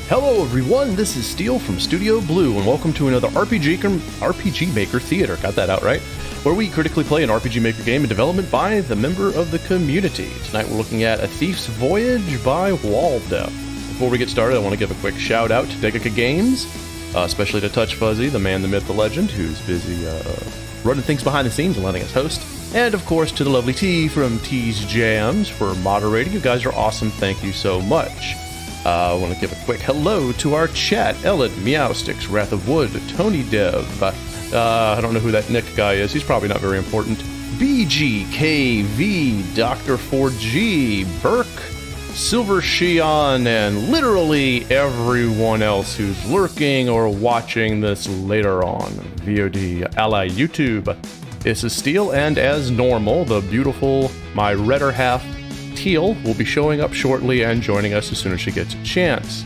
Hello everyone, this is Teal from Studio Blue, and welcome to another RPG Maker Theater, got that out right, where we critically play an RPG Maker game in development by the member of the community. Tonight we're looking at A Thief's Voyage by walldeaf. Before we get started, I want to give a quick shout out to Degaka Games, especially to Touch Fuzzy, the man, the myth, the legend, who's busy running things behind the scenes and letting us host. And of course to the lovely T from T's Jams for moderating. You guys are awesome, thank you so much. I want to give a quick hello to our chat. Ellen, Meowsticks, Wrath of Wood, Tony Dev. I don't know who that Nick guy is. He's probably not very important. BGKV, Dr. 4G, Burke, Silver Shion, and literally everyone else who's lurking or watching this later on. VOD, ally YouTube. This is Teal, and as normal, the beautiful, my redder half, Teal, will be showing up shortly and joining us as soon as she gets a chance.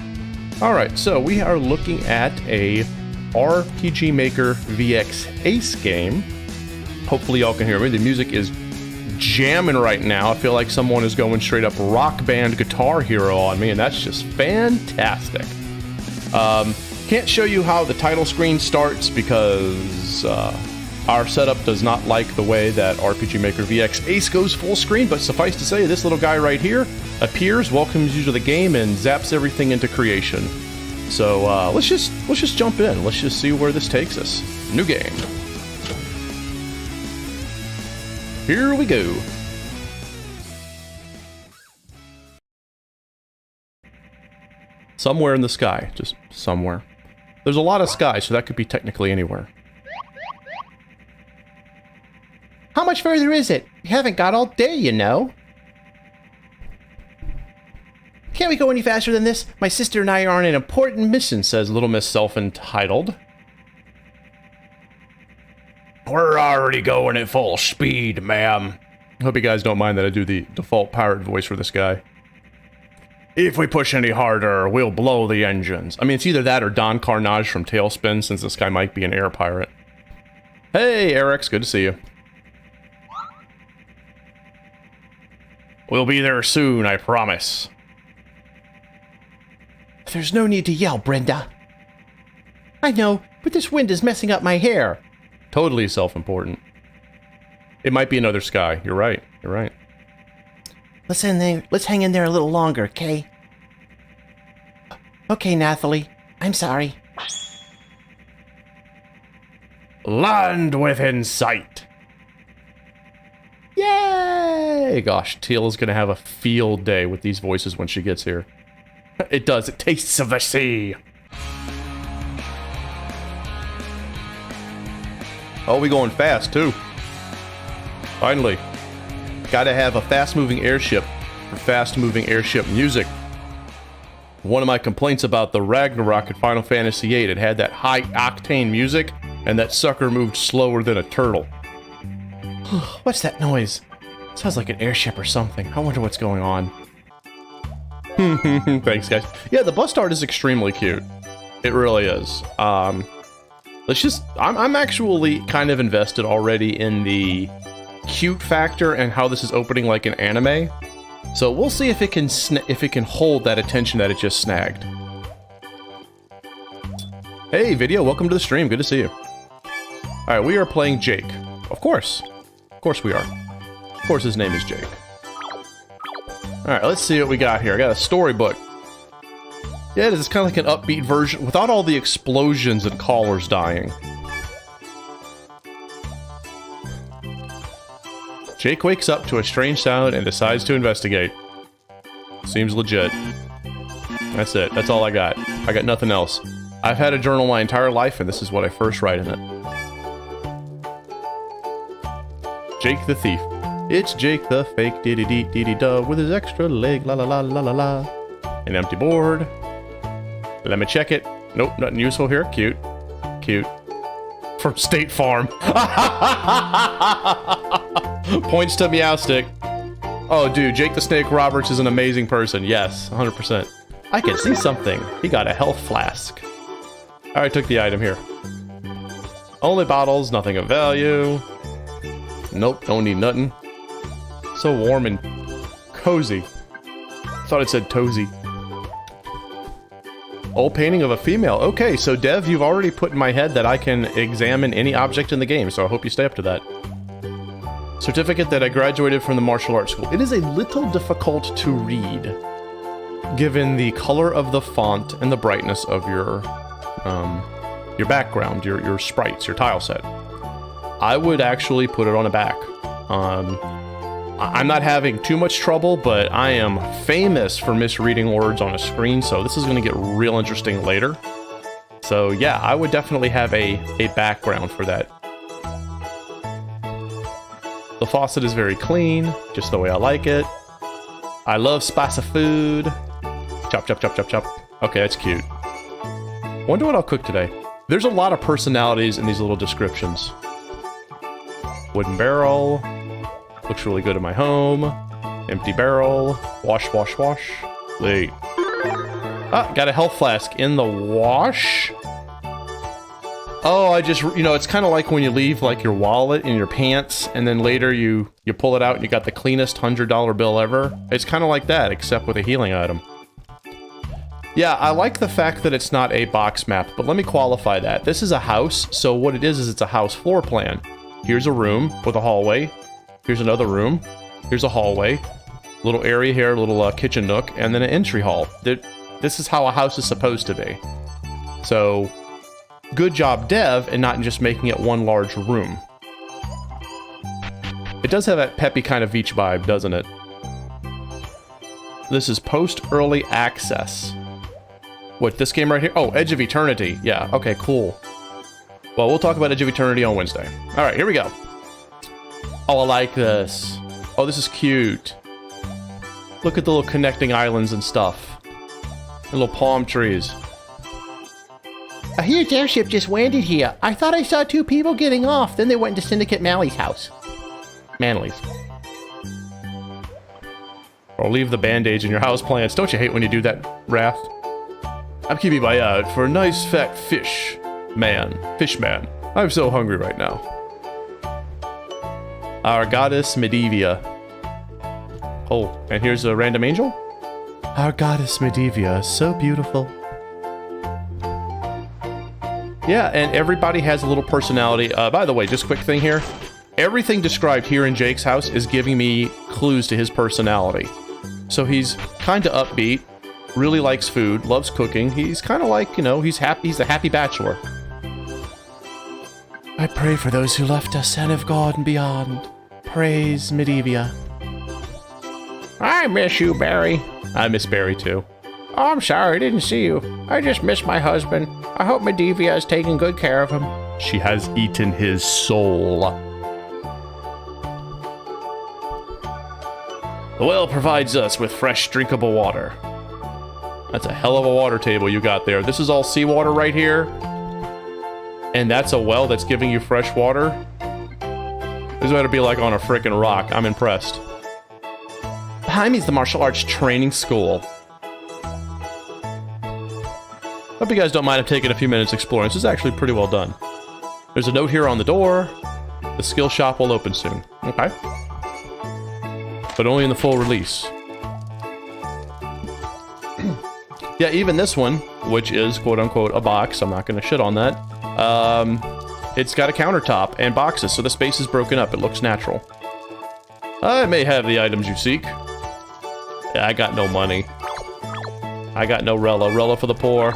Alright, so we are looking at a RPG Maker VX Ace game. Hopefully y'all can hear me. The music is jamming right now. I feel like someone is going straight up Rock Band Guitar Hero on me, and that's just fantastic. Can't show you how the title screen starts because our setup does not like the way that RPG Maker VX Ace goes full screen, but suffice to say, this little guy right here appears, welcomes you to the game, and zaps everything into creation. So let's just jump in. Let's just see where this takes us. New game. Here we go. Somewhere in the sky, just somewhere. There's a lot of sky, so that could be technically anywhere. How much further is it? We haven't got all day, you know. Can't we go any faster than this? My sister and I are on an important mission, says Little Miss Self-Entitled. We're already going at full speed, ma'am. Hope you guys don't mind that I do the default pirate voice for this guy. If we push any harder, we'll blow the engines. I mean, it's either that or Don Carnage from Tailspin, since this guy might be an air pirate. Hey, Eric's good to see you. We'll be there soon, I promise. There's no need to yell, Brenda. I know, but this wind is messing up my hair. Totally self-important. It might be another sky. You're right. You're right. Let's hang in there a little longer, okay? Okay, Nathalie. I'm sorry. Land within sight. Yay! Gosh, Teal is going to have a field day with these voices when she gets here. It does. It tastes of the sea. Oh, we going fast, too. Finally. Gotta have a fast-moving airship for fast-moving airship music. One of my complaints about the Ragnarok in Final Fantasy VIII, it had that high-octane music, and that sucker moved slower than a turtle. What's that noise? Sounds like an airship or something. I wonder what's going on. Thanks, guys. Yeah, the bust art is extremely cute. It really is. Let's just... I'm actually kind of invested already in the cute factor and how this is opening like an anime. So we'll see if it can hold that attention that it just snagged. Hey, video, welcome to the stream. Good to see you. Alright, we are playing Jake. Of course. Of course we are. Of course his name is Jake. Alright, let's see what we got here. I got a storybook. Yeah, it's kind of like an upbeat version without all the explosions and callers dying. Jake wakes up to a strange sound and decides to investigate. Seems legit. That's it. That's all I got. I got nothing else. I've had a journal my entire life, and this is what I first write in it. Jake the Thief. It's Jake the fake diddy-dee-dee-dee-duh with his extra leg, la-la-la-la-la-la. An empty board. Let me check it. Nope, nothing useful here. Cute. Cute. From State Farm. Points to Meowstick. Oh, dude, Jake the Snake Roberts is an amazing person. Yes, 100%. I can see something. He got a health flask. Alright, took the item here. Only bottles, nothing of value. Nope, don't need nothing. So warm and cozy. Thought it said tozy. Old painting of a female. Okay, so Dev, you've already put in my head that I can examine any object in the game, so I hope you stay up to that. Certificate that I graduated from the martial arts school. It is a little difficult to read, given the color of the font and the brightness of your background, your sprites, your tile set. I would actually put it on a back. I'm not having too much trouble, but I am famous for misreading words on a screen, so this is going to get real interesting later. So yeah, I would definitely have a background for that. The faucet is very clean, just the way I like it. I love spicy food. Chop, chop, chop, chop, chop. Okay, that's cute. Wonder what I'll cook today. There's a lot of personalities in these little descriptions. Wooden barrel. Looks really good in my home. Empty barrel. Wash, wash, wash. Wait. Ah, got a health flask in the wash. Oh, I just, you know, it's kind of like when you leave like your wallet in your pants and then later you pull it out and you got the cleanest $100 bill ever. It's kind of like that, except with a healing item. Yeah, I like the fact that it's not a box map, but let me qualify that. This is a house, so what it is it's a house floor plan. Here's a room with a hallway. Here's another room. Here's a hallway. Little area here, little kitchen nook, and then an entry hall. This is how a house is supposed to be. So, good job, Dev, in not just making it one large room. It does have that peppy kind of beach vibe, doesn't it? This is post-early access. What, this game right here? Oh, Edge of Eternity. Yeah, okay, cool. Well, we'll talk about Edge of Eternity on Wednesday. Alright, here we go. Oh, I like this. Oh, this is cute. Look at the little connecting islands and stuff. And little palm trees. A huge airship just landed here. I thought I saw two people getting off. Then they went into Syndicate Mally's house. Manly's. Or leave the band-aids in your house plants. Don't you hate when you do that, Wrath? I'm keeping my eye out for a nice fat fish. Fish man. I'm so hungry right now. Our goddess Medivia. Oh, and here's a random angel? Our goddess Medivia is so beautiful. Yeah, and everybody has a little personality. By the way, just quick thing here. Everything described here in Jake's house is giving me clues to his personality. So he's kind of upbeat, really likes food, loves cooking. He's kind of like, you know, he's happy. He's a happy bachelor. I pray for those who left us and have gone beyond. Praise Medivia. I miss you, Barry. I miss Barry too. Oh, I'm sorry, I didn't see you. I just miss my husband. I hope Medivia is taking good care of him. She has eaten his soul. The well provides us with fresh, drinkable water. That's a hell of a water table you got there. This is all seawater right here. And that's a well that's giving you fresh water. This better be like on a frickin' rock. I'm impressed. Behind me is the martial arts training school. Hope you guys don't mind I'm taking a few minutes exploring. This is actually pretty well done. There's a note here on the door. The skill shop will open soon. Okay. But only in the full release. Yeah, even this one, which is quote-unquote a box, I'm not going to shit on that, it's got a countertop and boxes, so the space is broken up. It looks natural. I may have the items you seek. Yeah, I got no money. I got no Rella. Rella for the poor.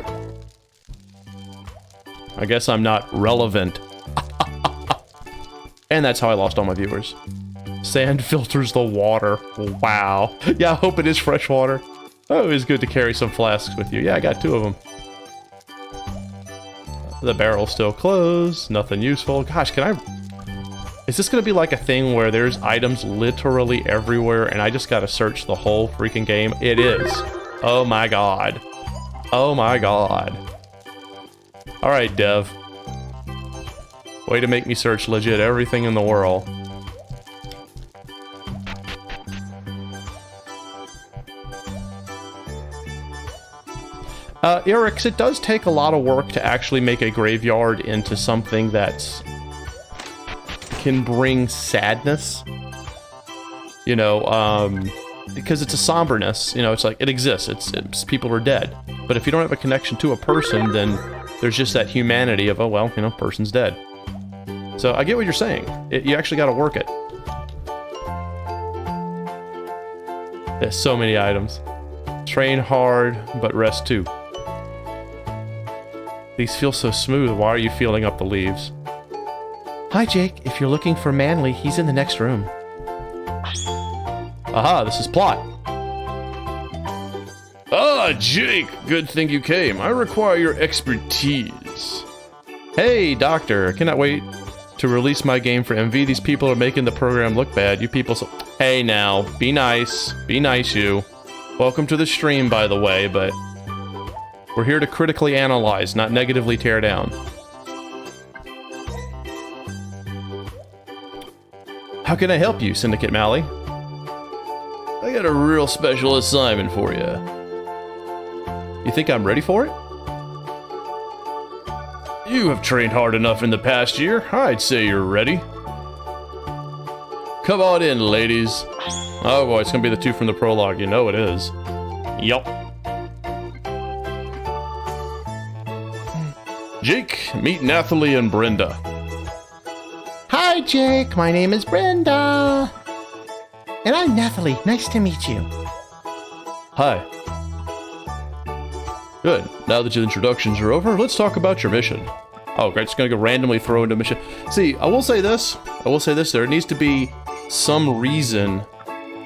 I guess I'm not relevant. And that's how I lost all my viewers. Sand filters the water. Wow. Yeah, I hope it is fresh water. Oh, it's good to carry some flasks with you. Yeah, I got 2 of them. The barrel's still closed. Nothing useful. Gosh, can I... Is this going to be like a thing where there's items literally everywhere and I just got to search the whole freaking game? It is. Oh my god. Oh my god. Alright, Dev. Way to make me search legit everything in the world. Eric's, it does take a lot of work to actually make a graveyard into something that can bring sadness. You know, because it's a somberness. You know, it's like, it exists. It's people are dead. But if you don't have a connection to a person, then there's just that humanity of, oh, well, you know, person's dead. So I get what you're saying. You actually got to work it. There's so many items. Train hard, but rest too. These feel so smooth. Why are you feeling up the leaves? Hi, Jake. If you're looking for Manly, he's in the next room. Aha, this is plot. Ah, Jake, good thing you came. I require your expertise. Hey, Doctor, I cannot wait to release my game for MV. These people are making the program look bad. You people so... Hey, now, be nice. Be nice, you. Welcome to the stream, by the way, but... we're here to critically analyze, not negatively tear down. How can I help you, Syndicate Mally? I got a real special assignment for you. You think I'm ready for it? You have trained hard enough in the past year. I'd say you're ready. Come on in, ladies. Oh boy, it's gonna be the two from the prologue. You know it is. Yup. Jake, meet Nathalie and Brenda. Hi, Jake. My name is Brenda. And I'm Nathalie. Nice to meet you. Hi. Good. Now that your introductions are over, let's talk about your mission. Oh, great. It's going to go randomly throw into mission. See, I will say this. There needs to be some reason,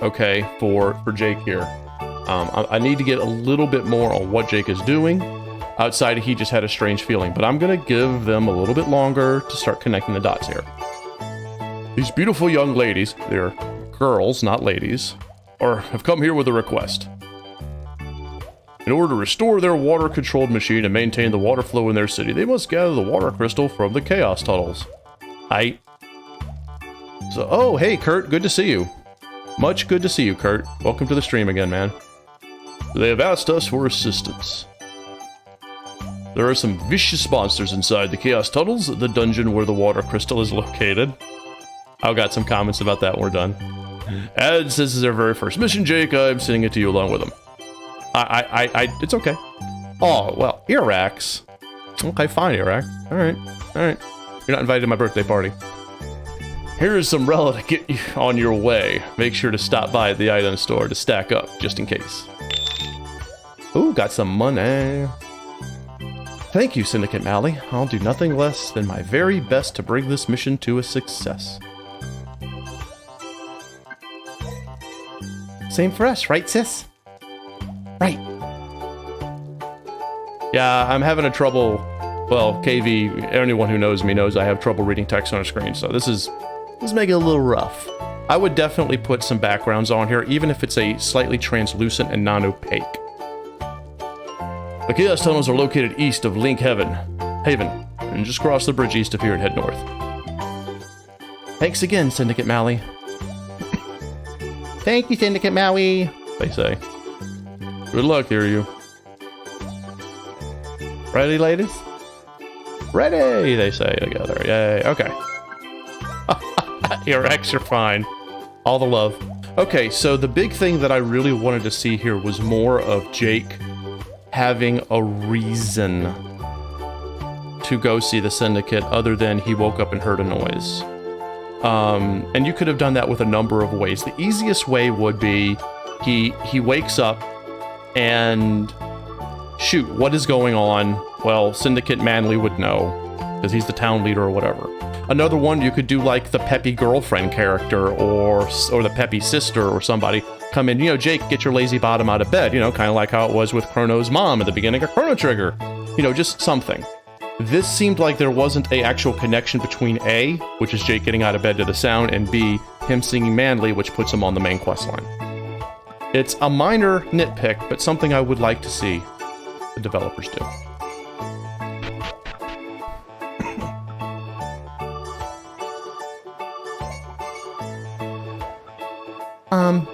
okay, for Jake here. I need to get a little bit more on what Jake is doing. Outside, he just had a strange feeling. But I'm going to give them a little bit longer to start connecting the dots here. These beautiful young ladies, they're girls, not ladies, have come here with a request. In order to restore their water-controlled machine and maintain the water flow in their city, they must gather the water crystal from the chaos tunnels. So, oh, hey, Kurt, good to see you. Much good to see you, Kurt. Welcome to the stream again, man. They have asked us for assistance. There are some vicious monsters inside the chaos tunnels, the dungeon where the water crystal is located. I've got some comments about that when we're done. And since this is their very first mission, Jake, I'm sending it to you along with them. It's okay. Oh, well, Irax. Okay, fine, Irax. Alright. You're not invited to my birthday party. Here's some relic to get you on your way. Make sure to stop by at the item store to stack up, just in case. Ooh, got some money. Thank you, Syndicate Mally. I'll do nothing less than my very best to bring this mission to a success. Same for us, right, sis? Right. Yeah, I'm having a trouble. Well, KV, anyone who knows me knows I have trouble reading text on a screen, so this is making it a little rough. I would definitely put some backgrounds on here, even if it's a slightly translucent and non-opaque. The Chaos Tunnels are located east of Link Haven, and just cross the bridge east of here and head north. Thanks again, Syndicate Mally. Thank you, Syndicate Maui, they say. Good luck, here you. Ready, ladies? Ready, they say together. Yay, okay. Your ex, you're fine. All the love. Okay, so the big thing that I really wanted to see here was more of Jake having a reason to go see the Syndicate other than he woke up and heard a noise. And you could have done that with a number of ways. The easiest way would be he wakes up and shoot, what is going on? Well, Syndicate Manly would know because he's the town leader or whatever. Another one, you could do like the peppy girlfriend character or the peppy sister or somebody come in, you know, Jake, get your lazy bottom out of bed, you know, kind of like how it was with Chrono's mom at the beginning of Chrono Trigger. You know, just something. This seemed like there wasn't a actual connection between A, which is Jake getting out of bed to the sound, and B, him singing Manly, which puts him on the main quest line. It's a minor nitpick, but something I would like to see the developers do.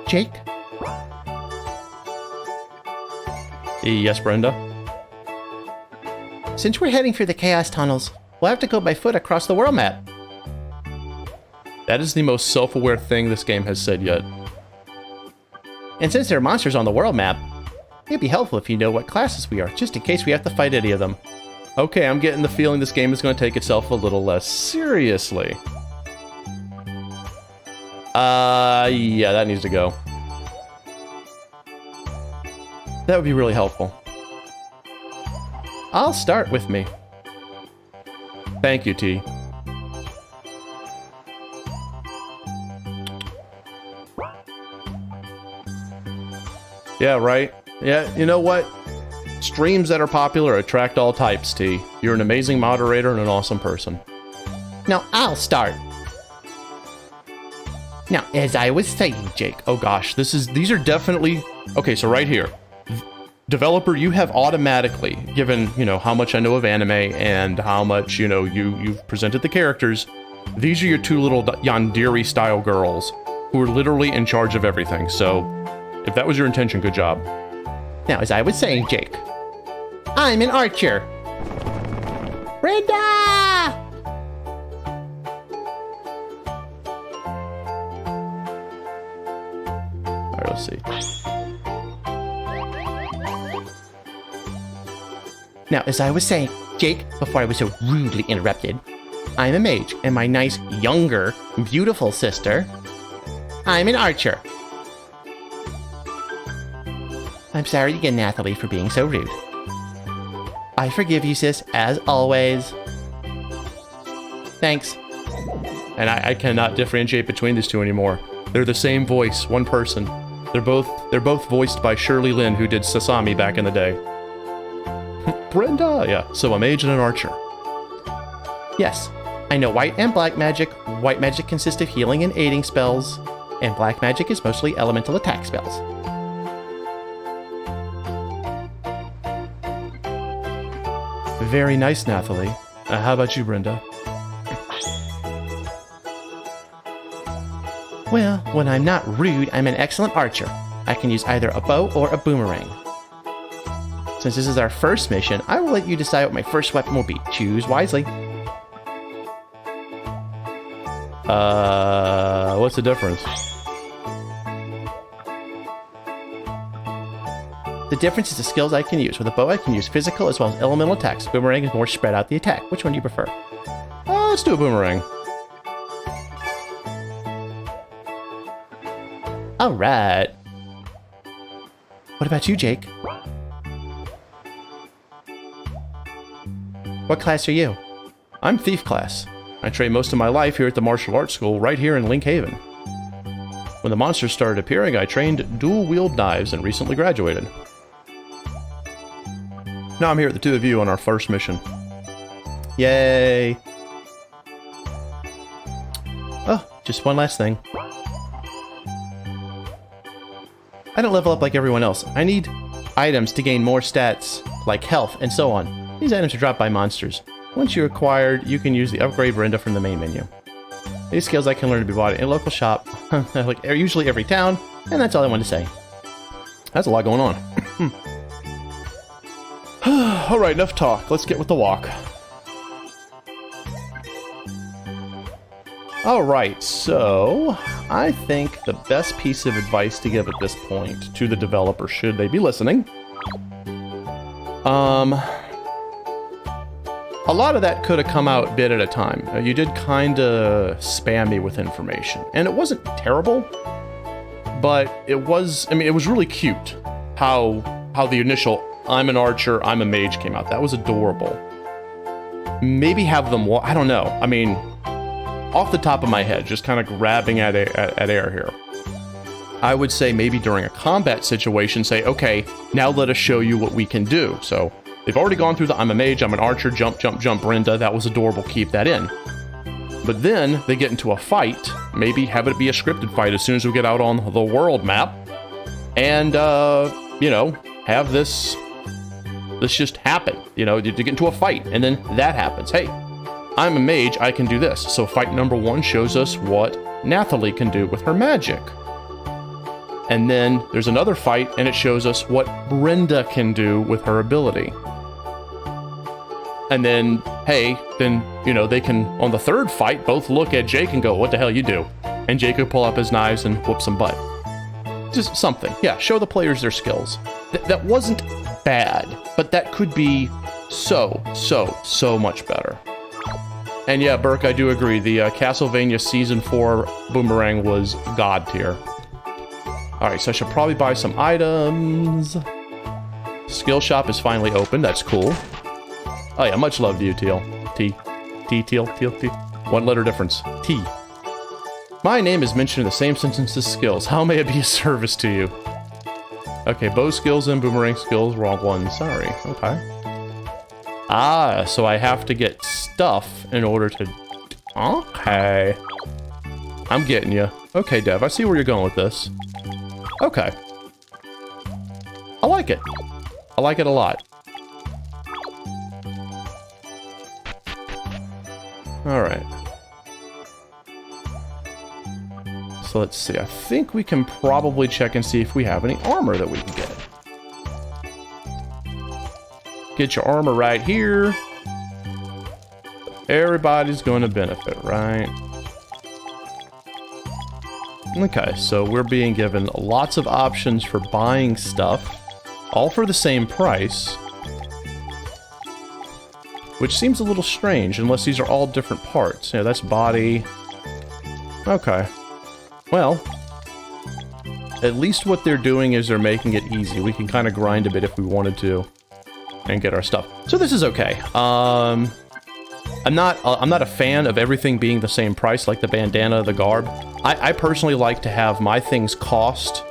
Jake? Yes, Brenda? Since we're heading for the Chaos Tunnels, we'll have to go by foot across the world map. That is the most self-aware thing this game has said yet. And since there are monsters on the world map, it'd be helpful if you know what classes we are, just in case we have to fight any of them. Okay, I'm getting the feeling this game is going to take itself a little less seriously. Yeah, that needs to go. That would be really helpful. I'll start with me. Thank you, T. Yeah, right. Yeah, you know what? Streams that are popular attract all types, T. You're an amazing moderator and an awesome person. Now, I'll start. Now, as I was saying, Jake. Oh gosh, these are definitely... Okay, so right here. Developer, you have automatically, given, how much I know of anime and how much, you've presented the characters, these are your two little Yandere-style girls who are literally in charge of everything. So, if that was your intention, good job. Now, as I was saying, Jake, I'm an archer. Brenda! Alright, let's see. Now, as I was saying, Jake, before I was so rudely interrupted, I'm a mage, and my nice, younger, beautiful sister, I'm an archer. I'm sorry again, Nathalie, for being so rude. I forgive you, sis, as always. Thanks. And I cannot differentiate between these two anymore. They're the same voice, one person. They're both voiced by Shirley Lynn, who did Sasami back in the day. Brenda! Yeah, so a mage and an archer. Yes, I know white and black magic. White magic consists of healing and aiding spells, and black magic is mostly elemental attack spells. Very nice, Nathalie. How about you, Brenda? Well, when I'm not rude, I'm an excellent archer. I can use either a bow or a boomerang. Since this is our first mission, I will let you decide what my first weapon will be. Choose wisely. What's the difference? The difference is the skills I can use. With a bow, I can use physical as well as elemental attacks. Boomerang is more spread out the attack. Which one do you prefer? Let's do a boomerang. Alright. What about you, Jake? What class are you? I'm Thief class. I trained most of my life here at the martial arts school right here in Link Haven. When the monsters started appearing, I trained dual-wield knives and recently graduated. Now I'm here with the two of you on our first mission. Yay! Oh, just one last thing. I don't level up like everyone else. I need items to gain more stats, like health and so on. These items are dropped by monsters. Once you're acquired, you can use the upgrade Brenda from the main menu. These skills I can learn to be bought in a local shop, like usually every town, and that's all I wanted to say. That's a lot going on. Alright, enough talk. Let's get with the walk. Alright, so I think the best piece of advice to give at this point to the developer, should they be listening, a lot of that could have come out bit at a time. You did kind of spam me with information, and it wasn't terrible, but it was, it was really cute how the initial I'm an archer, I'm a mage came out. That was adorable. Maybe have them, I don't know. Off the top of my head, just kind of grabbing at air here. I would say maybe during a combat situation, say, okay, now let us show you what we can do. So they've already gone through the I'm a mage, I'm an archer, jump, jump, jump, Brenda. That was adorable, keep that in. But then they get into a fight, maybe have it be a scripted fight as soon as we get out on the world map. And, have this just happen, to get into a fight. And then that happens. Hey, I'm a mage, I can do this. So fight number one shows us what Nathalie can do with her magic. And then there's another fight, and it shows us what Brenda can do with her ability. And then, hey, then, you know, they can, on the third fight, both look at Jake and go, what the hell you do? And Jake could pull up his knives and whoop some butt. Just something. Yeah, show the players their skills. That wasn't bad, but that could be so much better. And yeah, Burke, I do agree. The Castlevania Season 4 Boomerang was god tier. Alright, so I should probably buy some items. Skill shop is finally open. That's cool. Oh yeah, much love to you, Teal. Teal. One letter difference. T. My name is mentioned in the same sentence as skills. How may I be of service to you? Okay, bow skills and boomerang skills. Wrong one. Sorry. Okay. Ah, so I have to get stuff in order to... Okay. I'm getting you. Okay, Dev, I see where you're going with this. Okay. I like it. I like it a lot. Alright. So let's see. I think we can probably check and see if we have any armor that we can get. Get your armor right here. Everybody's going to benefit, right? Okay, so we're being given lots of options for buying stuff, all for the same price. Which seems a little strange, unless these are all different parts. Yeah, that's body. Okay. Well, at least what they're doing is they're making it easy. We can kind of grind a bit if we wanted to and get our stuff. So this is okay. I'm not a fan of everything being the same price, like the bandana, the garb. I personally like to have my things cost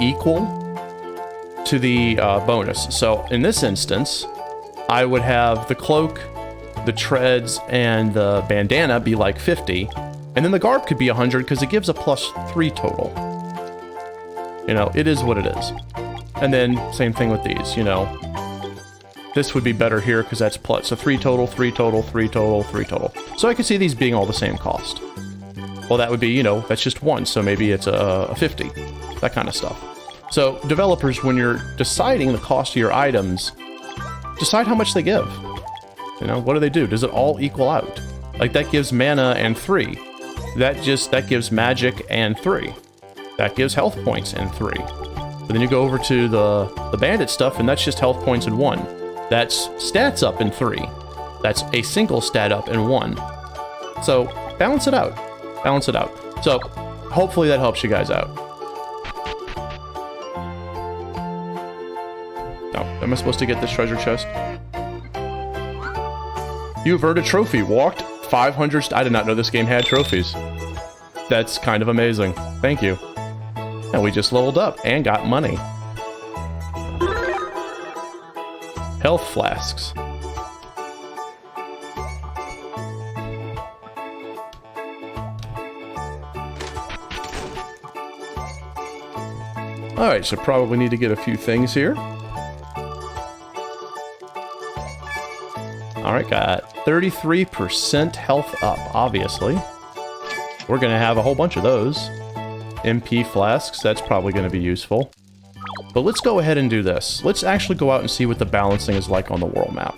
equal to the bonus. So in this instance, I would have the cloak, the treads, and the bandana be like 50, and then the garb could be 100 because it gives a +3 total. You know, it is what it is. And then same thing with these, you know. This would be better here because that's plus. So 3 total, 3 total, 3 total, 3 total. So I could see these being all the same cost. Well, that would be, you know, that's just one, so maybe it's a 50. That kind of stuff. So developers, when you're deciding the cost of your items, decide how much they give. You know, what do they do? Does it all equal out? Like, that gives mana and 3. That gives magic and 3. That gives health points and 3. But then you go over to the bandit stuff, and that's just health points and 1. That's stats up in 3. That's a single stat up in 1. So, balance it out. Balance it out. So, hopefully that helps you guys out. Oh, am I supposed to get this treasure chest? You've earned a trophy. Walked 500... I did not know this game had trophies. That's kind of amazing. Thank you. And we just leveled up and got money. Health flasks. Alright, so probably need to get a few things here. Alright, got 33% health up, obviously. We're going to have a whole bunch of those. MP flasks, that's probably going to be useful. But let's go ahead and do this. Let's actually go out and see what the balancing is like on the world map.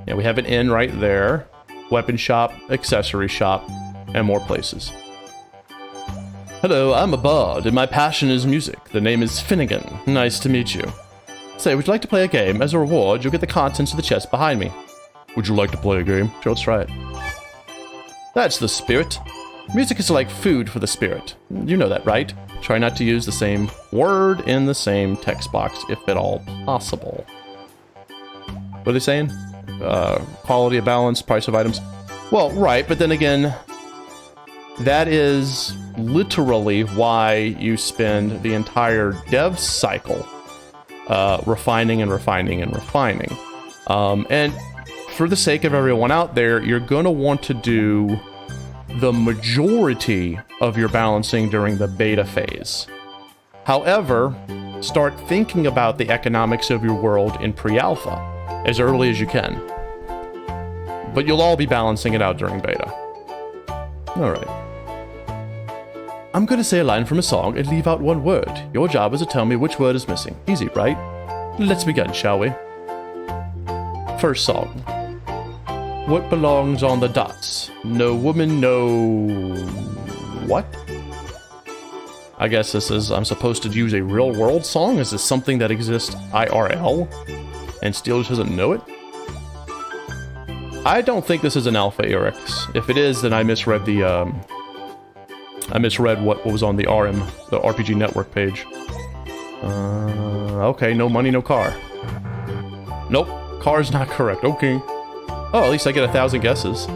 Yeah, we have an inn right there. Weapon shop, accessory shop, and more places. Hello, I'm a bard, and my passion is music. The name is Finnegan. Nice to meet you. Say, would you like to play a game? As a reward, you'll get the contents of the chest behind me. Would you like to play a game? Sure, let's try it. That's the spirit. Music is like food for the spirit. You know that, right? Try not to use the same word in the same text box, if at all possible. What are they saying? Quality of balance, price of items. Well, right, but then again, that is literally why you spend the entire dev cycle refining and refining and refining. And for the sake of everyone out there, you're going to want to do the majority of your balancing during the beta phase. However, start thinking about the economics of your world in pre-alpha as early as you can. But you'll all be balancing it out during beta. Alright. I'm gonna say a line from a song and leave out one word. Your job is to tell me which word is missing. Easy, right? Let's begin, shall we? First song. What belongs on the dots? No woman, no... What? I guess this is... I'm supposed to use a real-world song? Is this something that exists IRL? And Steel just doesn't know it? I don't think this is an alpha, Eric's. If it is, then I misread the, I misread what was on the the RPG Network page. Okay, no money, no car. Nope, car's not correct, okay. Oh, at least I get 1,000 guesses.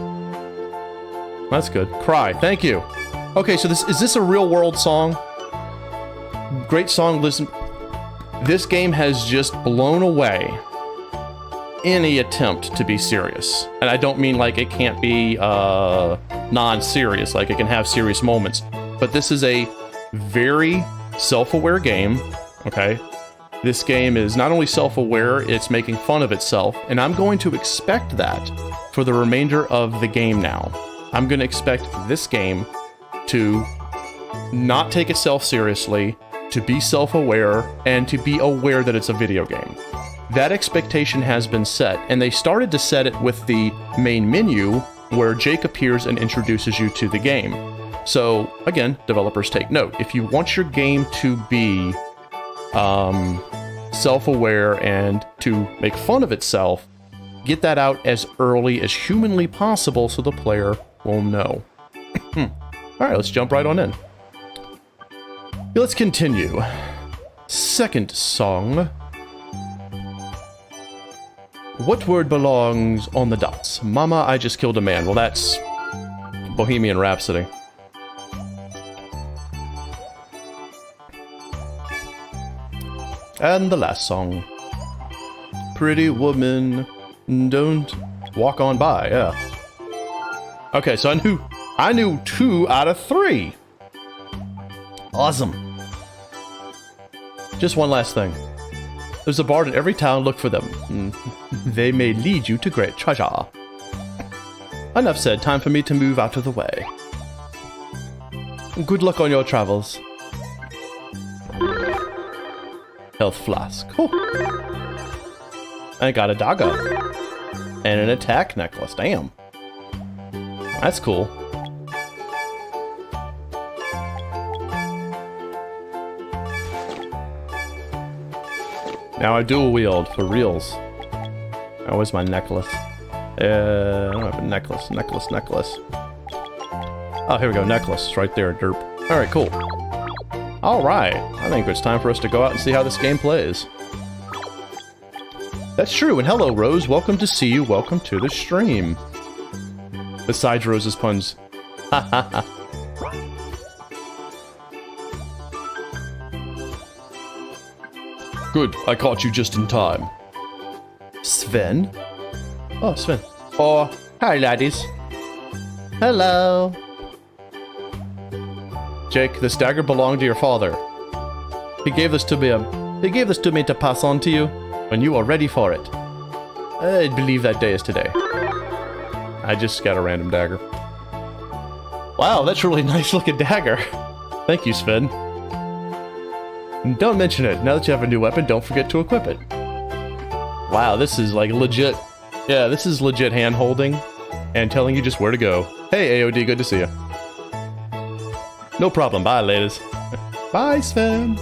That's good. Cry, thank you. Okay, so is this a real-world song? Great song, listen. This game has just blown away any attempt to be serious. And I don't mean like it can't be non-serious, like it can have serious moments. But this is a very self-aware game, okay? This game is not only self-aware, it's making fun of itself, and I'm going to expect that for the remainder of the game now. I'm going to expect this game to not take itself seriously, to be self-aware, and to be aware that it's a video game. That expectation has been set, and they started to set it with the main menu, where Jake appears and introduces you to the game. So, again, developers take note. If you want your game to be self-aware and to make fun of itself, get that out as early as humanly possible so the player will know. Alright, let's jump right on in. Let's continue. Second song. What word belongs on the dots? Mama, I just killed a man. Well, that's Bohemian Rhapsody. And the last song. Pretty woman, don't walk on by, yeah. Okay, so I knew 2 out of 3. Awesome. Just one last thing. There's a bard in every town, look for them. They may lead you to great treasure. Enough said, time for me to move out of the way. Good luck on your travels. Health flask. Oh. I got a dagger. And an attack necklace, damn. That's cool. Now I dual wield for reals. Oh, where's my necklace? I don't have a necklace. Necklace. Oh, here we go. Necklace. It's right there, derp. Alright, cool. Alright. I think it's time for us to go out and see how this game plays. That's true. And hello, Rose. Welcome to see you. Welcome to the stream. Besides Rose's puns. Ha ha ha. Good, I caught you just in time. Sven? Oh, Sven. Oh, hi, laddies. Hello. Jake, this dagger belonged to your father. He gave this to me to pass on to you when you are ready for it. I believe that day is today. I just got a random dagger. Wow, that's a really nice looking dagger. Thank you, Sven. Don't mention it. Now that you have a new weapon, don't forget to equip it. Wow, this is like legit. Yeah, this is legit hand-holding and telling you just where to go. Hey, AOD, good to see you. No problem. Bye, ladies. Bye, Sven.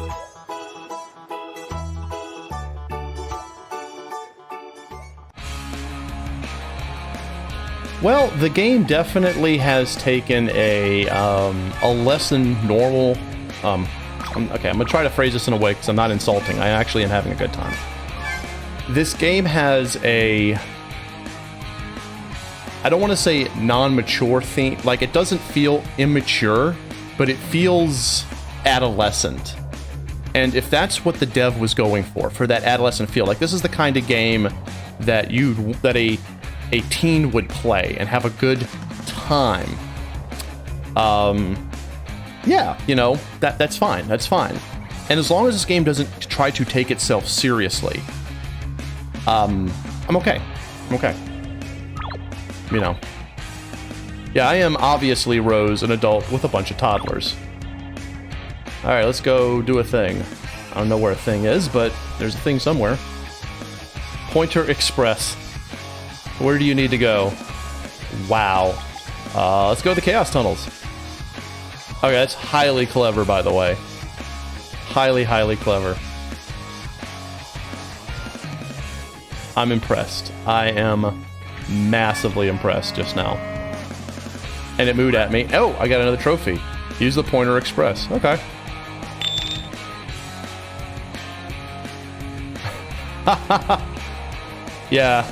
Well, the game definitely has taken a less than normal. Okay, I'm gonna try to phrase this in a way because I'm not insulting. I actually am having a good time. This game has a, I don't want to say non-mature theme. Like, it doesn't feel immature, but it feels adolescent. And if that's what the dev was going for that adolescent feel, like this is the kind of game that a teen would play and have a good time. Yeah, you know, that's fine. That's fine. And as long as this game doesn't try to take itself seriously, I'm okay. I'm okay. You know. Yeah, I am obviously, Rose, an adult with a bunch of toddlers. Alright, let's go do a thing. I don't know where a thing is, but there's a thing somewhere. Pointer Express. Where do you need to go? Wow. Let's go to the Chaos Tunnels. Okay, that's highly clever, by the way. Highly, highly clever. I'm impressed. I am massively impressed just now. And it moved at me. Oh, I got another trophy. Use the Pointer Express. Okay. Yeah.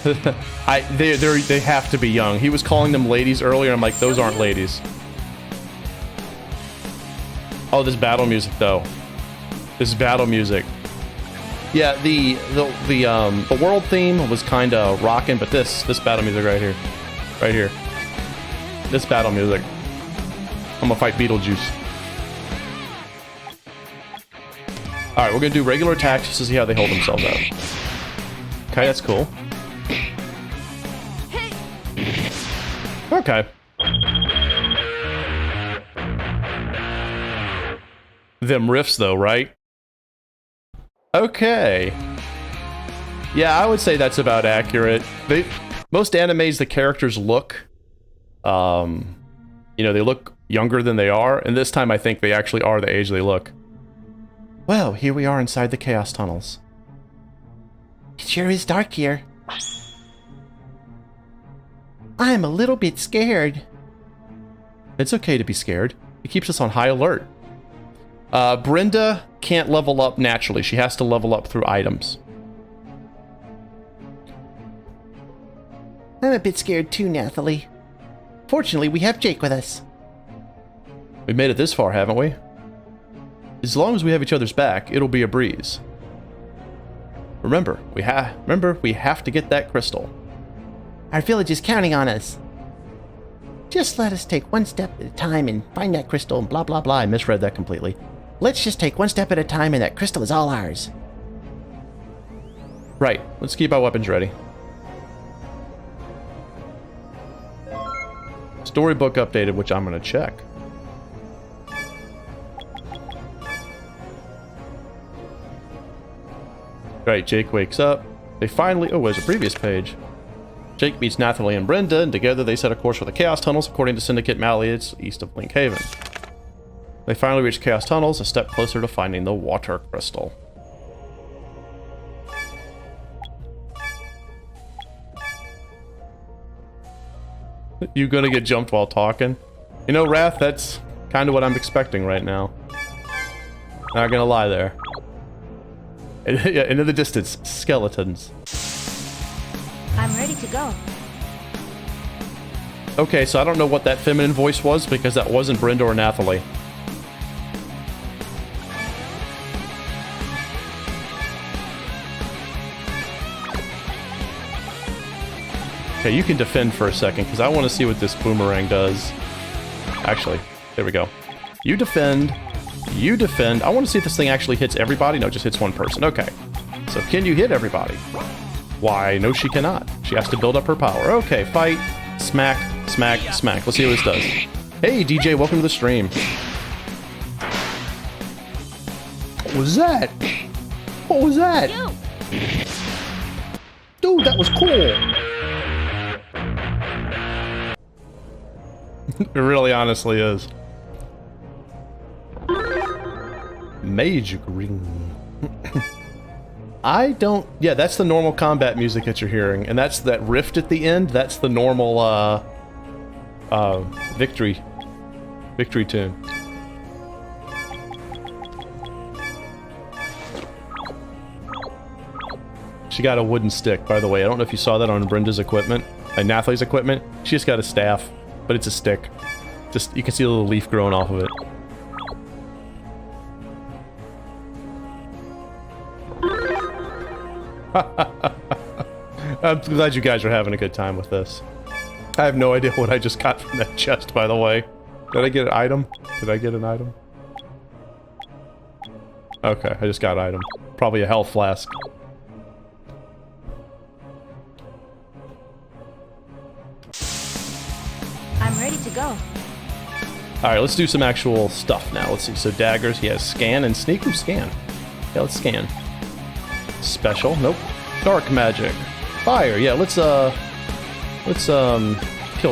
They have to be young. He was calling them ladies earlier. I'm like, those aren't ladies. Oh, this battle music though. This battle music. Yeah, the world theme was kind of rocking, but this battle music right here, this battle music. I'm gonna fight Beetlejuice. All right, we're gonna do regular attacks just to see how they hold themselves up. Okay, that's cool. Okay. Them riffs though, right? Okay. Yeah, I would say that's about accurate. Most animes, the characters look, you know, they look younger than they are, and this time I think they actually are the age they look. Well, here we are inside the Chaos Tunnels. It sure is dark here. I'm a little bit scared. It's okay to be scared. It keeps us on high alert. Brenda can't level up naturally. She has to level up through items. I'm a bit scared too, Nathalie. Fortunately, we have Jake with us. We've made it this far, haven't we? As long as we have each other's back, it'll be a breeze. Remember, we have to get that crystal. Our village is counting on us. Just let us take one step at a time and find that crystal and blah blah blah. I misread that completely. Let's just take one step at a time and that crystal is all ours. Right, let's keep our weapons ready. Storybook updated, which I'm gonna check. Right, Jake wakes up. They finally... Oh, there's a previous page. Jake meets Nathalie and Brenda, and together they set a course for the Chaos Tunnels, according to Syndicate Malleus, east of Link Haven. They finally reach Chaos Tunnels, a step closer to finding the water crystal. You gonna get jumped while talking? You know, Wrath, that's kind of what I'm expecting right now. Not gonna lie there. Yeah, into the distance, skeletons. I'm ready to go. Okay, so I don't know what that feminine voice was because that wasn't Brenda or Nathalie. Okay, you can defend for a second because I want to see what this boomerang does. Actually, there we go. You defend. You defend. I want to see if this thing actually hits everybody. No, it just hits one person. Okay. So can you hit everybody? Why, no she cannot. She has to build up her power. Okay, fight. Smack, smack, smack. Let's see what this does. Hey, DJ, welcome to the stream. What was that? What was that? Dude, that was cool. It really honestly is. Mage Green. I don't... Yeah, that's the normal combat music that you're hearing. And that's that rift at the end. That's the normal, victory tune. She got a wooden stick, by the way. I don't know if you saw that on Brenda's equipment. And Nathalie's equipment. She just got a staff, but it's a stick. Just, you can see a little leaf growing off of it. I'm glad you guys are having a good time with this. I have no idea what I just got from that chest, by the way. Did I get an item? Did I get an item? Okay, I just got an item. Probably a health flask. I'm ready to go. Alright, let's do some actual stuff now. Let's see. So daggers, he has scan and sneak. Ooh, scan. Yeah, let's scan. Special. Nope. Dark magic. Fire. Yeah, let's kill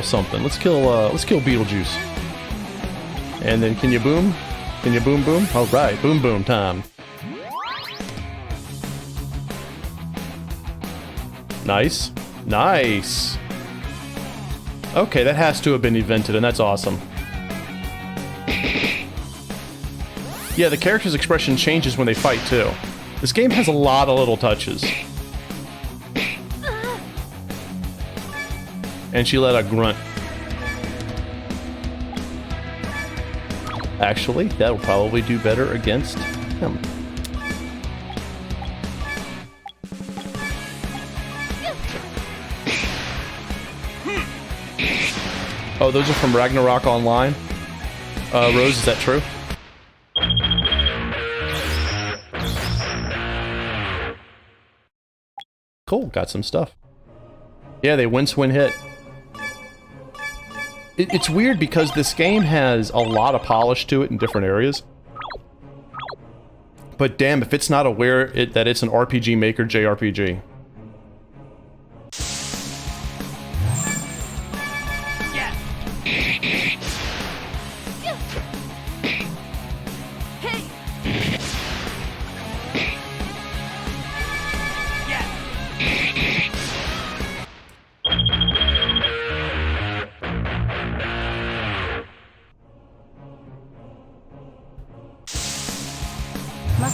something. Let's kill Beetlejuice. And then can you boom? Can you boom boom? Alright, boom boom time. Nice. Nice. Okay, that has to have been invented, and that's awesome. Yeah, the character's expression changes when they fight, too. This game has a lot of little touches. And she let a grunt. Actually, that'll probably do better against him. Oh, those are from Ragnarok Online? Rose, is that true? Cool, got some stuff. Yeah, they wince when hit. It's weird because this game has a lot of polish to it in different areas. But damn, if it's not aware that it's an RPG Maker JRPG.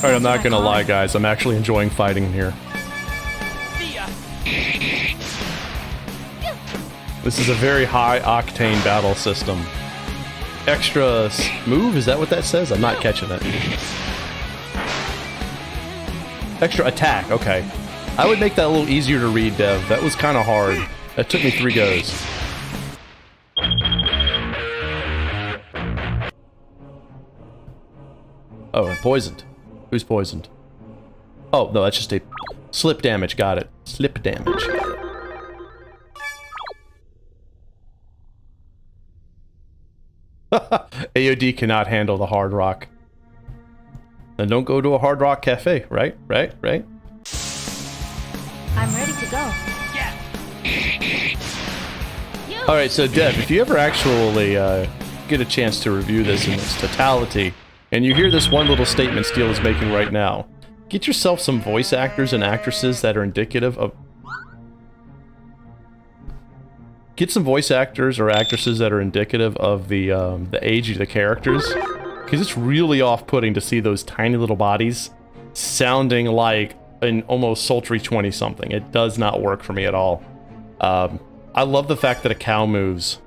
Alright, I'm not gonna lie, guys. I'm actually enjoying fighting here. This is a very high-octane battle system. Extra move? Is that what that says? I'm not catching it. Extra attack, okay. I would make that a little easier to read, Dev. That was kind of hard. That took me 3 goes. Oh, and poisoned. Who's poisoned? Oh, no, that's just a slip damage. Got it. Slip damage. AOD cannot handle the Hard Rock. Then don't go to a Hard Rock cafe, right? Right? Right? I'm ready to go. Yeah. Alright, so Dev, if you ever actually get a chance to review this in its totality, and you hear this one little statement Teal is making right now, get yourself some voice actors and actresses that are indicative of... Get some voice actors or actresses that are indicative of the age of the characters. Because it's really off-putting to see those tiny little bodies sounding like an almost sultry 20-something. It does not work for me at all. I love the fact that a cow moves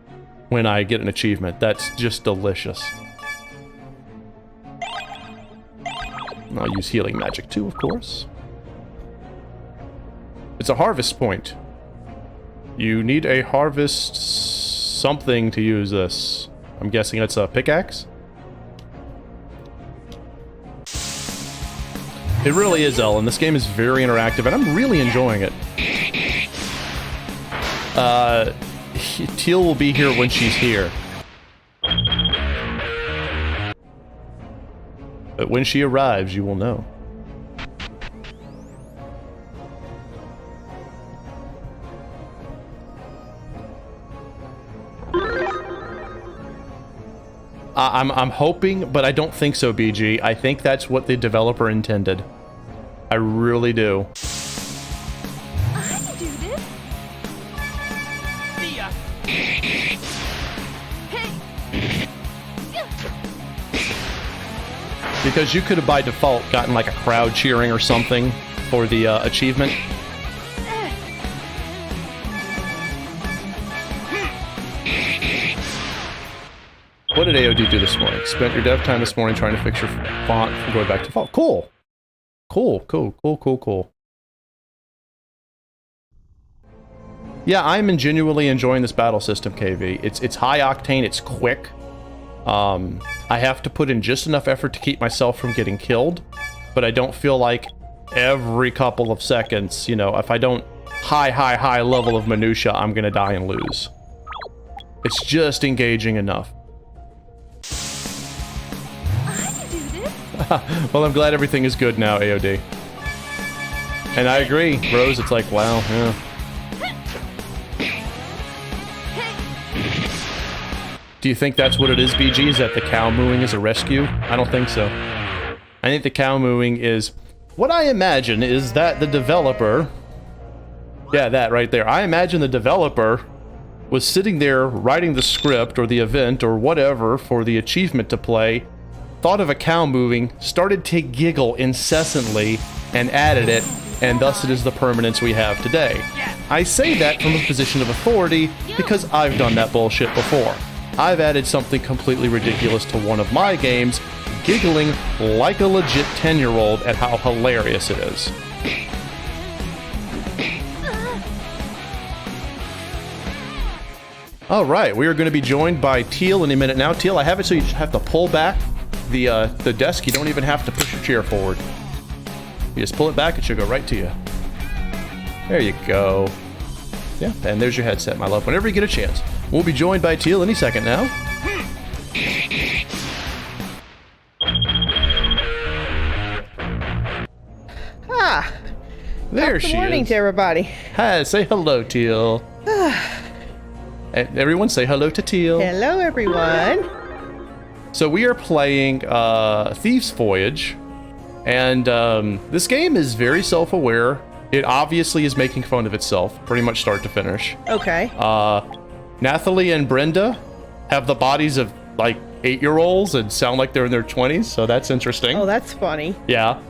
when I get an achievement. That's just delicious. I'll use healing magic too, of course. It's a harvest point. You need a harvest something to use this. I'm guessing it's a pickaxe? It really is, Ellen. This game is very interactive, and I'm really enjoying it. Teal will be here when she's here. But when she arrives, you will know. I'm hoping, but I don't think so, BG. I think that's what the developer intended. I really do. I can do this. See ya. Hey. Because you could have by default gotten like a crowd cheering or something for the achievement. What did AOD do this morning? Spent your dev time this morning trying to fix your font from going back to default. Cool. Cool. Yeah, I'm genuinely enjoying this battle system, KV. It's high octane, it's quick. I have to put in just enough effort to keep myself from getting killed, but I don't feel like every couple of seconds, you know, if I don't high level of minutia, I'm gonna die and lose. It's just engaging enough. Well, I'm glad everything is good now, AOD. And I agree, Rose, it's like, wow, yeah. Do you think that's what it is, BG? Is that the cow mooing is a rescue? I don't think so. I think the cow mooing is... What I imagine is that the developer... Yeah, that right there. I imagine the developer was sitting there writing the script or the event or whatever for the achievement to play, thought of a cow moving, started to giggle incessantly, and added it, and thus it is the permanence we have today. I say that from a position of authority because I've done that bullshit before. I've added something completely ridiculous to one of my games, giggling like a legit 10-year-old at how hilarious it is. All right, we are going to be joined by Teal any minute now. Teal, I have it so you just have to pull back the desk. You don't even have to push your chair forward. You just pull it back, it should go right to you. There you go. Yeah, and there's your headset, my love, whenever you get a chance. We'll be joined by Teal any second now. Ah, There good she morning is. to everybody. Hi, say hello, Teal. Everyone say hello to Teal. Hello, everyone. So we are playing Thief's Voyage, and this game is very self-aware. It obviously is making fun of itself, pretty much start to finish. Okay. Nathalie and Brenda have the bodies of, like, 8-year-olds and sound like they're in their 20s, so that's interesting. Oh, that's funny. Yeah.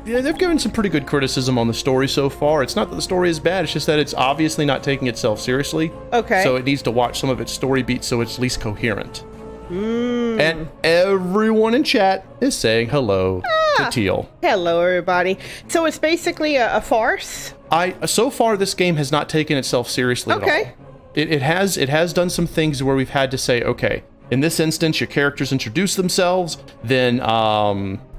They've given some pretty good criticism on the story so far. It's not that the story is bad, it's just that it's obviously not taking itself seriously. Okay. So it needs to watch some of its story beats so it's at least coherent. And everyone in chat is saying hello to Teal. Hello, everybody. So it's basically a farce? So far, this game has not taken itself seriously at all. Okay. It has done some things where we've had to say, okay, in this instance, your characters introduce themselves, then,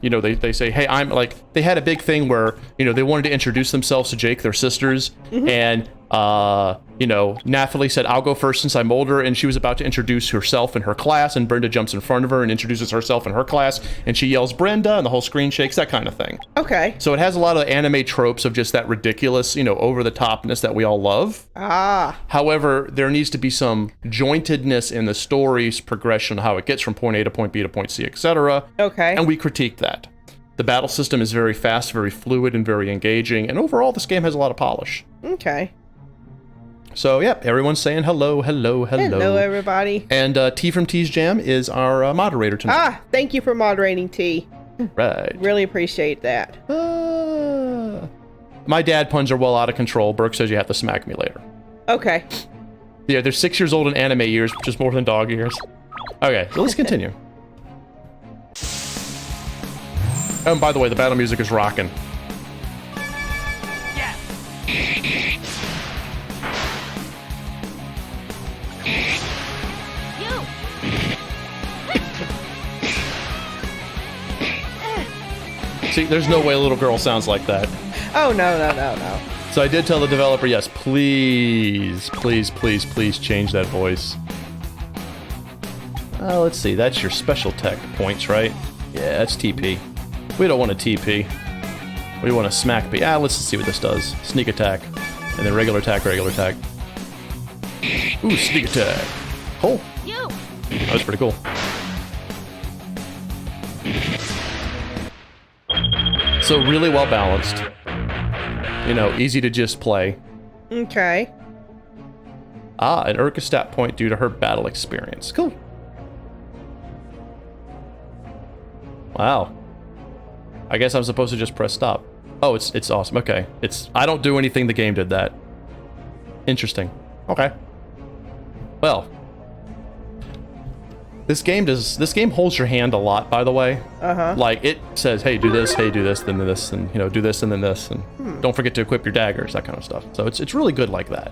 they say, hey, I'm like, they had a big thing where, they wanted to introduce themselves to Jake, their sisters, and, Nathalie said, I'll go first since I'm older, and she was about to introduce herself and her class, and Brenda jumps in front of her and introduces herself and her class, and she yells Brenda, and the whole screen shakes, that kind of thing. Okay. So it has a lot of anime tropes of just that ridiculous, over-the-topness that we all love. Ah. However, there needs to be some jointedness in the story's progression, how it gets from point A to point B to point C, etc. Okay. And we critique that. The battle system is very fast, very fluid, and very engaging, and overall, this game has a lot of polish. Okay. So, yep, everyone's saying hello, hello, hello. Hello, everybody. And T from T's Jam is our moderator tonight. Ah, thank you for moderating, T. Right. Really appreciate that. My dad puns are well out of control. Burke says you have to smack me later. Okay. Yeah, they're 6 years old in anime years, which is more than dog years. Okay, so let's continue. Oh, and by the way, the battle music is rocking. See, there's no way a little girl sounds like that. Oh, no. So I did tell the developer, yes, please change that voice. Let's see, that's your special tech points, right? Yeah, that's TP. We don't want a TP. We want a smack B. Let's see what this does. Sneak attack. And then regular attack, regular attack. Ooh, sneak attack. Cool. That was pretty cool. So really well balanced. Easy to just play. Okay. An Urka stat point due to her battle experience. Cool. Wow. I guess I'm supposed to just press stop. Oh, it's awesome. Okay. I don't do anything, the game did that. Interesting. Okay. Well. This game holds your hand a lot, by the way. Uh-huh. Like, it says, hey, do this, then this, and, do this, and then this, and don't forget to equip your daggers, that kind of stuff. So it's really good like that.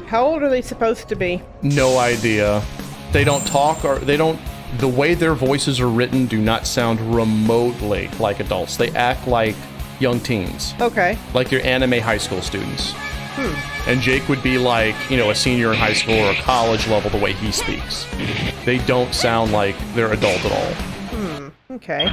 How old are they supposed to be? No idea. They don't talk, or the way their voices are written do not sound remotely like adults. They act like young teens. Okay. Like your anime high school students. And Jake would be like, you know, a senior in high school or a college level the way he speaks. They don't sound like they're adult at all. Okay.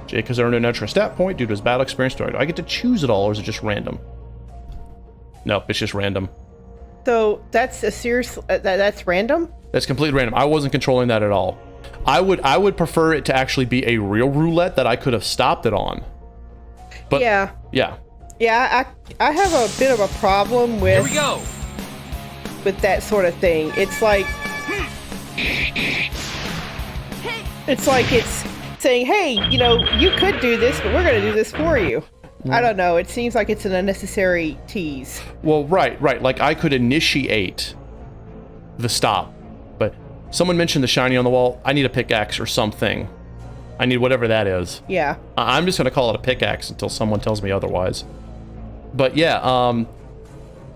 Jake has earned an extra stat point due to his battle experience. Do I get to choose it all, or is it just random? Nope, it's just random. So that's a serious. That's random. That's completely random. I wasn't controlling that at all. I would prefer it to actually be a real roulette that I could have stopped it on. But yeah. Yeah. I have a bit of a problem with. Here we go. With that sort of thing. It's like it's saying, hey, you know, you could do this, but we're going to do this for you. I don't know. It seems like it's an unnecessary tease. Well, right. Like, I could initiate the stop, but someone mentioned the shiny on the wall. I need a pickaxe or something. I need whatever that is. Yeah. I'm just going to call it a pickaxe until someone tells me otherwise. But yeah,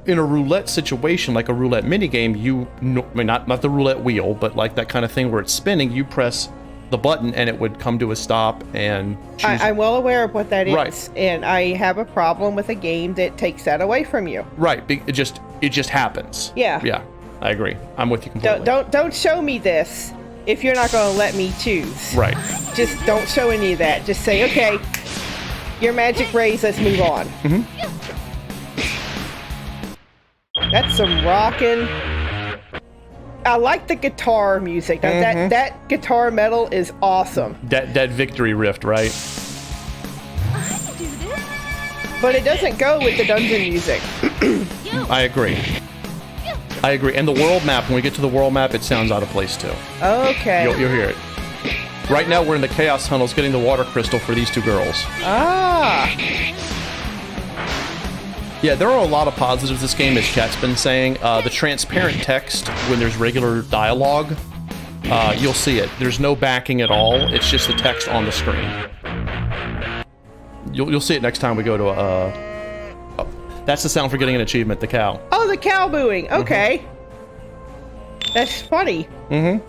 in a roulette situation, like a roulette minigame, I mean, not the roulette wheel, but like that kind of thing where it's spinning, you press the button and it would come to a stop and choose. I'm well aware of what that is, Right. and I have a problem with a game that takes that away from you. Right, it just happens. Yeah. I agree. I'm with you completely. Don't show me this if you're not going to let me choose. Right. Just don't show any of that. Just say, okay, your magic rays, let's move on. That's some rockin'. I like the guitar music. That guitar metal is awesome. That victory rift, right? I can do this. But it doesn't go with the dungeon music. I agree. And the world map, when we get to the world map, it sounds out of place too. Okay. You'll hear it. Right now, we're in the Chaos Tunnels getting the water crystal for these two girls. Ah. Yeah, there are a lot of positives this game, as chat's been saying. The transparent text, when there's regular dialogue, you'll see it. There's no backing at all. It's just the text on the screen. You'll see it next time we go to oh, that's the sound for getting an achievement, the cow. Oh, the cow booing. Okay. That's funny. It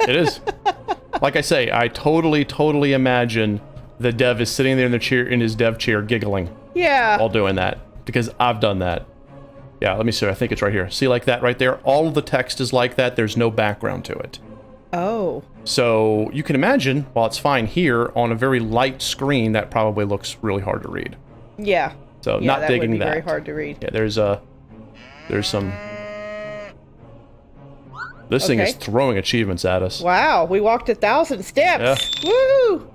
is. Like I say, I totally imagine the dev is sitting there in his dev chair giggling Yeah. while doing that, because I've done that. Yeah, let me see. I think it's right here. See, like that right there? All of the text is like that. There's no background to it. Oh. So you can imagine, while it's fine here, on a very light screen, that probably looks really hard to read. Yeah. So Yeah, not that digging would be that. very hard to read. Yeah, there's some... This thing is Okay. throwing achievements at us. Wow, we walked 1,000 steps. Woo!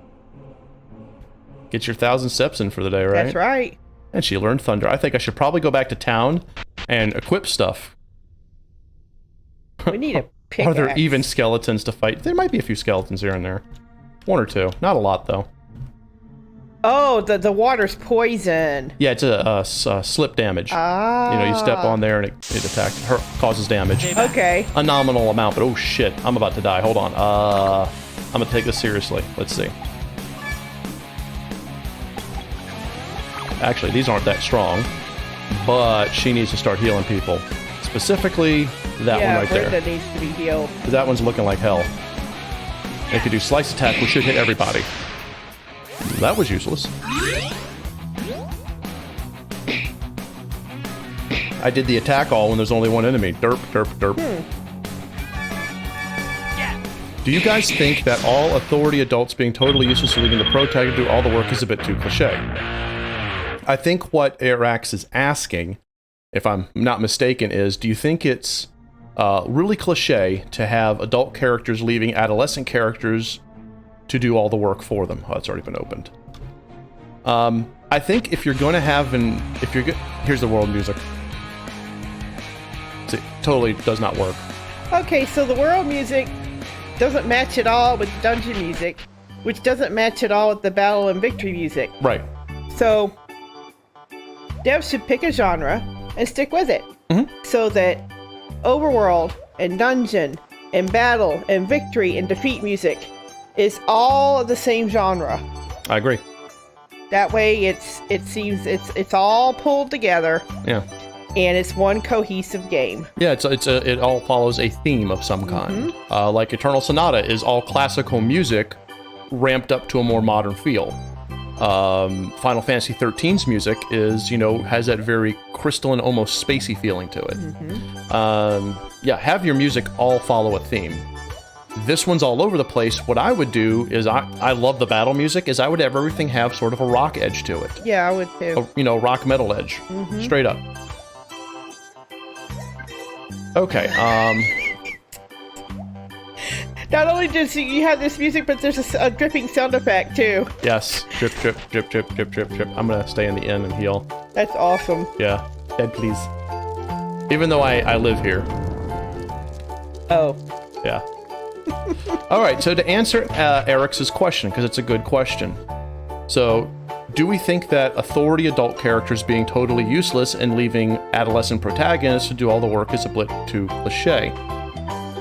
Get your 1,000 steps in for the day, right? That's right. And she learned Thunder. I think I should probably go back to town and equip stuff. We need a pickaxe. Are there even skeletons to fight? There might be a few skeletons here and there. One or two. Not a lot, though. Oh, the water's poison. Yeah, it's a slip damage. Ah. You know, you step on there and it attacks her, causes damage. Okay. A nominal amount, but oh shit, I'm about to die. Hold on. I'm gonna take this seriously. Let's see. Actually, these aren't that strong, but she needs to start healing people. Specifically, that one right Brenda there. needs to be healed. 'Cause that one's looking like hell. If you do slice attack, we should hit everybody. That was useless. I did the attack all when there's only one enemy. Derp, derp, derp. Do you guys think that all authority adults being totally useless and leaving the protagonist to do all the work is a bit too cliche? I think what Arax is asking, if I'm not mistaken, is do you think it's really cliche to have adult characters leaving adolescent characters to do all the work for them? Oh, it's already been opened. I think if you're going to have here's the world music. See, totally does not work. Okay, so the world music doesn't match at all with dungeon music, which doesn't match at all with the battle and victory music. Right. So, devs should pick a genre and stick with it. So that Overworld and dungeon and battle and victory and defeat music is all the same genre. I agree. That way, it seems it's all pulled together. Yeah. And it's one cohesive game. Yeah, it all follows a theme of some kind. Like Eternal Sonata is all classical music ramped up to a more modern feel. Final Fantasy XIII's music is, has that very crystalline, almost spacey feeling to it. Yeah, have your music all follow a theme. This one's all over the place. What I would do is, I love the battle music, is I would have everything have sort of a rock edge to it. Yeah, I would too. Rock metal edge. Straight up. Okay, Not only does you have this music, but there's a dripping sound effect too. yes. Drip, drip, drip, drip, drip, drip, drip. I'm gonna stay in the inn and heal. That's awesome. Yeah. Dead, please. Even though I live here. Oh. Yeah. All right, so to answer Eric's question, because it's a good question. So, do we think that authority adult characters being totally useless and leaving adolescent protagonists to do all the work is a bit too cliche?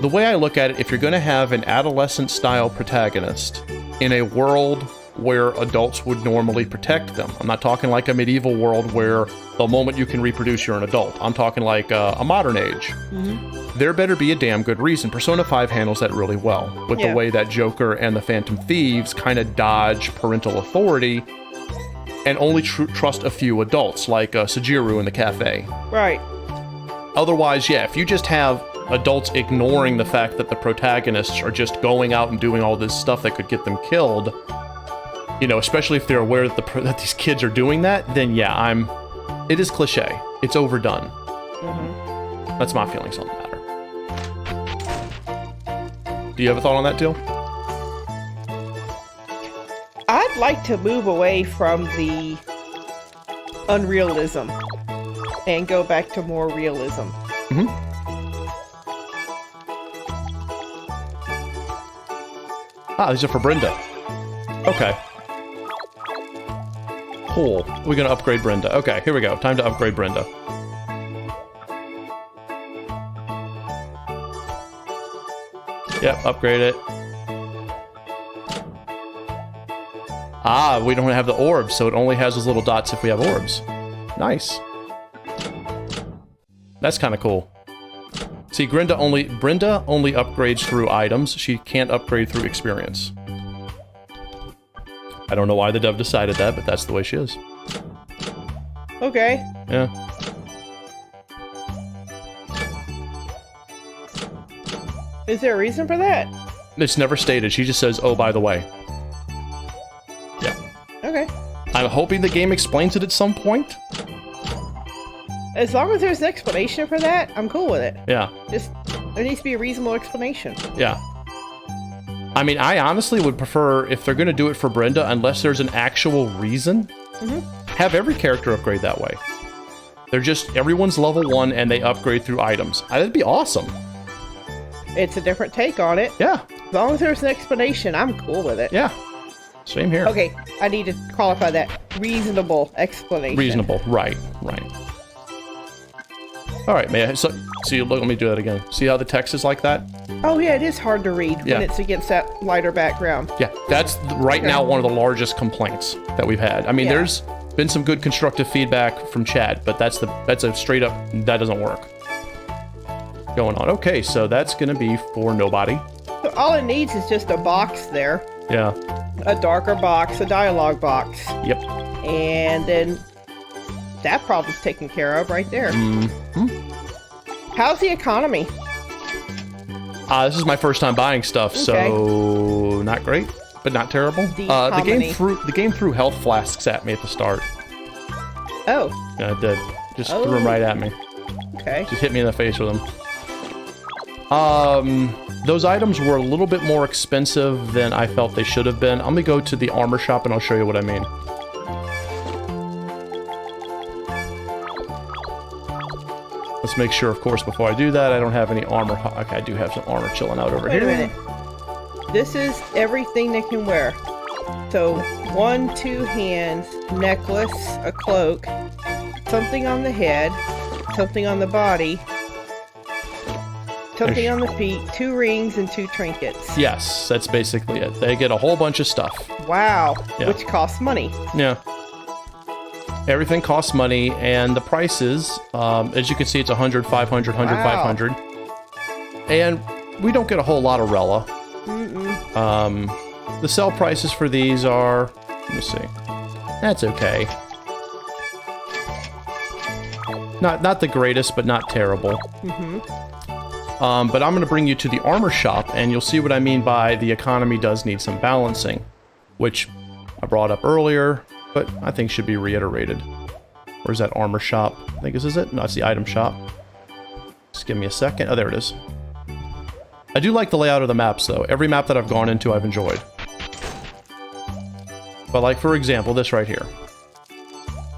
The way I look at it, if you're going to have an adolescent-style protagonist in a world where adults would normally protect them, I'm not talking like a medieval world where the moment you can reproduce you're an adult. I'm talking like a modern age. There better be a damn good reason. Persona 5 handles that really well with the way that Joker and the Phantom Thieves kind of dodge parental authority and only trust a few adults, like Sajiru in the cafe. Right. Otherwise, yeah, if you just have adults ignoring the fact that the protagonists are just going out and doing all this stuff that could get them killed, especially if they're aware that these kids are doing that, then yeah, it is cliche. It's overdone. That's my feelings on the matter. Do you have a thought on that, Teal? I'd like to move away from the unrealism and go back to more realism. These are for Brenda. Okay. Cool. We're gonna upgrade Brenda. Okay, here we go. Time to upgrade Brenda. Yep, upgrade it. We don't have the orbs, so it only has those little dots if we have orbs. Nice. That's kind of cool. See, Brenda only upgrades through items. She can't upgrade through experience. I don't know why the dev decided that, but that's the way she is. Okay. Yeah. Is there a reason for that? It's never stated. She just says, oh, by the way. Yeah. Okay. I'm hoping the game explains it at some point. As long as there's an explanation for that, I'm cool with it. Yeah. Just, there needs to be a reasonable explanation. Yeah. I mean, I honestly would prefer, if they're going to do it for Brenda, unless there's an actual reason, have every character upgrade that way. They're just, everyone's level 1 and they upgrade through items. That'd be awesome. It's a different take on it. Yeah. As long as there's an explanation, I'm cool with it. Yeah. Same here. Okay, I need to qualify that. Reasonable explanation. Reasonable. Right. All right, man. So see, look, let me do that again. See how the text is like that? Oh yeah, it is hard to read Yeah. when it's against that lighter background. Yeah, that's right now one of the largest complaints that we've had. I mean, Yeah. there's been some good constructive feedback from chat, but that's a straight up, that doesn't work. Going on. Okay, so that's gonna be for nobody. So all it needs is just a box there. Yeah. A darker box, a dialogue box. Yep. And then that problem's taken care of right there. How's the economy? This is my first time buying stuff, so not great, but not terrible. The game threw health flasks at me at the start. Oh. Yeah, it did. Just threw them right at me. Okay. Just hit me in the face with them. Those items were a little bit more expensive than I felt they should have been. I'm gonna go to the armor shop and I'll show you what I mean. Let's make sure, of course, before I do that, I don't have any armor. Okay, I do have some armor chilling out over here. Wait a minute. This is everything they can wear. So, 1, 2 hands, necklace, a cloak, something on the head, something on the body, something on the feet, 2 rings, and 2 trinkets. Yes, that's basically it. They get a whole bunch of stuff. Wow. Yeah. Which costs money. Yeah. Everything costs money, and the prices, as you can see, it's 100, 500, 100, Wow. 500. And we don't get a whole lot of Rella. The sell prices for these are, let me see. That's okay. Not the greatest, but not terrible. But I'm going to bring you to the armor shop, and you'll see what I mean by the economy does need some balancing, which I brought up earlier, but I think should be reiterated. Where's that armor shop? I think this is it. No, it's the item shop. Just give me a second. Oh, there it is. I do like the layout of the maps, though. Every map that I've gone into, I've enjoyed. But, like, for example, this right here.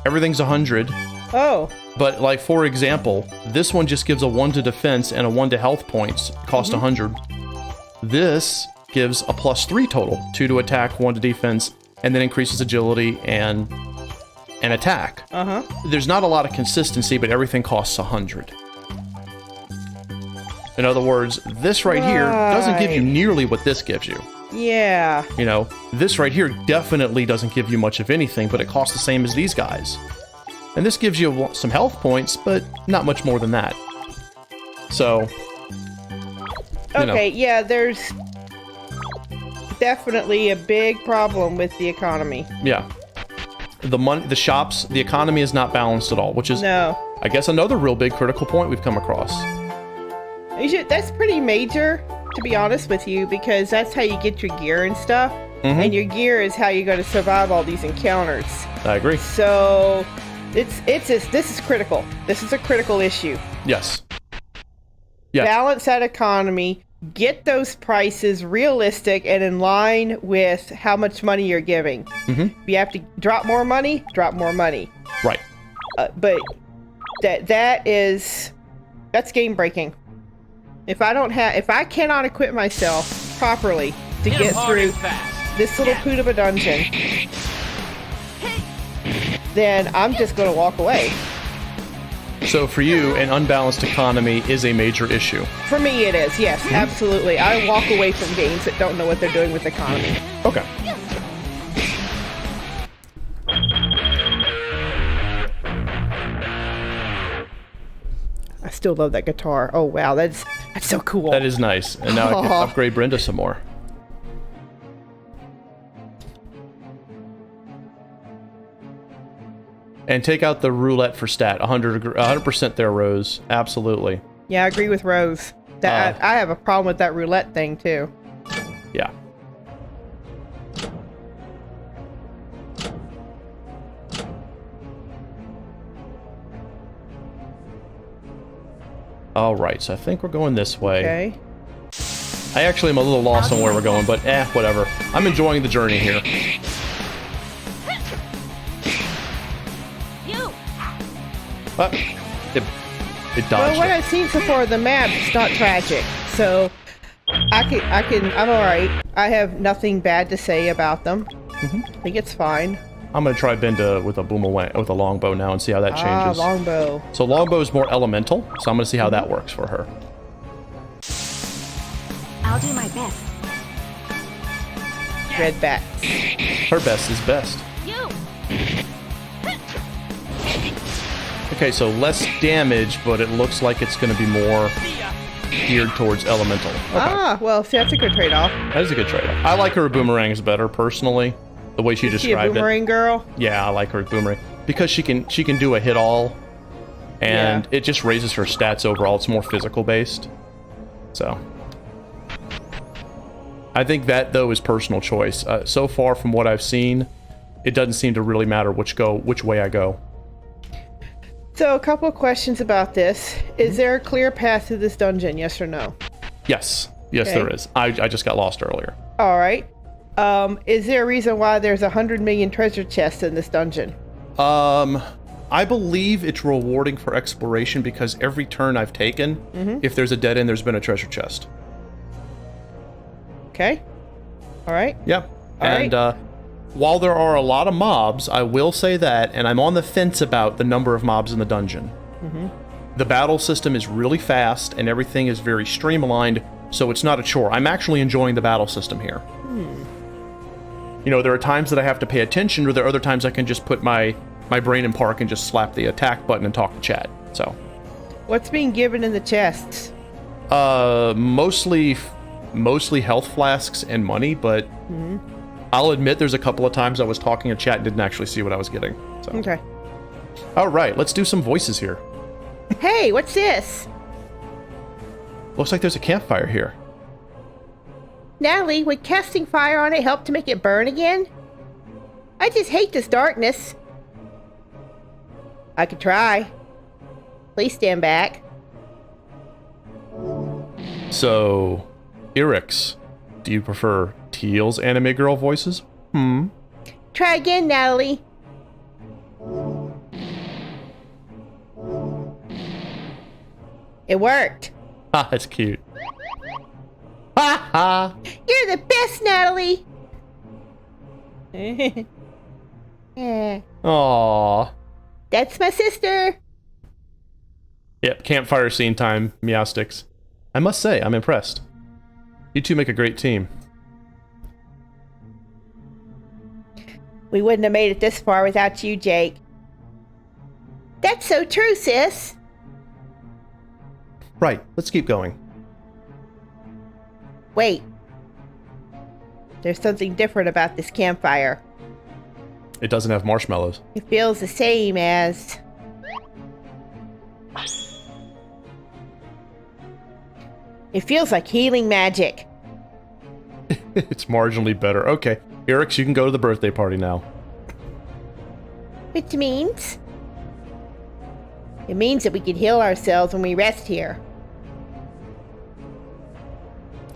Everything's 100. Oh. But, like, for example, this one just gives a 1 to defense and a 1 to health points. Cost 100. This gives a +3 total. 2 to attack, 1 to defense, and then increases agility and attack. There's not a lot of consistency, but everything costs 100. In other words, this right here doesn't give you nearly what this gives you. Yeah. You know, this right here definitely doesn't give you much of anything, but it costs the same as these guys. And this gives you some health points, but not much more than that. So, Okay, yeah, there's definitely a big problem with the economy. yeah. The money, the shops, the economy is not balanced at all, which is, No. I guess, another real big critical point we've come across. That's pretty major, to be honest with you, because that's how you get your gear and stuff. And your gear is how you're going to survive all these encounters. I agree. So, this is critical. This is a critical issue. Yes. Yeah. Balance that economy, get those prices realistic and in line with how much money you're giving. If you have to drop more money, drop more money. Right. But that's game breaking. If I cannot equip myself properly to get through this little poot of a dungeon, then I'm just going to walk away. So for you, an unbalanced economy is a major issue. For me, it is. Yes, absolutely. I walk away from games that don't know what they're doing with the economy. Okay. I still love that guitar. Oh wow, that's so cool. That is nice. And now I can upgrade Brenda some more. And take out the roulette for stat. 100% there, Rose. Absolutely. Yeah, I agree with Rose. That I have a problem with that roulette thing too. Yeah. All right, so I think we're going this way. Okay. I actually am a little lost on where we're going, but whatever. I'm enjoying the journey here. It dodged. Well, what it. I've seen so far, the map is not tragic, so I'm all right. I have nothing bad to say about them. I think it's fine. I'm gonna try Benda with a longbow now and see how that changes. Longbow. So longbow is more elemental, so I'm gonna see how that works for her. I'll do my best. Red bat. Her best is best. You! Okay, so less damage, but it looks like it's gonna be more geared towards elemental. Okay. Well, see, that's a good trade-off. That is a good trade-off. I like her boomerangs better personally. The way she Is she a described it. boomerang girl? Yeah, I like her boomerang because she can do a hit all, and it just raises her stats overall. It's more physical based, so I think that though is personal choice. So far from what I've seen, it doesn't seem to really matter which way I go. So, a couple of questions about this. Is there a clear path to this dungeon? Yes or no? Yes, Okay. there is. I just got lost earlier. All right. Is there a reason why there's 100 million treasure chests in this dungeon? I believe it's rewarding for exploration because every turn I've taken, if there's a dead end, there's been a treasure chest. Okay. All right. Yeah. And while there are a lot of mobs, I will say that, and I'm on the fence about the number of mobs in the dungeon. The battle system is really fast and everything is very streamlined, so it's not a chore. I'm actually enjoying the battle system here. You know, there are times that I have to pay attention, or there are other times I can just put my my brain and Park can just slap the attack button and talk to chat. So, What's being given in the chests? mostly health flasks and money, but I'll admit there's a couple of times I was talking to chat and didn't actually see what I was getting. So. Okay. All right, let's do some voices here. Hey, what's this? Looks like there's a campfire here. Natalie, would casting fire on it help to make it burn again? I just hate this darkness. I could try. Please stand back. So, Irix, do you prefer Teal's anime girl voices? Try again, Natalie. It worked. Ah, that's cute. Ha ha! You're the best, Natalie. Aww. That's my sister. Yep, campfire scene time, Meowsticks. I must say, I'm impressed. You two make a great team. We wouldn't have made it this far without you, Jake. That's so true, sis. Right, let's keep going. Wait. There's something different about this campfire. It doesn't have marshmallows. It feels the same as... It feels like healing magic. It's marginally better. Okay, Irix, you can go to the birthday party now. Which means... It means that we can heal ourselves when we rest here.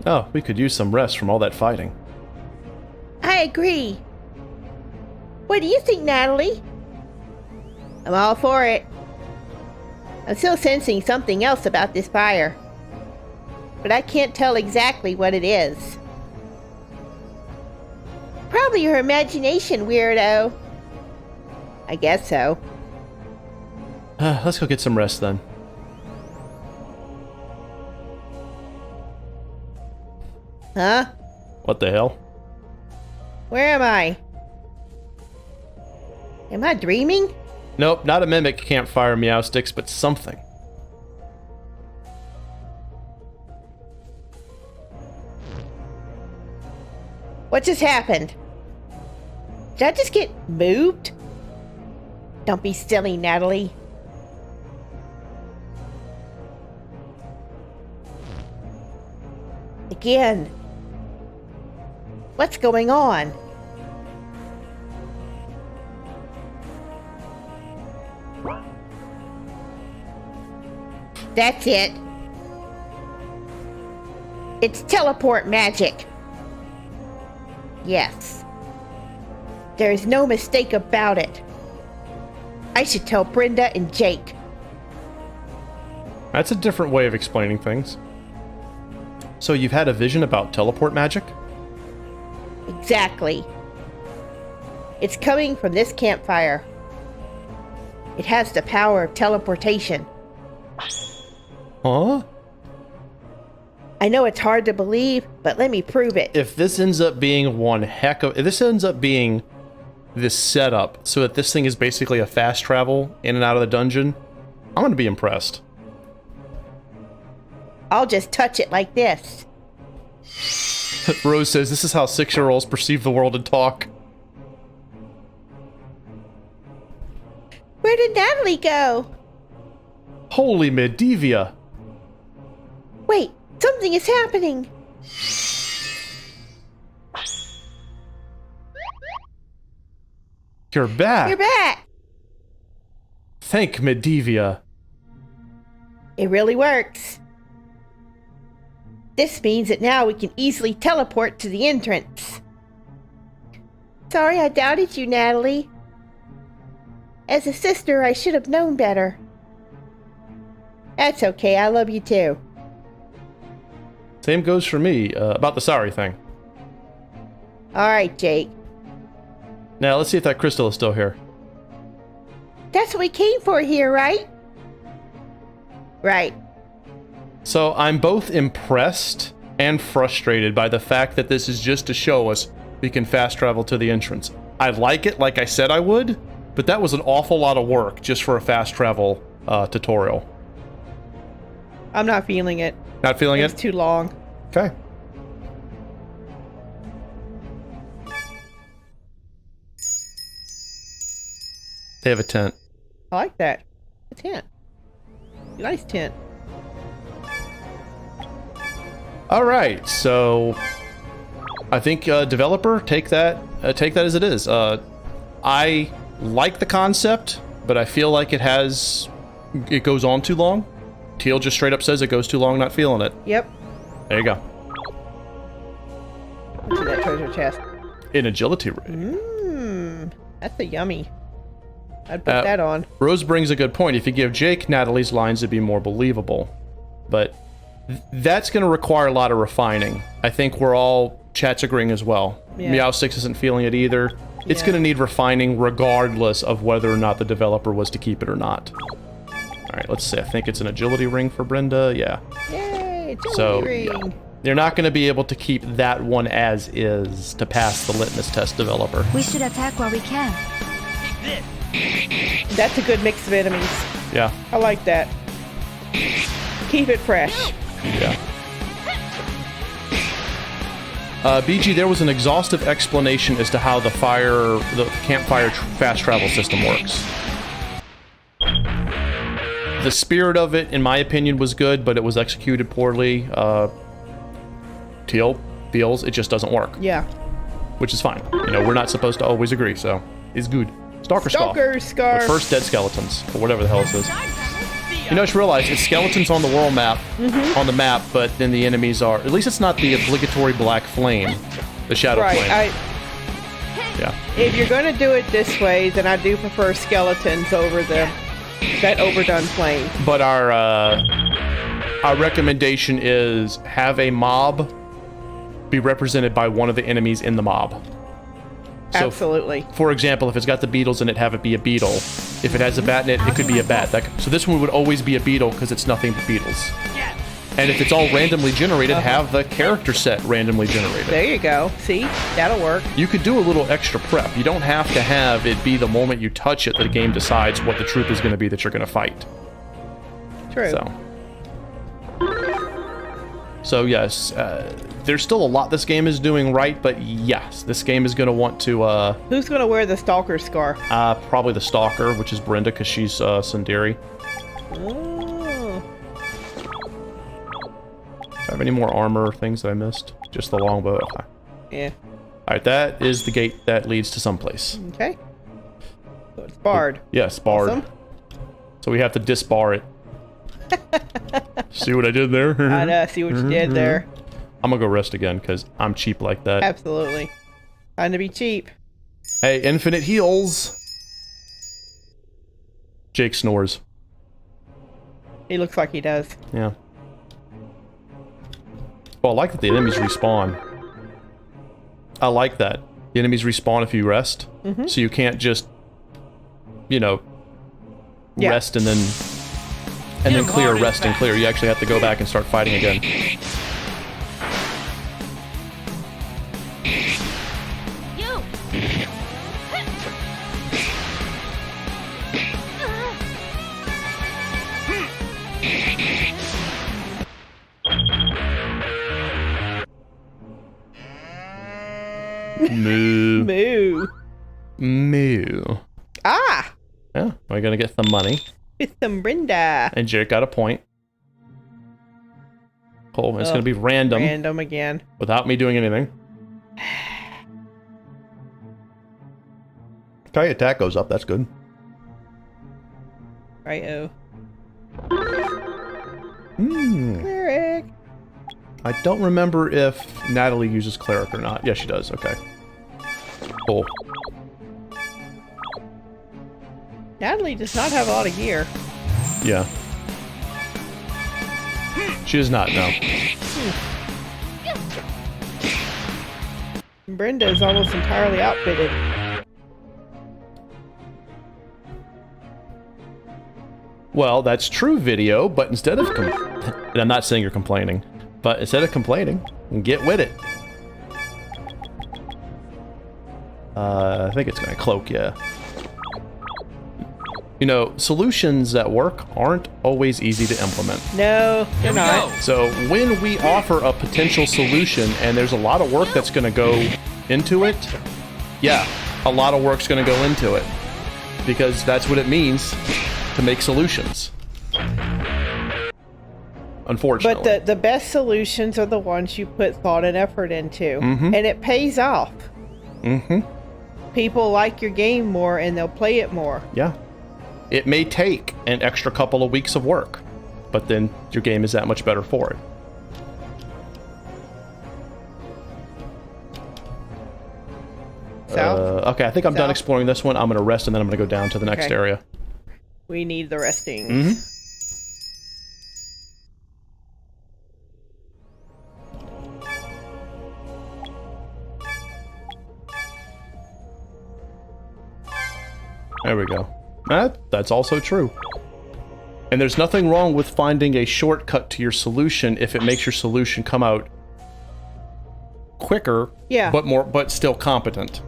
Oh, we could use some rest from all that fighting. I agree. What do you think, Natalie? I'm all for it. I'm still sensing something else about this fire. But I can't tell exactly what it is. Probably your imagination, weirdo. I guess so. Let's go get some rest then. Huh? What the hell? Where am I? Am I dreaming? Nope, not a mimic campfire Meowsticks, but something. What just happened? Did I just get moved? Don't be silly, Natalie. Again. What's going on? That's it. It's teleport magic. Yes. There's no mistake about it. I should tell Brenda and Jake. That's a different way of explaining things. So you've had a vision about teleport magic? Exactly. It's coming from this campfire. It has the power of teleportation. Huh? I know it's hard to believe, but let me prove it. If this ends up being one heck of... If this ends up being this setup, so that this thing is basically a fast travel in and out of the dungeon, I'm going to be impressed. I'll just touch it like this. Rose says, this is how 6-year-olds perceive the world and talk. Where did Natalie go? Holy Medivia. Wait, something is happening. You're back. You're back. Thank Medivia. It really works. This means that now we can easily teleport to the entrance. Sorry I doubted you, Natalie. As a sister, I should have known better. That's okay, I love you too. Same goes for me, about the sorry thing. Alright, Jake. Now, let's see if that crystal is still here. That's what we came for here, right? Right. So, I'm both impressed and frustrated by the fact that this is just to show us we can fast travel to the entrance. I like it like I said I would, but that was an awful lot of work just for a fast travel tutorial. I'm not feeling it. Not feeling It's it? too long. Okay. They have a tent. I like that. A tent. Nice tent. All right, so I think developer, take that as it is. I like the concept, but I feel like it goes on too long. Teal just straight up says it goes too long, not feeling it. Yep. There you go. Into that treasure chest. In agility rig. Mmm. That's a yummy. I'd put that on. Rose brings a good point. If you give Jake Natalie's lines, it'd be more believable. But that's going to require a lot of refining. I think we're all chat's agreeing as well. Yeah. Meow6 isn't feeling it either. It's Yeah. going to need refining regardless of whether or not the developer was to keep it or not. All right, let's see. I think it's an agility ring for Brenda. Yeah. Yay! So, Ring. yeah. They're not going to be able to keep that one as is to pass the litmus test, developer. We should attack while we can. That's a good mix of enemies. Yeah. I like that. Keep it fresh. Yeah. BG, there was an exhaustive explanation as to how the campfire fast travel system works. The spirit of it, in my opinion, was good, but it was executed poorly. Teal feels it just doesn't work, Yeah. which is fine. You know, we're not supposed to always agree, so it's good. Stalker Stalker Scarf. Scarf. The first dead skeletons, or whatever the hell this is. You know, I just realized it's skeletons on the world map, on the map, but then the enemies are... At least it's not the obligatory black flame, the shadow Right. flame. Yeah. If you're going to do it this way, then I do prefer skeletons over that overdone flame. But our recommendation is have a mob be represented by one of the enemies in the mob. So, Absolutely. for example, if it's got the beetles in it, have it be a beetle. If it has a bat in it, it could be a bat. So this one would always be a beetle because it's nothing but beetles. And if it's all randomly generated, have the character set randomly generated. There you go. See? That'll work. You could do a little extra prep. You don't have to have it be the moment you touch it that the game decides what the troop is going to be that you're going to fight. True. So yes, there's still a lot this game is doing right, but yes, this game is going to want to... Who's going to wear the Stalker Scarf? probably the Stalker, which is Brenda, because she's Sundari. Oh. Do I have any more armor things that I missed? Just the longbow. Okay. Yeah. Alright, that is the gate that leads to someplace. Okay. So it's barred. Yes, barred. Awesome. So we have to disbar it. See what I did there? I know. See what you did there. I'm gonna go rest again, because I'm cheap like that. Absolutely. Trying to be cheap. Hey, infinite heals! Jake snores. He looks like he does. Yeah. Well, I like that the enemies respawn. I like that. The enemies respawn if you rest. So you can't just, you know, Yeah. rest and then clear, rest and clear. You actually have to go back and start fighting again. You! Moo. Moo. Moo. Ah! Yeah, we're gonna get some money. With some Brenda. And Jake got a point. Cool, it's gonna be random. Random again. Without me doing anything. Okay, attack goes up, that's good. Right-o. Cleric. I don't remember if Natalie uses cleric or not. Yes, she does. Okay. Cool. Natalie does not have a lot of gear. Yeah. She does not, no. Brenda is almost entirely outfitted. Well, that's true, video, but instead of... and I'm not saying you're complaining, but instead of complaining, get with it. I think it's gonna cloak, yeah. You know, solutions that work aren't always easy to implement. No, they're not. So when we offer a potential solution and there's a lot of work that's going to go into it, yeah, a lot of work's going to go into it. Because that's what it means to make solutions. Unfortunately. But the best solutions are the ones you put thought and effort into. And it pays off. People like your game more and they'll play it more. Yeah. It may take an extra couple of weeks of work, but then your game is that much better for it. South? Okay, I think I'm done South? exploring this one. I'm going to rest and then I'm going to go down to the next Okay. area. We need the resting. There we go. That's also true. And there's nothing wrong with finding a shortcut to your solution if it makes your solution come out quicker, Yeah. but still competent.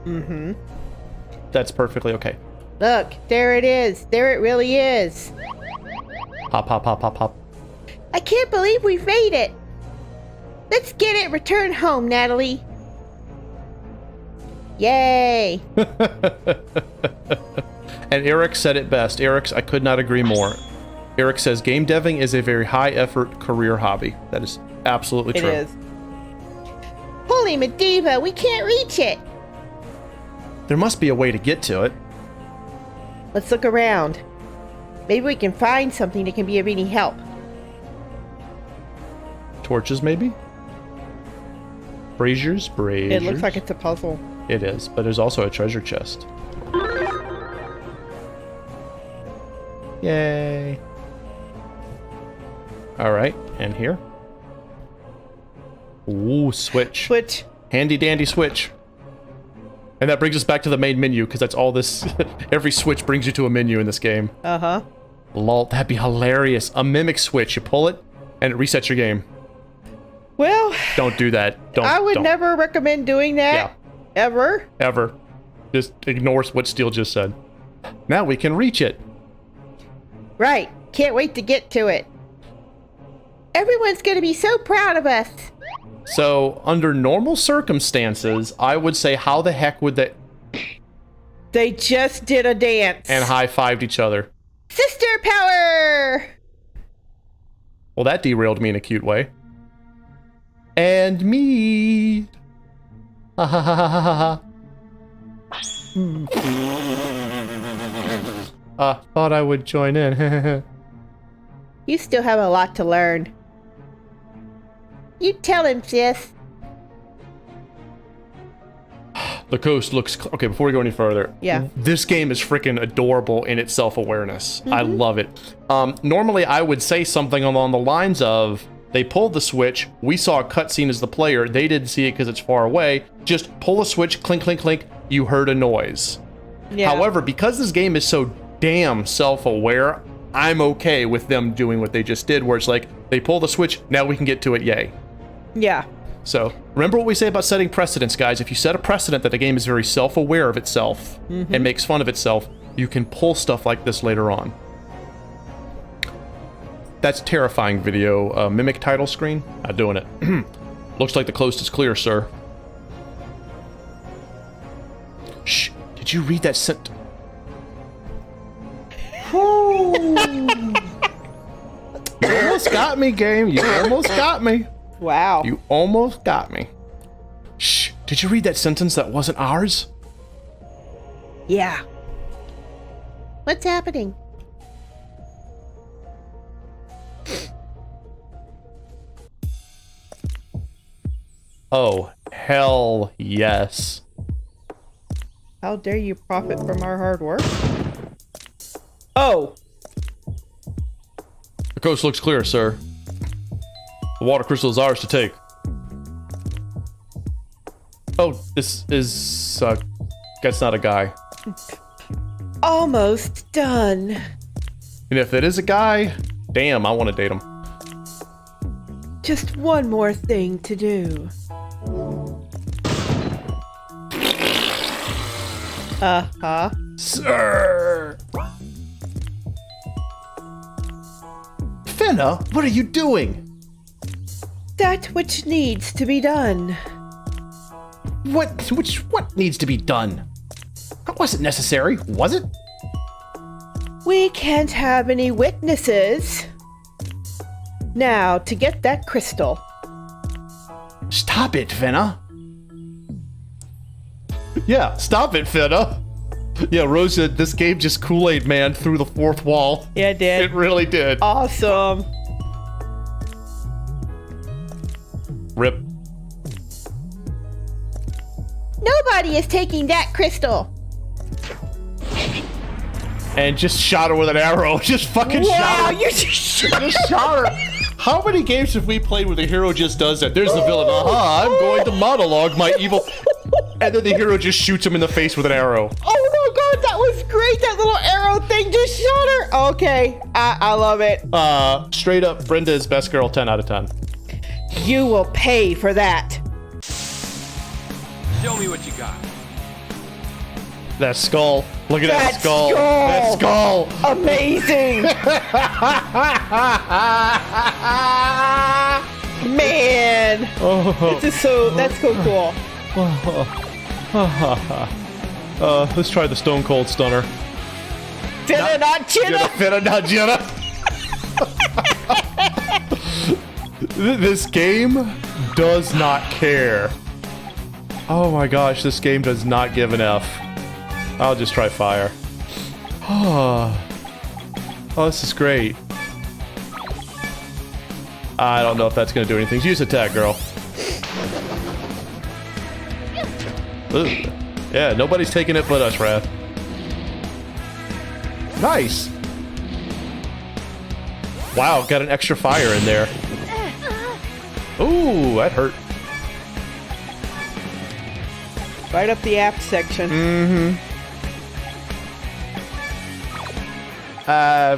That's perfectly okay. Look, there it is. There it really is. Hop, hop, hop, hop, hop. I can't believe we've made it. Let's get it returned home, Natalie. Yay. And Eric said it best. Eric, I could not agree more. Eric says, game deving is a very high-effort career hobby. That is absolutely It true. is. Holy Medivh, we can't reach it. There must be a way to get to it. Let's look around. Maybe we can find something that can be of any help. Torches, maybe? Braziers? It looks like it's a puzzle. It is, but there's also a treasure chest. Yay. Alright, and here? Ooh, switch. Which, Handy dandy switch. And that brings us back to the main menu, because that's all this... every switch brings you to a menu in this game. uh-huh. Lol, that'd be hilarious. A mimic switch. You pull it, and it resets your game. Well, Don't do that. Don't. I would don't. never recommend doing that. Yeah. Ever. Ever. Just ignore what Steel just said. Now we can reach it. Right. Can't wait to get to it. Everyone's gonna be so proud of us. So, under normal circumstances, I would say, how the heck would they... They just did a dance. And high-fived each other. Sister power! Well, that derailed me in a cute way. And me. Ha ha ha ha ha ha. Thought I would join in. You still have a lot to learn. You tell him, sis. The coast looks... Okay, before we go any further. Yeah. This game is freaking adorable in its self-awareness. I love it. Normally, I would say something along the lines of, they pulled the switch, we saw a cutscene as the player, they didn't see it because it's far away, just pull a switch, clink, clink, clink, you heard a noise. Yeah. However, because this game is so damn self-aware, I'm okay with them doing what they just did, where it's like, they pull the switch, now we can get to it, yay. Yeah. So, remember what we say about setting precedents, guys. If you set a precedent that the game is very self-aware of itself and makes fun of itself, you can pull stuff like this later on. That's terrifying video. Mimic title screen? Not doing it. Looks like the coast is clear, sir. Shh. Did you read that sent... You almost got me, game. You almost got me. Wow. You almost got me. Shh. Did you read that sentence that wasn't ours? Yeah. What's happening? Oh, hell yes. How dare you profit from our hard work? Oh. The coast looks clear, sir. The water crystal is ours to take. Oh, this is... that's not a guy. Almost done. And if it is a guy, damn, I want to date him. Just one more thing to do. Uh-huh. Sir! Fenna, what are you doing? That which needs to be done. What needs to be done? That wasn't necessary, was it? We can't have any witnesses. Now, to get that crystal. Stop it, Fenna. Yeah, stop it, Fenna. Yeah, Rose said this game just Kool-Aid man through the fourth wall. Yeah, it did. It really did. Awesome. Rip. Nobody is taking that crystal. And just shot her with an arrow. Just fucking shot Wow, her. you just Just shot her. How many games have we played where the hero just does that? There's the villain. Aha, I'm going to monologue my evil... And then the hero just shoots him in the face with an arrow. Oh my god, that was great. That little arrow thing just shot her. Okay, I love it. Straight up, Brenda is best girl 10 out of 10. You will pay for that. Show me what you got. That skull. Look at that That skull. skull. That skull. Amazing. Man. Oh. This is so, that's so cool. Let's try the Stone Cold Stunner. Finna not chinna. Finna, not Jenna. This game does not care. Oh my gosh, this game does not give an F. I'll just try fire. Oh, this is great. I don't know if that's going to do anything. Use attack, girl. Ugh. Yeah, nobody's taking it but us, Wrath. Nice. Wow, got an extra fire in there. Ooh, that hurt. Right up the app section.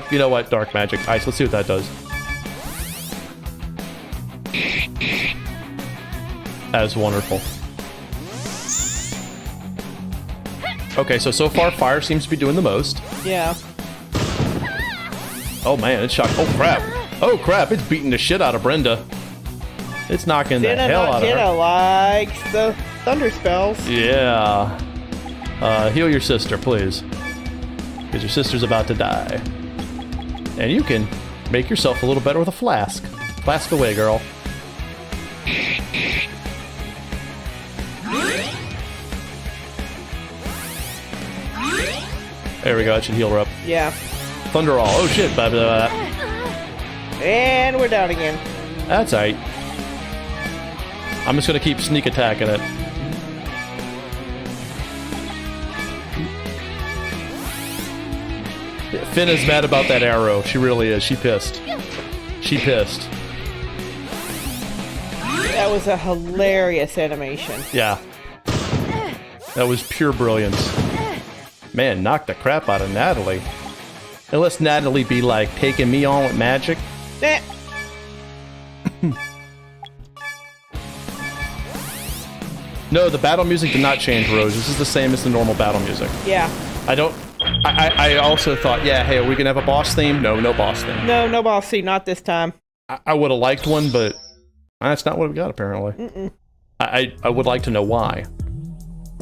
You know what? Dark magic. Ice. Let's see what that does. That's wonderful. Okay, so far fire seems to be doing the most. Yeah. Oh man, it's shocked. Oh crap. Oh crap, it's beating the shit out of Brenda. It's knocking the Finna hell not out of her. chinna likes the thunder spells. Yeah. Heal your sister, please. Because your sister's about to die. And you can make yourself a little better with a flask. Flask away, girl. There we go, that should heal her up. Yeah. Thunder all. Oh shit. Blah, blah, blah. And we're down again. That's aight. I'm just gonna keep sneak attacking it. Finn is mad about that arrow. She really is. She pissed. She pissed. That was a hilarious animation. Yeah. That was pure brilliance. Man, knocked the crap out of Natalie. Unless Natalie be like taking me on with magic. Eh. No, the battle music did not change, Rose. This is the same as the normal battle music. Yeah. I also thought, yeah, hey, are we gonna have a boss theme? No, no boss theme. No boss C, not this time. I would have liked one, but that's not what we got, apparently. I would like to know why.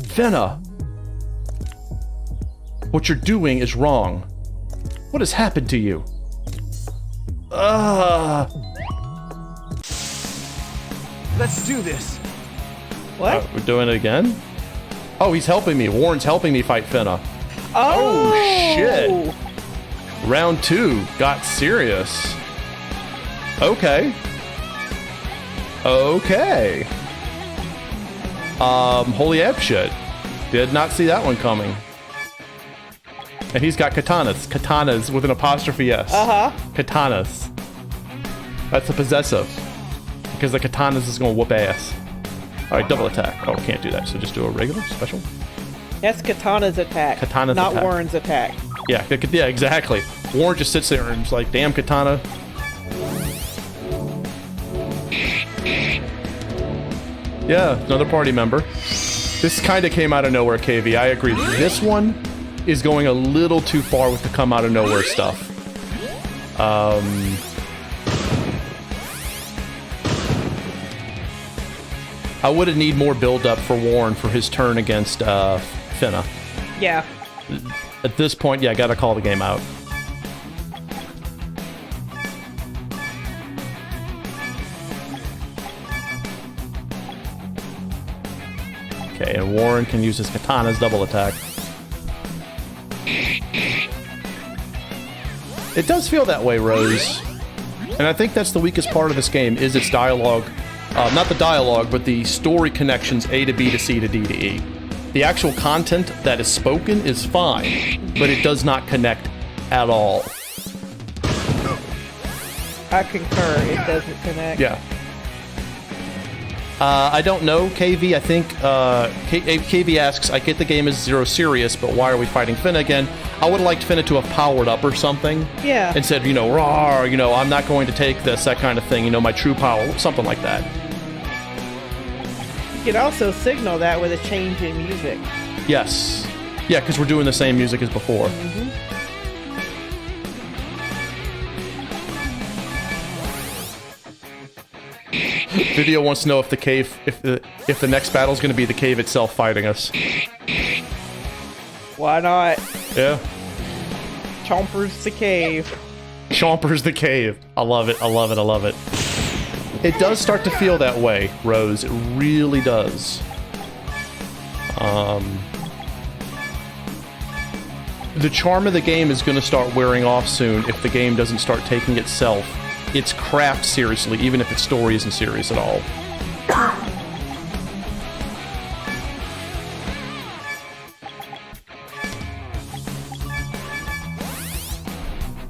Fenna! What you're doing is wrong. What has happened to you? Let's do this. What? We're doing it again? Oh, he's helping me. Warren's helping me fight Fenna. Oh, shit. Round 2 got serious. Okay. Okay. Holy app shit. Did not see that one coming. And he's got katanas. Katanas with an apostrophe S. Uh-huh. Katanas. That's a possessive. Because the katanas is gonna whoop ass. Alright, double attack. Oh, can't do that, so just do a regular special. That's Katana's attack. Katana's not attack. Warren's attack. Yeah, yeah, exactly. Warren just sits there and is like, damn katana. Yeah, another party member. This kind of came out of nowhere, KV. I agree. This one is going a little too far with the come out of nowhere stuff. I would have need more build-up for Warren for his turn against Fenna. Yeah. At this point, yeah, I gotta call the game out. Okay, and Warren can use his katana's double attack. It does feel that way, Rose. And I think that's the weakest part of this game, is its dialogue. Not the dialogue, but the story connections A to B to C to D to E. The actual content that is spoken is fine, but it does not connect at all. I concur. It doesn't connect. Yeah. I don't know, KV. I think KV asks, I get the game is Zero serious, but why are we fighting Fenna again? I would have liked Fenna to have powered up or something. Yeah. And said, roar, I'm not going to take this, that kind of thing, my true power, something like that. You could also signal that with a change in music. Yes. Yeah, because we're doing the same music as before. Mm-hmm. Video wants to know if the cave, if the next battle is going to be the cave itself fighting us. Why not? Yeah. Chomper's the cave. Chomper's the cave. I love it. I love it. I love it. It does start to feel that way, Rose. It really does. The charm of the game is going to start wearing off soon if the game doesn't start taking its craft seriously, even if its story isn't serious at all.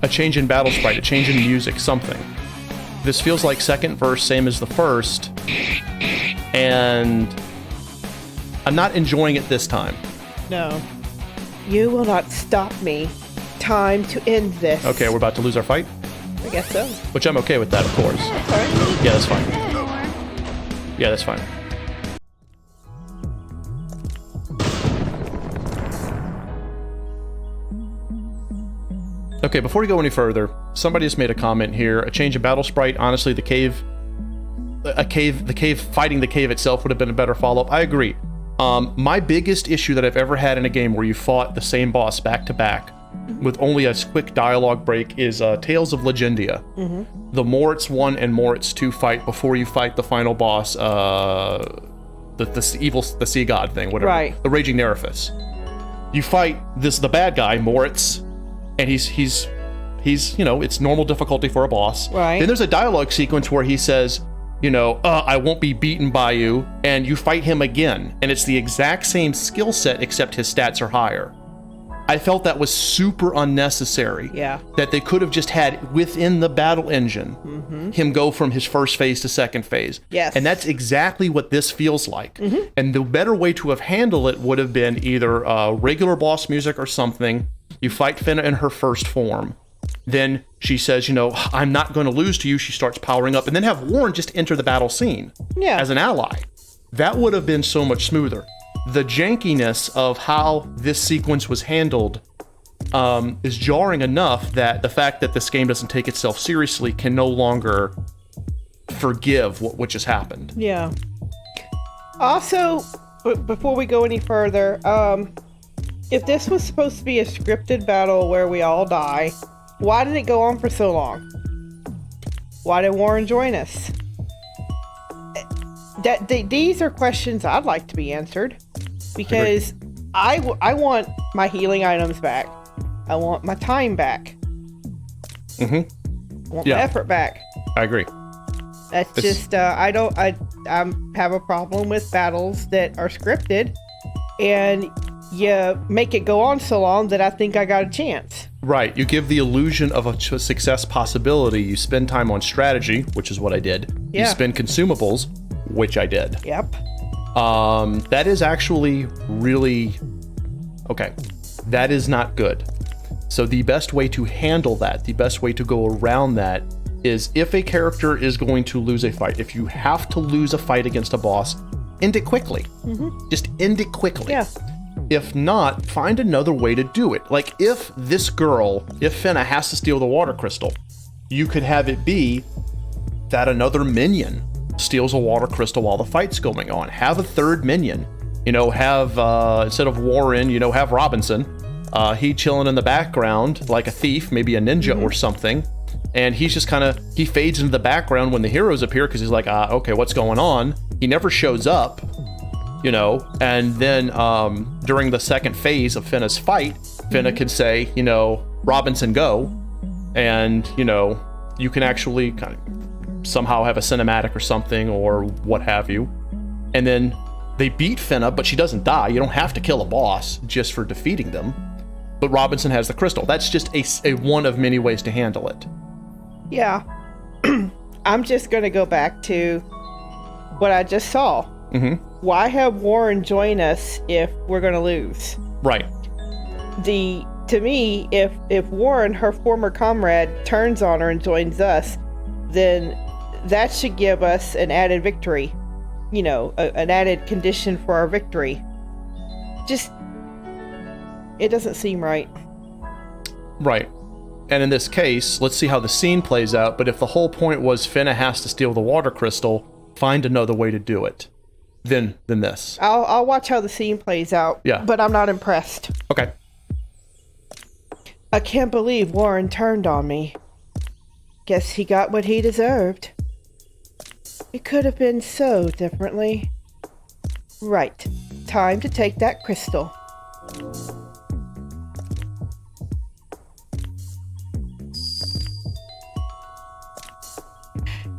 A change in battle sprite, a change in music, something. This feels like second verse, same as the first, and I'm not enjoying it this time. No. You will not stop me. Time to end this. Okay, we're about to lose our fight? I guess so. Which I'm okay with that, of course. Sorry. Yeah, that's fine. Yeah, that's fine. Okay, before we go any further, somebody just made a comment here. A change in battle sprite. Honestly, the cave fighting the cave itself would have been a better follow-up. I agree. My biggest issue that I've ever had in a game where you fought the same boss back to back with only a quick dialogue break is Tales of Legendia. Mm-hmm. The Moritz 1 and Moritz 2 fight before you fight the final boss, the sea god thing, whatever. Right. The Raging Nerifus. You fight the bad guy, Moritz, and he's it's normal difficulty for a boss. Right. Then there's a dialogue sequence where he says, I won't be beaten by you, and you fight him again, and it's the exact same skill set except his stats are higher. I felt that was super unnecessary. Yeah. That they could have just had within the battle engine him go from his first phase to second phase. Yes. And that's exactly what this feels like. And the better way to have handled it would have been either regular boss music or something. You fight Fenna in her first form. Then she says, I'm not going to lose to you. She starts powering up. And then have Warren just enter the battle scene as an ally. That would have been so much smoother. The jankiness of how this sequence was handled is jarring enough that the fact that this game doesn't take itself seriously can no longer forgive what just happened. Yeah. Also, before we go any further, if this was supposed to be a scripted battle where we all die, why did it go on for so long? Why did Warren join us? These are questions I'd like to be answered, because I want my healing items back. I want my time back. I want my effort back. I agree. That's just I have a problem with battles that are scripted, and you make it go on so long that I think I got a chance. Right. You give the illusion of a success possibility. You spend time on strategy, which is what I did. Yeah. You spend consumables, which I did. Yep. That is actually really... Okay. That is not good. So the best way to handle that, the best way to go around that, is if a character is going to lose a fight, if you have to lose a fight against a boss, end it quickly. Just end it quickly. Yeah. If not, find another way to do it. Like if Fenna has to steal the water crystal, you could have it be that another minion steals a water crystal while the fight's going on. Have a third minion. You know, have, instead of Warren, you know, have Robinson. He chilling in the background like a thief, maybe a ninja or something. And he's just kind of, he fades into the background when the heroes appear because he's like, okay, what's going on? He never shows up, you know. And then during the second phase of Fenna's fight, Fenna can say, you know, Robinson, go. And, you know, you can actually kind of somehow have a cinematic or something or what have you. And then they beat Fenna, but she doesn't die. You don't have to kill a boss just for defeating them. But Robinson has the crystal. That's just a one of many ways to handle it. Yeah. I'm just going to go back to what I just saw. Why have Warren join us if we're going to lose? Right. To me, if Warren, her former comrade, turns on her and joins us, then that should give us an added victory. You know, an added condition for our victory. Just, it doesn't seem right. Right. And in this case, let's see how the scene plays out, but if the whole point was Fenna has to steal the water crystal, find another way to do it. Then this. I'll watch how the scene plays out. Yeah. But I'm not impressed. Okay. I can't believe Warren turned on me. Guess he got what he deserved. It could have been so differently. Right. Time to take that crystal.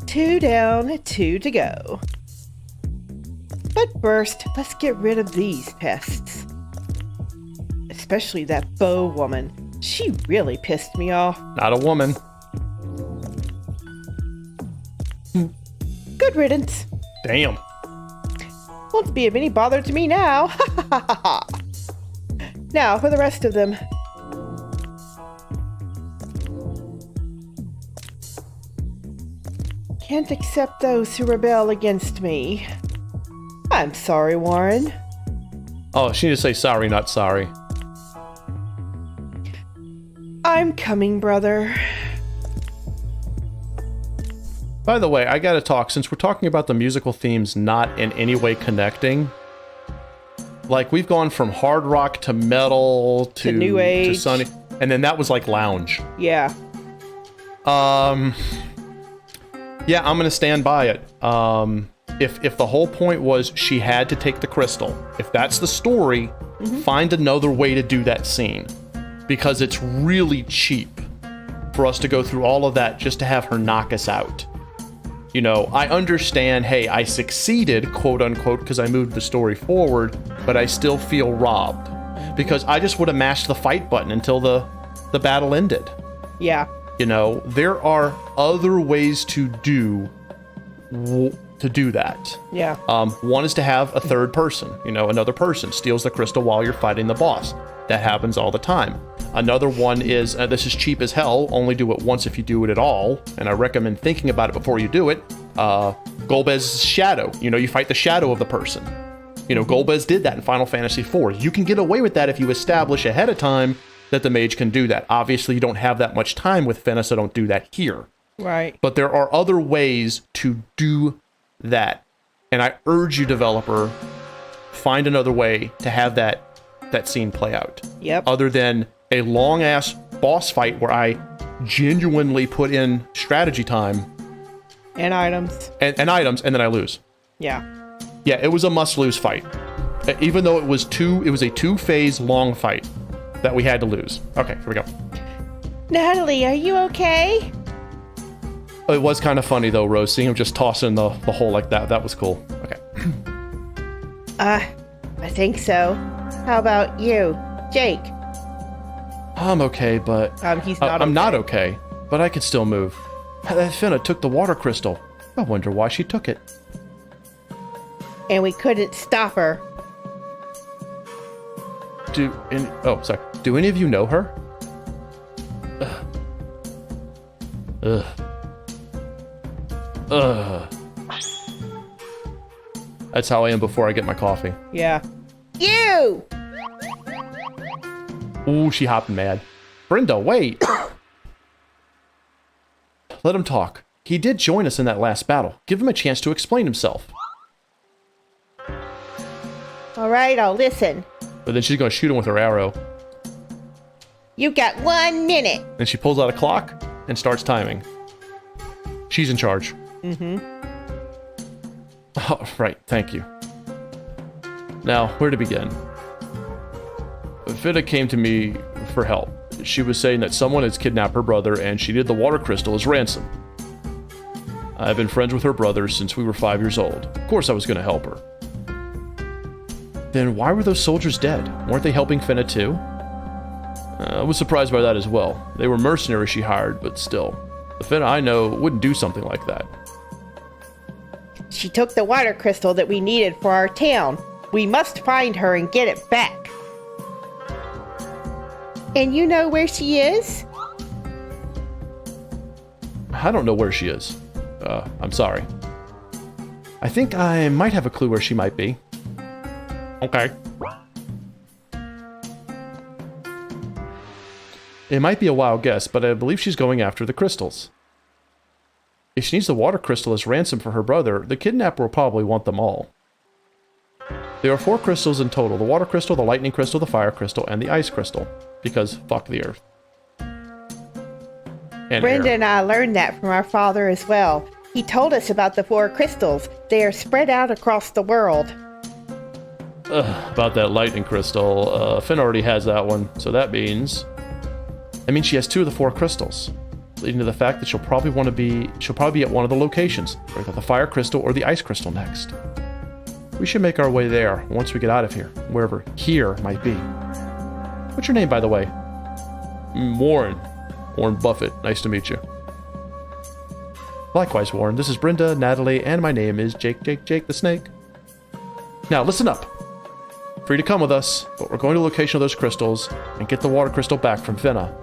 Two down, two to go. But first, let's get rid of these pests. Especially that bow woman. She really pissed me off. Not a woman. Good riddance. Damn. Won't be of any bother to me now. Now for the rest of them. Can't accept those who rebel against me. I'm sorry, Warren. Oh, she needs to say sorry, not sorry. I'm coming, brother. By the way, I gotta talk, since we're talking about the musical themes not in any way connecting, like we've gone from hard rock to metal to New Age. to sunny, and then that was like lounge. Yeah. Yeah, I'm gonna stand by it. If the whole point was she had to take the crystal, if that's the story, find another way to do that scene. Because it's really cheap for us to go through all of that just to have her knock us out. You know, I understand, hey, I succeeded, quote unquote, because I moved the story forward, but I still feel robbed. Because I just would have mashed the fight button until the battle ended. Yeah. You know, there are other ways to do that. Yeah. One is to have a third person, you know, another person steals the crystal while you're fighting the boss. That happens all the time. Another one is, this is cheap as hell, only do it once if you do it at all, and I recommend thinking about it before you do it. Golbez's shadow, you know, you fight the shadow of the person. You know, Golbez did that in Final Fantasy IV. You can get away with that if you establish ahead of time that the mage can do that. Obviously, you don't have that much time with Fenna, so don't do that here. Right. But there are other ways to do that. And I urge you, developer, find another way to have that scene play out. Yep. Other than a long-ass boss fight where I genuinely put in strategy time. And items. And items, and then I lose. Yeah. Yeah, it was a must-lose fight. Even though it was a two-phase long fight that we had to lose. Okay, here we go. Natalie, are you okay? It was kind of funny, though, Rose, seeing him just tossing the hole like that. That was cool. Okay. I think so. How about you, Jake? I'm okay, but... He's not okay. I'm not okay, but I can still move. That Fenna took the water crystal. I wonder why she took it. And we couldn't stop her. Do any of you know her? That's how I am before I get my coffee. Yeah. You! Ooh, she hopping mad. Brenda, wait! Let him talk. He did join us in that last battle. Give him a chance to explain himself. All right, I'll listen. But then she's going to shoot him with her arrow. You've got 1 minute. Then she pulls out a clock and starts timing. She's in charge. Mm-hmm. Oh, right, thank you. Now, where to begin? Fenna came to me for help. She was saying that someone has kidnapped her brother and she needed the water crystal as ransom. I've been friends with her brother since we were 5 years old. Of course I was going to help her. Then why were those soldiers dead? Weren't they helping Fenna too? I was surprised by that as well. They were mercenaries she hired, but still. The Fenna I know wouldn't do something like that. She took the water crystal that we needed for our town. We must find her and get it back. And you know where she is? I don't know where she is. I'm sorry. I think I might have a clue where she might be. Okay. It might be a wild guess, but I believe she's going after the crystals. If she needs the water crystal as ransom for her brother, the kidnapper will probably want them all. There are 4 crystals in total. The water crystal, the lightning crystal, the fire crystal, and the ice crystal. Because fuck the earth. And Brenda air. and I learned that from our father as well. He told us about the 4 crystals. They are spread out across the world. About that lightning crystal, Fenna already has that one, so that means she has 2 of the 4 crystals, leading to the fact that she'll probably be at one of the locations, either the fire crystal or the ice crystal next. We should make our way there once we get out of here, wherever here might be. What's your name, by the way? Warren. Warren Buffett. Nice to meet you. Likewise, Warren. This is Brenda, Natalie, and my name is Jake the Snake. Now, listen up. Free to come with us, but we're going to the location of those crystals and get the water crystal back from Fenna.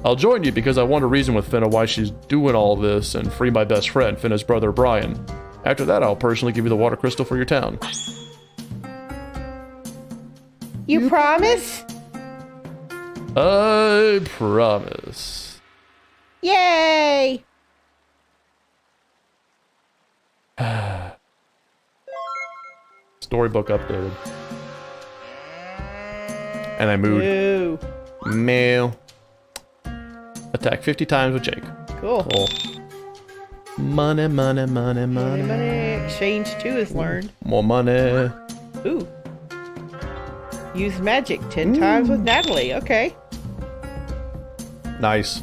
I'll join you because I want to reason with Fenna why she's doing all this and free my best friend, Fenna's brother, Brian. After that, I'll personally give you the water crystal for your town. You promise? I promise. Yay! Storybook updated. And I moved. Ooh, Mail. Attack 50 times with Jake. cool. Cool. Money, money, money, money. Money. Exchange 2 is learned. More money. Ooh. Use magic 10 times with Natalie. Okay. Nice.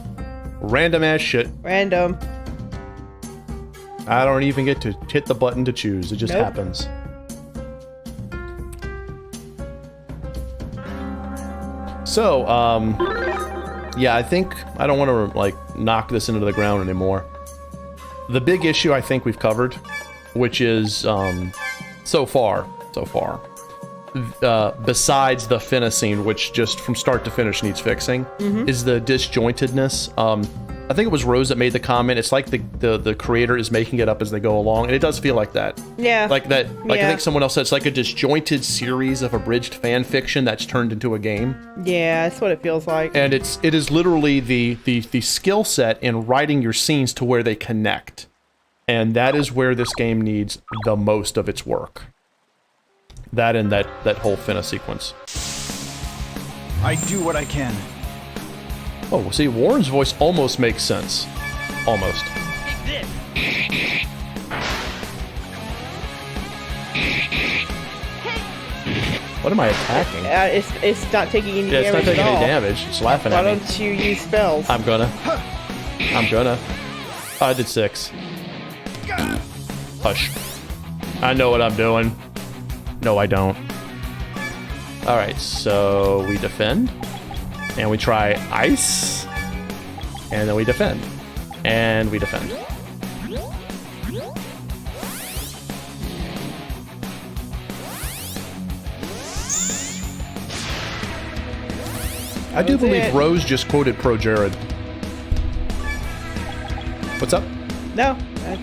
Random ass shit. Random. I don't even get to hit the button to choose. It just Nope. happens. So, yeah, I think I don't want to, knock this into the ground anymore. The big issue I think we've covered, which is, so far, besides the Fenna scene, which just from start to finish needs fixing, is the disjointedness. I think it was Rose that made the comment. It's like the creator is making it up as they go along, and it does feel like that. Yeah. Like that. Like I Yeah. think someone else said it's like a disjointed series of abridged fan fiction that's turned into a game. Yeah, that's what it feels like. And it is literally the skill set in writing your scenes to where they connect, and that is where this game needs the most of its work. That and that whole Fenna sequence. I do what I can. Oh, see, Warren's voice almost makes sense. Almost. What am I attacking? It's not taking any Yeah, it's not damage taking at all. any damage. It's laughing Why at me. don't you use spells? I'm gonna. I did 6. Hush. I know what I'm doing. No, I don't. Alright, so we defend. And we try ice. And then we defend. And we defend. I do was believe it. Rose just quoted Pro Jared. What's up? No.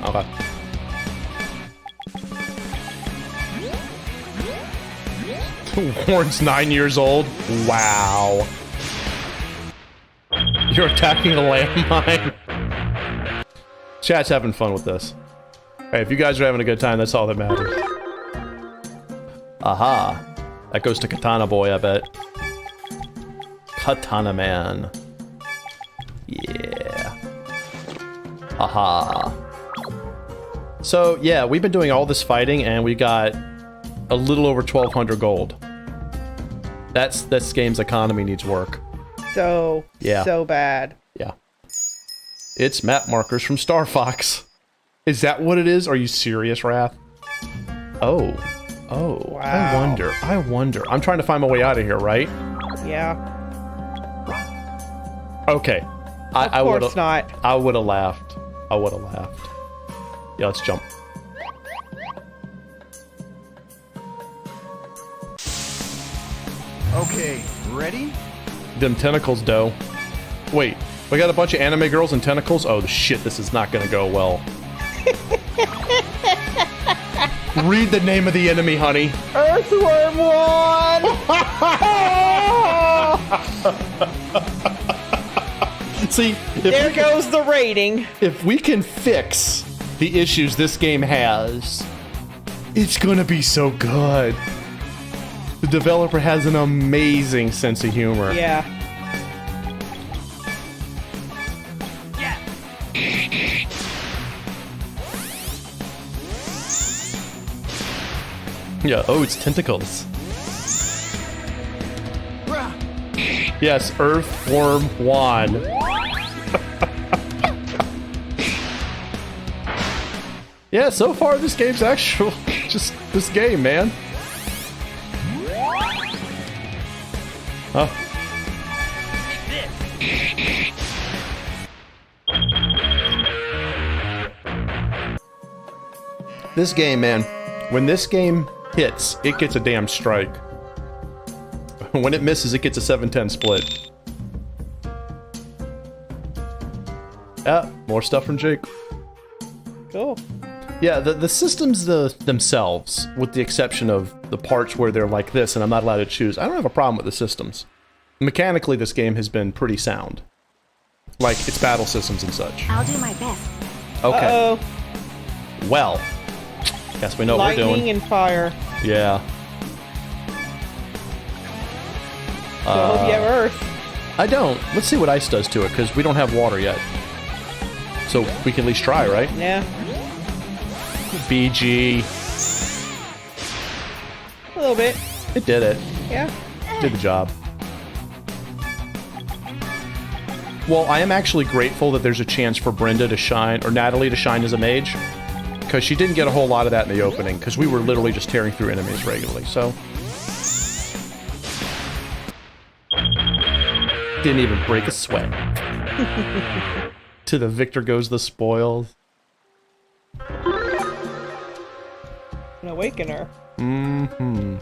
Okay. Warren's 9 years old. Wow. You're attacking a landmine. Chat's having fun with this. Hey, if you guys are having a good time, that's all that matters. Aha. That goes to Katana Boy, I bet. Katana Man. Yeah. Aha. So, yeah, we've been doing all this fighting, and we got a little over 1,200 gold. This game's economy needs work. So, Yeah. so bad. Yeah. It's map markers from Star Fox. Is that what it is? Are you serious, Wrath? Oh. Oh. Wow. I wonder. I'm trying to find my way out of here, right? Yeah. Okay. Of course not. I would have laughed. I would have laughed. Yeah, let's jump. Okay, ready? Them tentacles, dough. Wait, we got a bunch of anime girls and tentacles? Oh, shit, this is not gonna go well. Read the name of the enemy, honey. Earthworm one! See, There goes the rating. if we can fix the issues this game has, it's gonna be so good. The developer has an amazing sense of humor. Yeah. Yeah, oh, it's tentacles. Yes, Earthworm Wand. Yeah, so far this game's actual just this game, man. Huh? This game, man. When this game hits, it gets a damn strike. When it misses, it gets a 7-10 split. Ah, more stuff from Jake. Cool. Yeah, the systems themselves, with the exception of the parts where they're like this and I'm not allowed to choose, I don't have a problem with the systems. Mechanically, this game has been pretty sound. Like, its battle systems and such. I'll do my best. Okay, Uh-oh. well, guess we know what we're Lightning doing. and fire. Yeah. So I hope you have Earth. I don't. Let's see what ice does to it, because we don't have water yet. So we can at least try, right? Yeah. BG. A little bit. It did it. Yeah. Did the job. Well, I am actually grateful that there's a chance for Brenda to shine, or Natalie to shine as a mage. Because she didn't get a whole lot of that in the opening, because we were literally just tearing through enemies regularly, so... Didn't even break a sweat. To the victor goes the spoils. An awakener. Mm-hmm.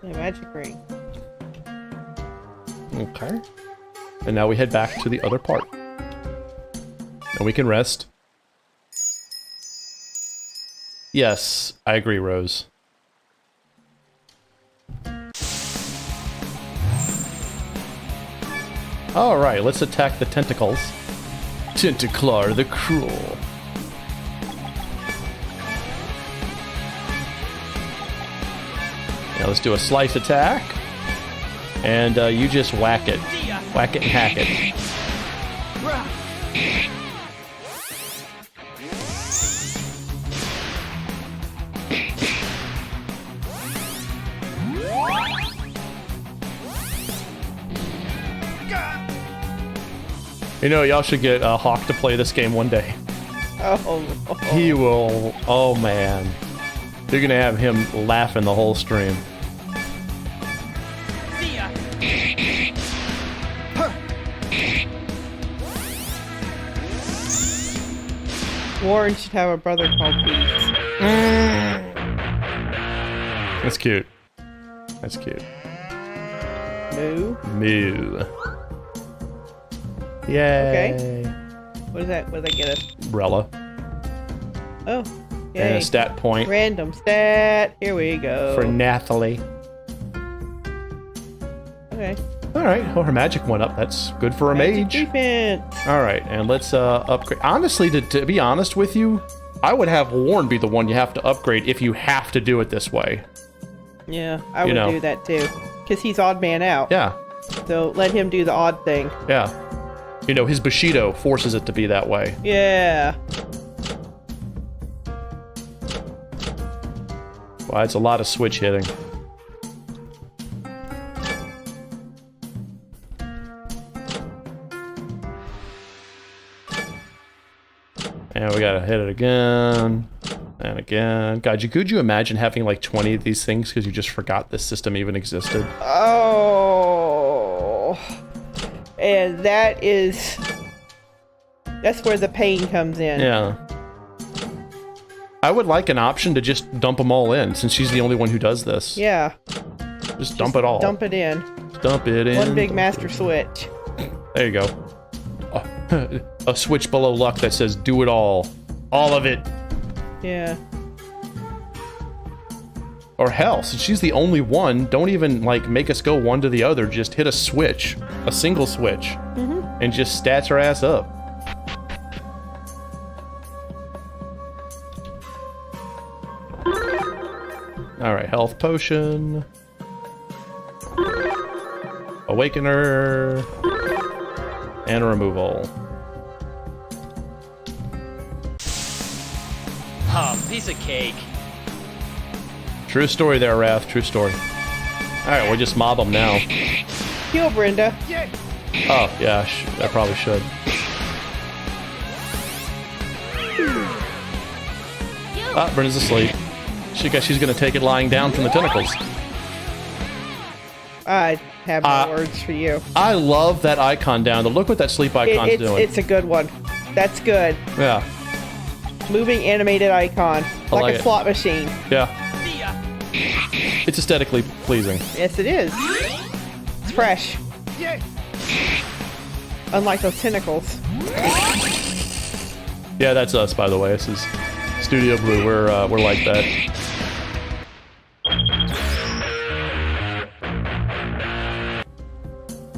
A magic ring. Okay. And now we head back to the other part. And we can rest. Yes, I agree, Rose. Alright, let's attack the tentacles. Tentaclar the Cruel. Now let's do a slice attack. And you just whack it. Whack it and hack it. You know, y'all should get Hawk to play this game one day. Oh. He will... Oh, man. You're gonna have him laughing the whole stream. Warren should have a brother called Beast. That's cute. That's cute. Moo. Moo. Yay. Okay. What is that? What did I get us? Umbrella. Oh. And Yay. a stat point Random stat. Here we go. for Nathalie. I'm Okay. All right. Well, her magic went up. That's good for a Magic mage. defense. All right, and let's upgrade. Honestly, to be honest with you, I would have Warren be the one you have to upgrade if you have to do it this way. Yeah, I would do that too. Because he's odd man out. Yeah. So let him do the odd thing. Yeah. You know, his Bushido forces it to be that way. Yeah. Wow, it's a lot of switch hitting. And we gotta hit it again. And again. God, could you imagine having like 20 of these things because you just forgot this system even existed? Oh. And that's where the pain comes in. Yeah. I would like an option to just dump them all in since she's the only one who does this. Yeah. Just dump it all. Dump it in. Dump it in. One big master switch. There you go. A switch below luck that says do it all. All of it. Yeah. Or hell, since she's the only one, don't even like make us go one to the other. Just hit a switch. A single switch. And just stats her ass up. Alright, health potion. Awakener. And removal. Oh, piece of cake. True story there, Wrath. True story. Alright, we'll just mob them now. Heal, Brenda. Oh, yeah, I probably should. Ah, Brenda's asleep. She's gonna take it lying down from the tentacles. I have no words for you. I love that icon down. Look what that sleep icon's doing. It's a good one. That's good. Yeah. Moving animated icon. Like a slot machine. Yeah. It's aesthetically pleasing. Yes, it is. It's fresh. Unlike those tentacles. Yeah, that's us, by the way. This is Studio Blue. We're like that.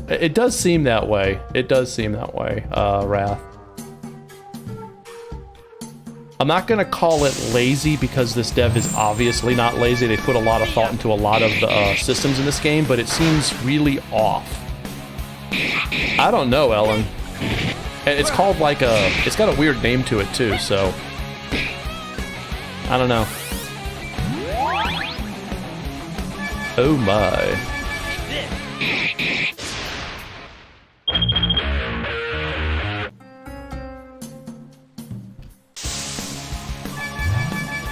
It does seem that way. It does seem that way, Wrath. I'm not going to call it lazy because this dev is obviously not lazy. They put a lot of thought into a lot of the systems in this game, but it seems really off. I don't know, Ellen. And it's called like it's got a weird name to it too, so I don't know. Oh my.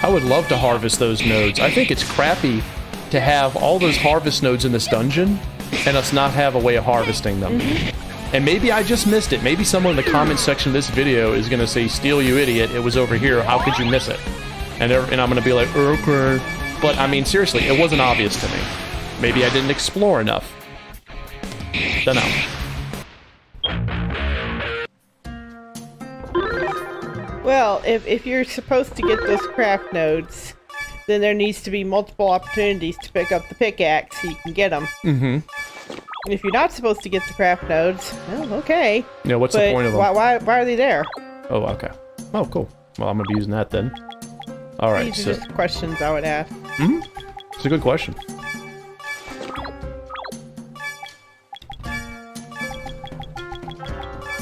I would love to harvest those nodes. I think it's crappy to have all those harvest nodes in this dungeon and us not have a way of harvesting them. And maybe I just missed it. Maybe someone in the comment section of this video is going to say, "Steal, you idiot, it was over here. How could you miss it?" And I'm going to be like, "Okay." But I mean, seriously, it wasn't obvious to me. Maybe I didn't explore enough. Dunno. Well, if you're supposed to get those craft nodes, then there needs to be multiple opportunities to pick up the pickaxe so you can get them. And if you're not supposed to get the craft nodes, well, okay. Yeah, what's the point of them? Why are they there? Oh, okay. Oh, cool. Well, I'm going to be using that then. All right. These are just questions I would ask. It's a good question.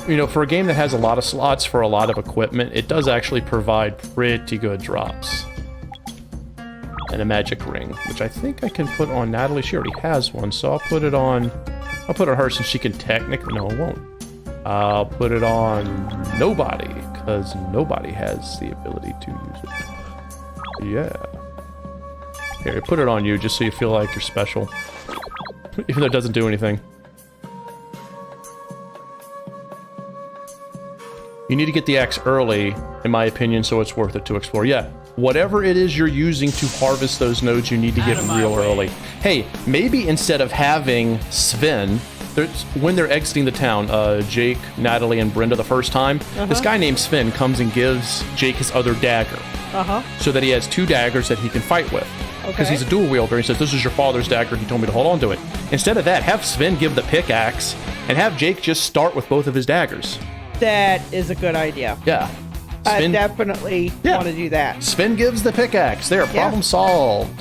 You know, for a game that has a lot of slots for a lot of equipment, it does actually provide pretty good drops. And a magic ring, which I think I can put on Natalie. She already has one, so I'll put it on her since she can technically... No, it won't. I'll put it on nobody, because nobody has the ability to use it. Yeah. Here, put it on you just so you feel like you're special. Even though it doesn't do anything. You need to get the axe early, in my opinion, so it's worth it to explore. Yeah, whatever it is you're using to harvest those nodes, you need to get real early. Hey, maybe instead of having Sven, when they're exiting the town, Jake, Natalie, and Brenda the first time, this guy named Sven comes and gives Jake his other dagger. So that he has two daggers that he can fight with. Because he's a dual wielder. He says, this is your father's dagger. He told me to hold on to it. Instead of that, have Sven give the pickaxe and have Jake just start with both of his daggers. That is a good idea. Yeah. I definitely want to do that. Sven gives the pickaxe. There, problem solved.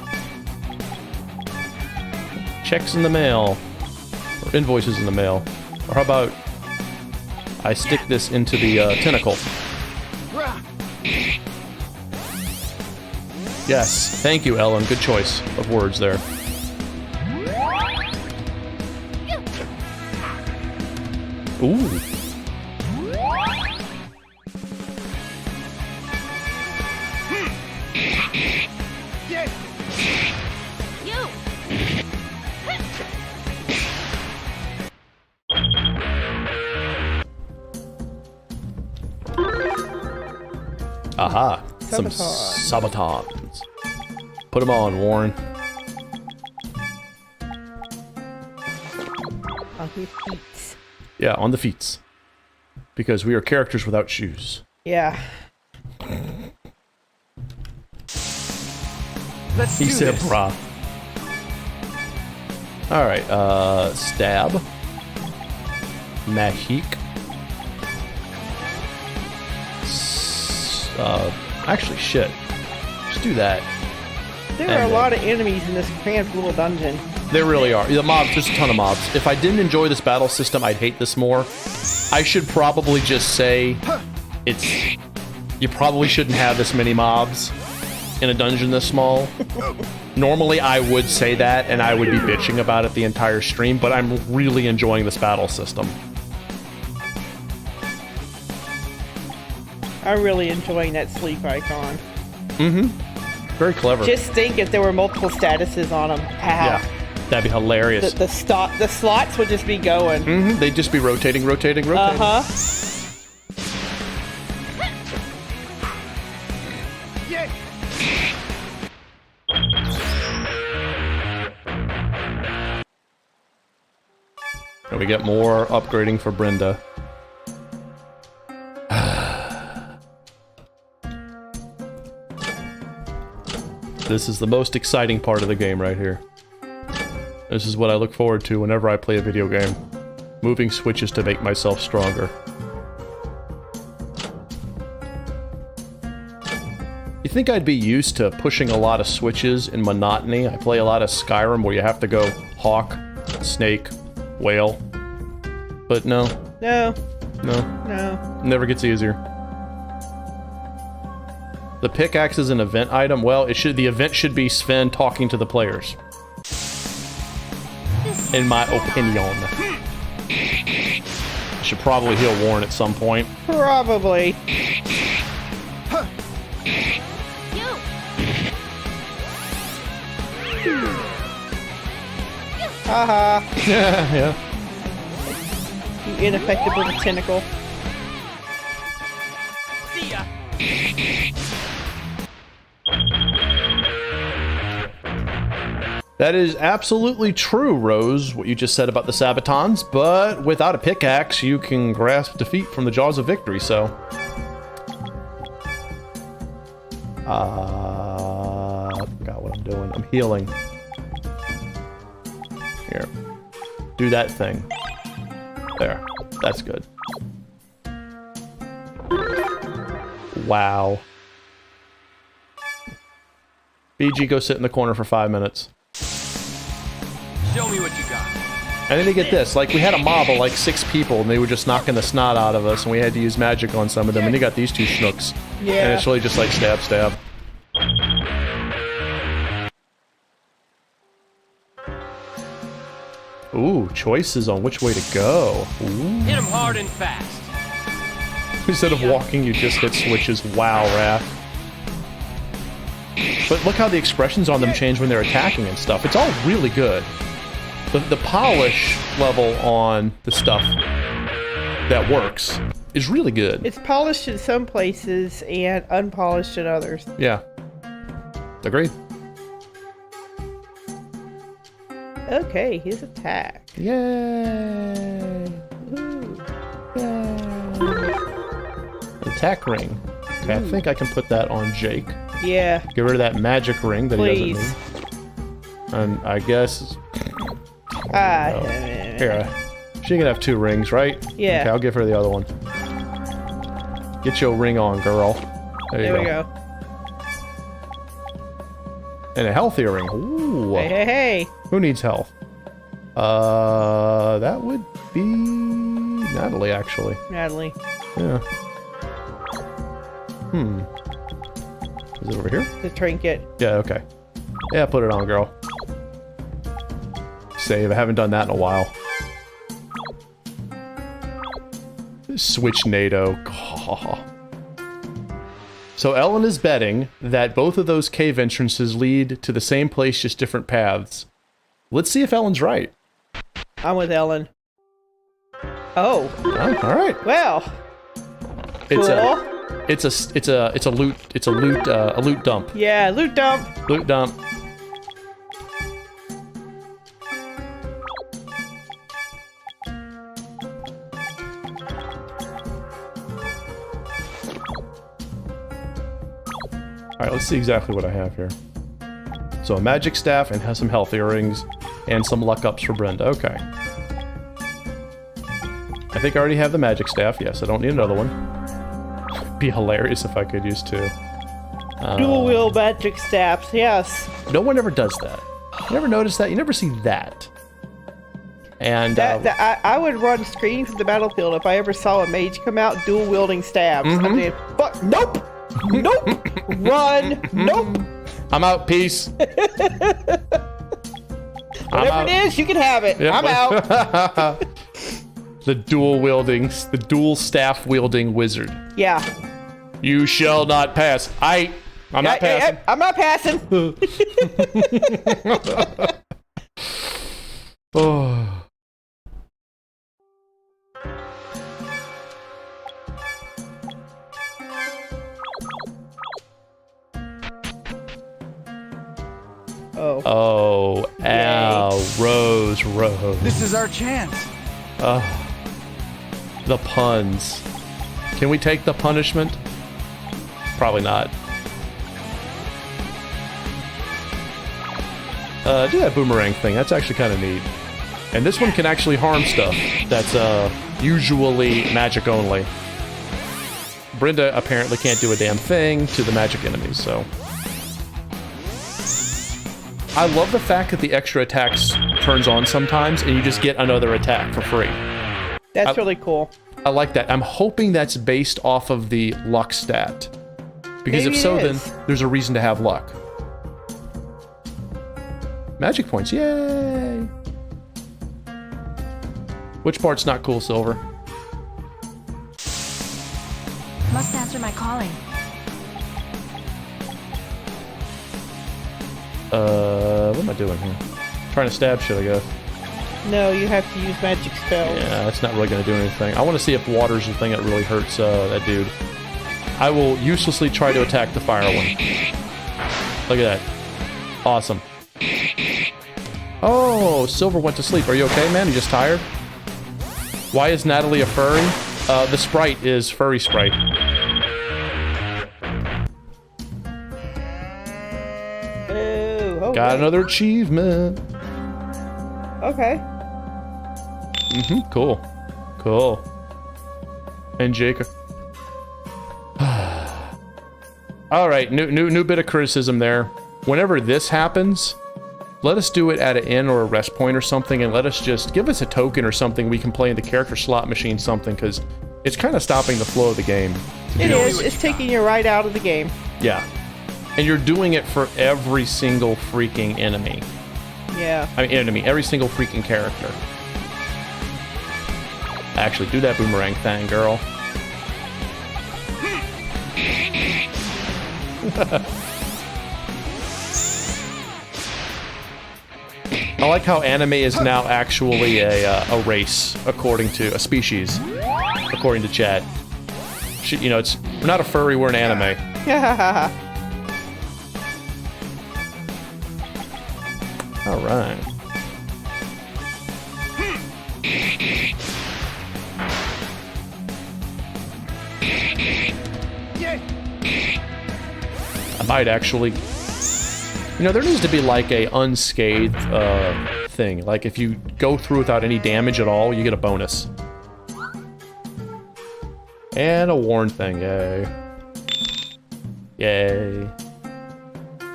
Checks in the mail. Or invoices in the mail. Or how about I stick this into the tentacle. Yes, thank you, Ellen. Good choice of words there. Ooh. Aha, some sabatons. Put them on, Warren. On his feet. Yeah, on the feet. Because we are characters without shoes. Yeah. He said, brah. Alright, stab. Mahik. Actually, shit. Just do that. There are a lot of enemies in this cramped little dungeon. There really are. The mobs, there's a ton of mobs. If I didn't enjoy this battle system, I'd hate this more. I should probably just say you probably shouldn't have this many mobs in a dungeon this small. Normally, I would say that, and I would be bitching about it the entire stream, but I'm really enjoying this battle system. I'm really enjoying that sleep icon. Mm-hmm. Very clever. Just think if there were multiple statuses on them. How? Yeah, that'd be hilarious. The slots would just be going. Mm-hmm. They'd just be rotating. Uh-huh. And we get more upgrading for Brenda. This is the most exciting part of the game right here. This is what I look forward to whenever I play a video game. Moving switches to make myself stronger. You think I'd be used to pushing a lot of switches in monotony? I play a lot of Skyrim where you have to go hawk, snake, whale. But no. No. No. Never gets easier. The pickaxe is an event item. Well, the event should be Sven talking to the players. In my opinion. I should probably heal Warren at some point. Probably. Haha. Yeah. You ineffective little tentacle. See ya. That is absolutely true, Rose, what you just said about the Sabatons, but without a pickaxe, you can grasp defeat from the jaws of victory, so... I forgot what I'm doing. I'm healing. Here. Do that thing. There. That's good. Wow. BG, go sit in the corner for 5 minutes. Show me what you got. And then you get this, like, we had a mob of like 6 people, and they were just knocking the snot out of us, and we had to use magic on some of them, and you got these 2 schnooks. Yeah. And it's really just like stab, stab. Ooh, choices on which way to go. Ooh. Hit him hard and fast. Instead of walking, you just hit switches. Wow, Raph. But look how the expressions on them change when they're attacking and stuff. It's all really good. The polish level on the stuff that works is really good. It's polished in some places and unpolished in others. Yeah. Agreed. Okay, his attack. Yay! Ooh. Yay! Attack ring. Okay, I think I can put that on Jake. Yeah. Get rid of that magic ring that he Please. doesn't need. And I guess... Ah, Here, she can have 2 rings, right? Yeah. Okay, I'll give her the other one. Get your ring on, girl. there we go. And a healthier ring. Ooh. Hey. Who needs health? That would be Natalie, actually. Natalie. Yeah. Is it over here? The trinket. Yeah, okay. Yeah, put it on, girl. Save. I haven't done that in a while. Switch NATO. Oh. So Ellen is betting that both of those cave entrances lead to the same place, just different paths. Let's see if Ellen's right. I'm with Ellen. Oh. Oh, all right. Well. It's cool. a loot dump. Yeah, loot dump. Loot dump. Alright, let's see exactly what I have here. So a magic staff and has some health earrings and some luck ups for Brenda. Okay. I think I already have the magic staff. Yes, I don't need another one. Be hilarious if I could use 2. Dual wheel magic staffs, yes. No one ever does that. You never notice that? You never see that. And I would run screaming from the battlefield if I ever saw a mage come out dual wielding stabs. I mean, fuck, nope, nope, run, nope. I'm out. Peace. Whatever it is, you can have it. Yep. I'm out. The dual staff wielding wizard. Yeah. You shall not pass. I'm not passing. I'm not passing. Oh. Oh. Oh, ow, Rose. This is our chance. The puns. Can we take the punishment? Probably not. Do that boomerang thing. That's actually kind of neat. And this one can actually harm stuff that's usually magic only. Brenda apparently can't do a damn thing to the magic enemies, so... I love the fact that the extra attacks turns on sometimes, and you just get another attack for free. That's really cool. I like that. I'm hoping that's based off of the luck stat. Because Maybe if so, it then is. there's a reason to have luck. Magic points, yay! Which part's not cool, Silver? Must answer my calling. What am I doing here? Trying to stab shit, I guess. No, you have to use magic spells. Yeah, that's not really going to do anything. I want to see if water's the thing that really hurts that dude. I will uselessly try to attack the fire one. Look at that. Awesome. Oh, Silver went to sleep. Are you okay, man? You just tired? Why is Natalie a furry? The sprite is furry sprite. Oh, Got another achievement. Okay. Cool. Cool. And Jacob. Alright, new bit of criticism there. Whenever this happens, let us do it at an inn or a rest point or something, and let us just give us a token or something we can play in the character slot machine something, because it's kind of stopping the flow of the game. It is. It's taking you right out of the game. Yeah. And you're doing it for every single freaking enemy. Yeah. I mean, enemy. Every single freaking character. Actually, do that boomerang thing, girl. I like how anime is now actually a race, according to a species, according to chat. You know, we're not a furry, we're an anime. All right. I might actually You know, there needs to be like a unscathed thing. Like if you go through without any damage at all, you get a bonus. And a warn thing, yay. Yay.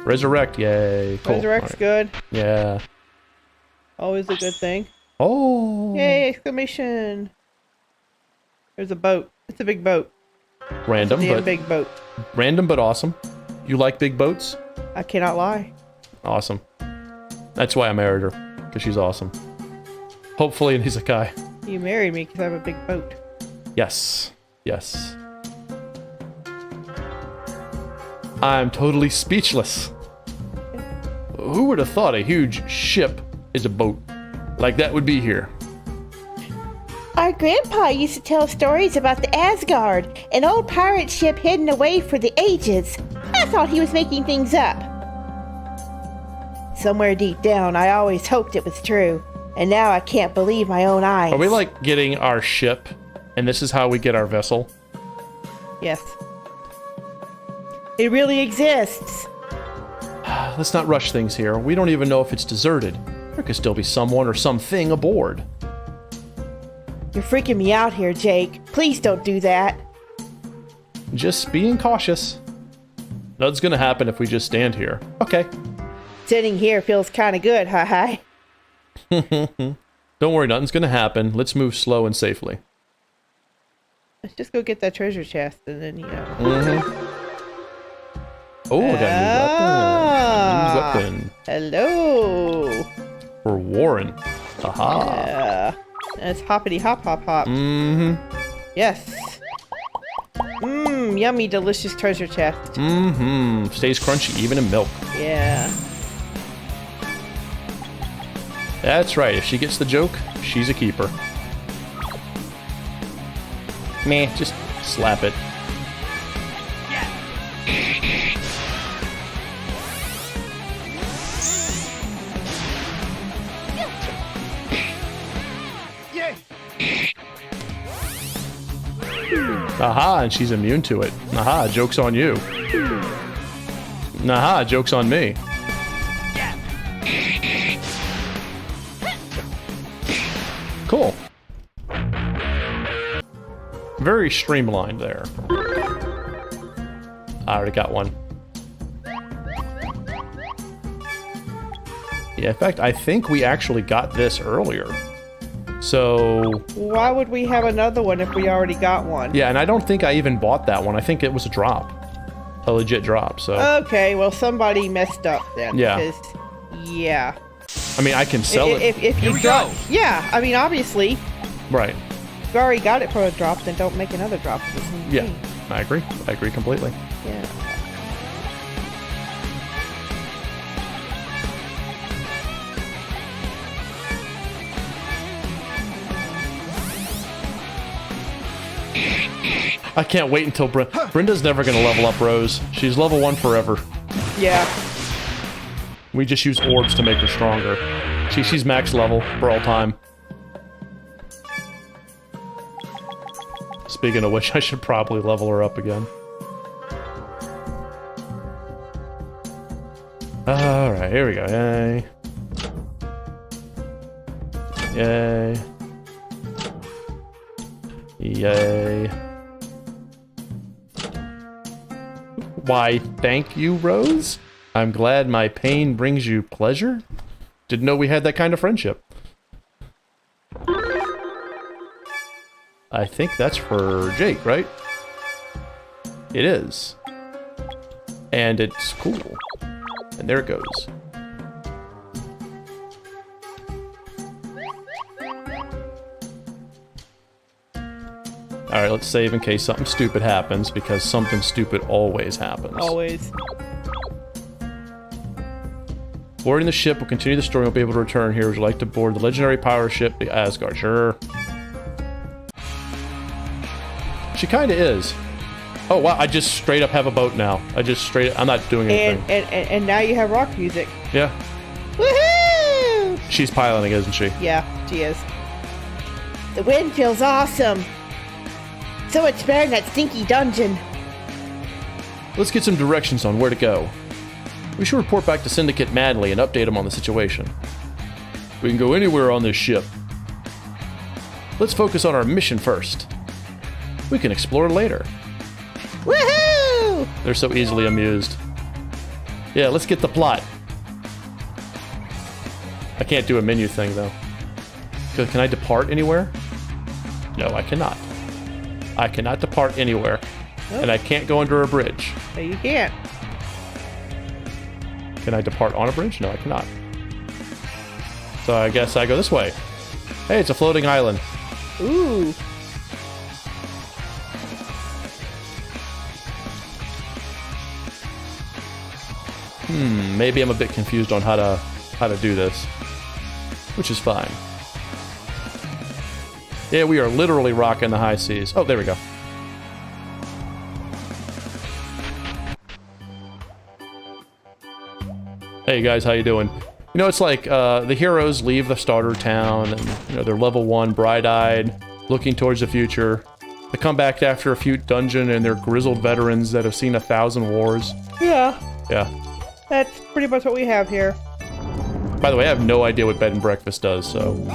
Resurrect, yay. Cool. Resurrect's Right. good. Yeah. Always a good thing. Oh. Yay, exclamation. There's a boat. It's a big boat. Random, It's a damn but big boat. random but awesome. You like big boats? I cannot lie. Awesome. That's why I married her, because she's awesome. Hopefully in Isekai. You married me because I have a big boat. Yes. Yes. I'm totally speechless. Who would have thought a huge ship is a boat? Like that would be here. Our grandpa used to tell stories about the Asgard, an old pirate ship hidden away for the ages. I thought he was making things up. Somewhere deep down, I always hoped it was true, and now I can't believe my own eyes. Are we like getting our ship, and this is how we get our vessel? Yes. It really exists. Let's not rush things here. We don't even know if it's deserted. There could still be someone or something aboard. You're freaking me out here, Jake. Please don't do that. Just being cautious. Nothing's gonna happen if we just stand here. Okay. Sitting here feels kind of good, hi. Don't worry, nothing's gonna happen. Let's move slow and safely. Let's just go get that treasure chest and then, you know. Mm-hmm. Oh, I got a new weapon. New weapon. Hello. For Warren. Aha. It's hoppity hop hop hop. Mm-hmm. Yes. Mmm, yummy, delicious treasure chest. Mm-hmm. Stays crunchy even in milk. Yeah. That's right. If she gets the joke, she's a keeper. Meh, just slap it. Aha, and she's immune to it. Aha, joke's on you. Aha, joke's on me. Cool. Very streamlined there. I already got one. Yeah, in fact, I think we actually got this earlier. So... Why would we have another one if we already got one? Yeah, and I don't think I even bought that one. I think it was a drop. A legit drop, so... Okay, well, somebody messed up then. Yeah. Because, yeah. I mean, I can sell it. If Here you we drop... go. Yeah, I mean, obviously, Right. if you already got it for a drop, then don't make another drop. of the same Yeah, thing. I agree. I agree completely. Yeah. I can't wait until Brenda's never going to level up Rose. She's level 1 forever. Yeah. We just use orbs to make her stronger. She's max level for all time. Speaking of which, I should probably level her up again. Alright, here we go. Yay. Yay. Yay. Why, thank you, Rose. I'm glad my pain brings you pleasure. Didn't know we had that kind of friendship. I think that's for Jake, right? It is. And it's cool. And there it goes. Alright, let's save in case something stupid happens, because something stupid always happens. Always. Boarding the ship will continue the story and won't be able to return here. Would you like to board the legendary power ship, the Asgard? Sure. She kind of is. Oh, wow, I just straight up have a boat now. I'm not doing anything. And now you have rock music. Yeah. Woohoo! She's piloting, isn't she? Yeah, she is. The wind feels awesome. So much better than that stinky dungeon. Let's get some directions on where to go. We should report back to Syndicate Madly and update them on the situation. We can go anywhere on this ship. Let's focus on our mission first. We can explore later. Woohoo! They're so easily amused. Yeah, let's get the plot. I can't do a menu thing, though. Can I depart anywhere? No, I cannot. I cannot depart anywhere. Nope. And I can't go under a bridge. No, you can't. Can I depart on a bridge? No, I cannot. So I guess I go this way. Hey, it's a floating island. Ooh. Maybe I'm a bit confused on how to do this, which is fine. Yeah, we are literally rocking the high seas. Oh, there we go. Hey guys, how you doing? You know, it's like the heroes leave the starter town, and you know they're level 1, bright-eyed, looking towards the future. They come back after a few dungeon, and they're grizzled veterans that have seen 1,000 wars. Yeah. Yeah. That's pretty much what we have here. By the way, I have no idea what bed and breakfast does, so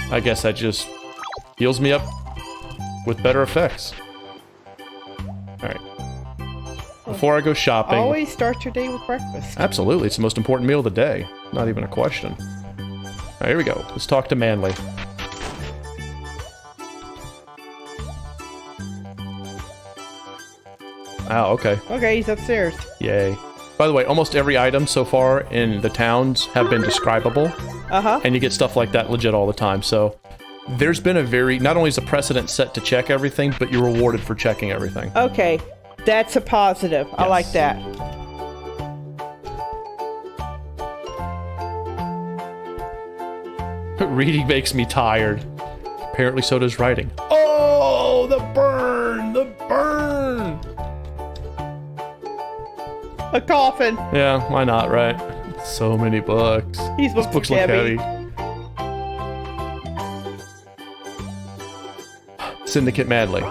I guess that just heals me up with better effects. Alright. Before I go shopping... Always start your day with breakfast. Absolutely, it's the most important meal of the day. Not even a question. Alright, here we go. Let's talk to Manly. Oh, okay. Okay, he's upstairs. Yay. By the way, almost every item so far in the towns have been describable. Uh-huh. And you get stuff like that legit all the time, so... There's been a very... Not only is a precedent set to check everything, but you're rewarded for checking everything. Okay. That's a positive. I like that. Reading makes me tired. Apparently so does writing. Oh, the burn! The burn! A coffin. Yeah, why not, right? So many books. These books look heavy. Syndicate Madly.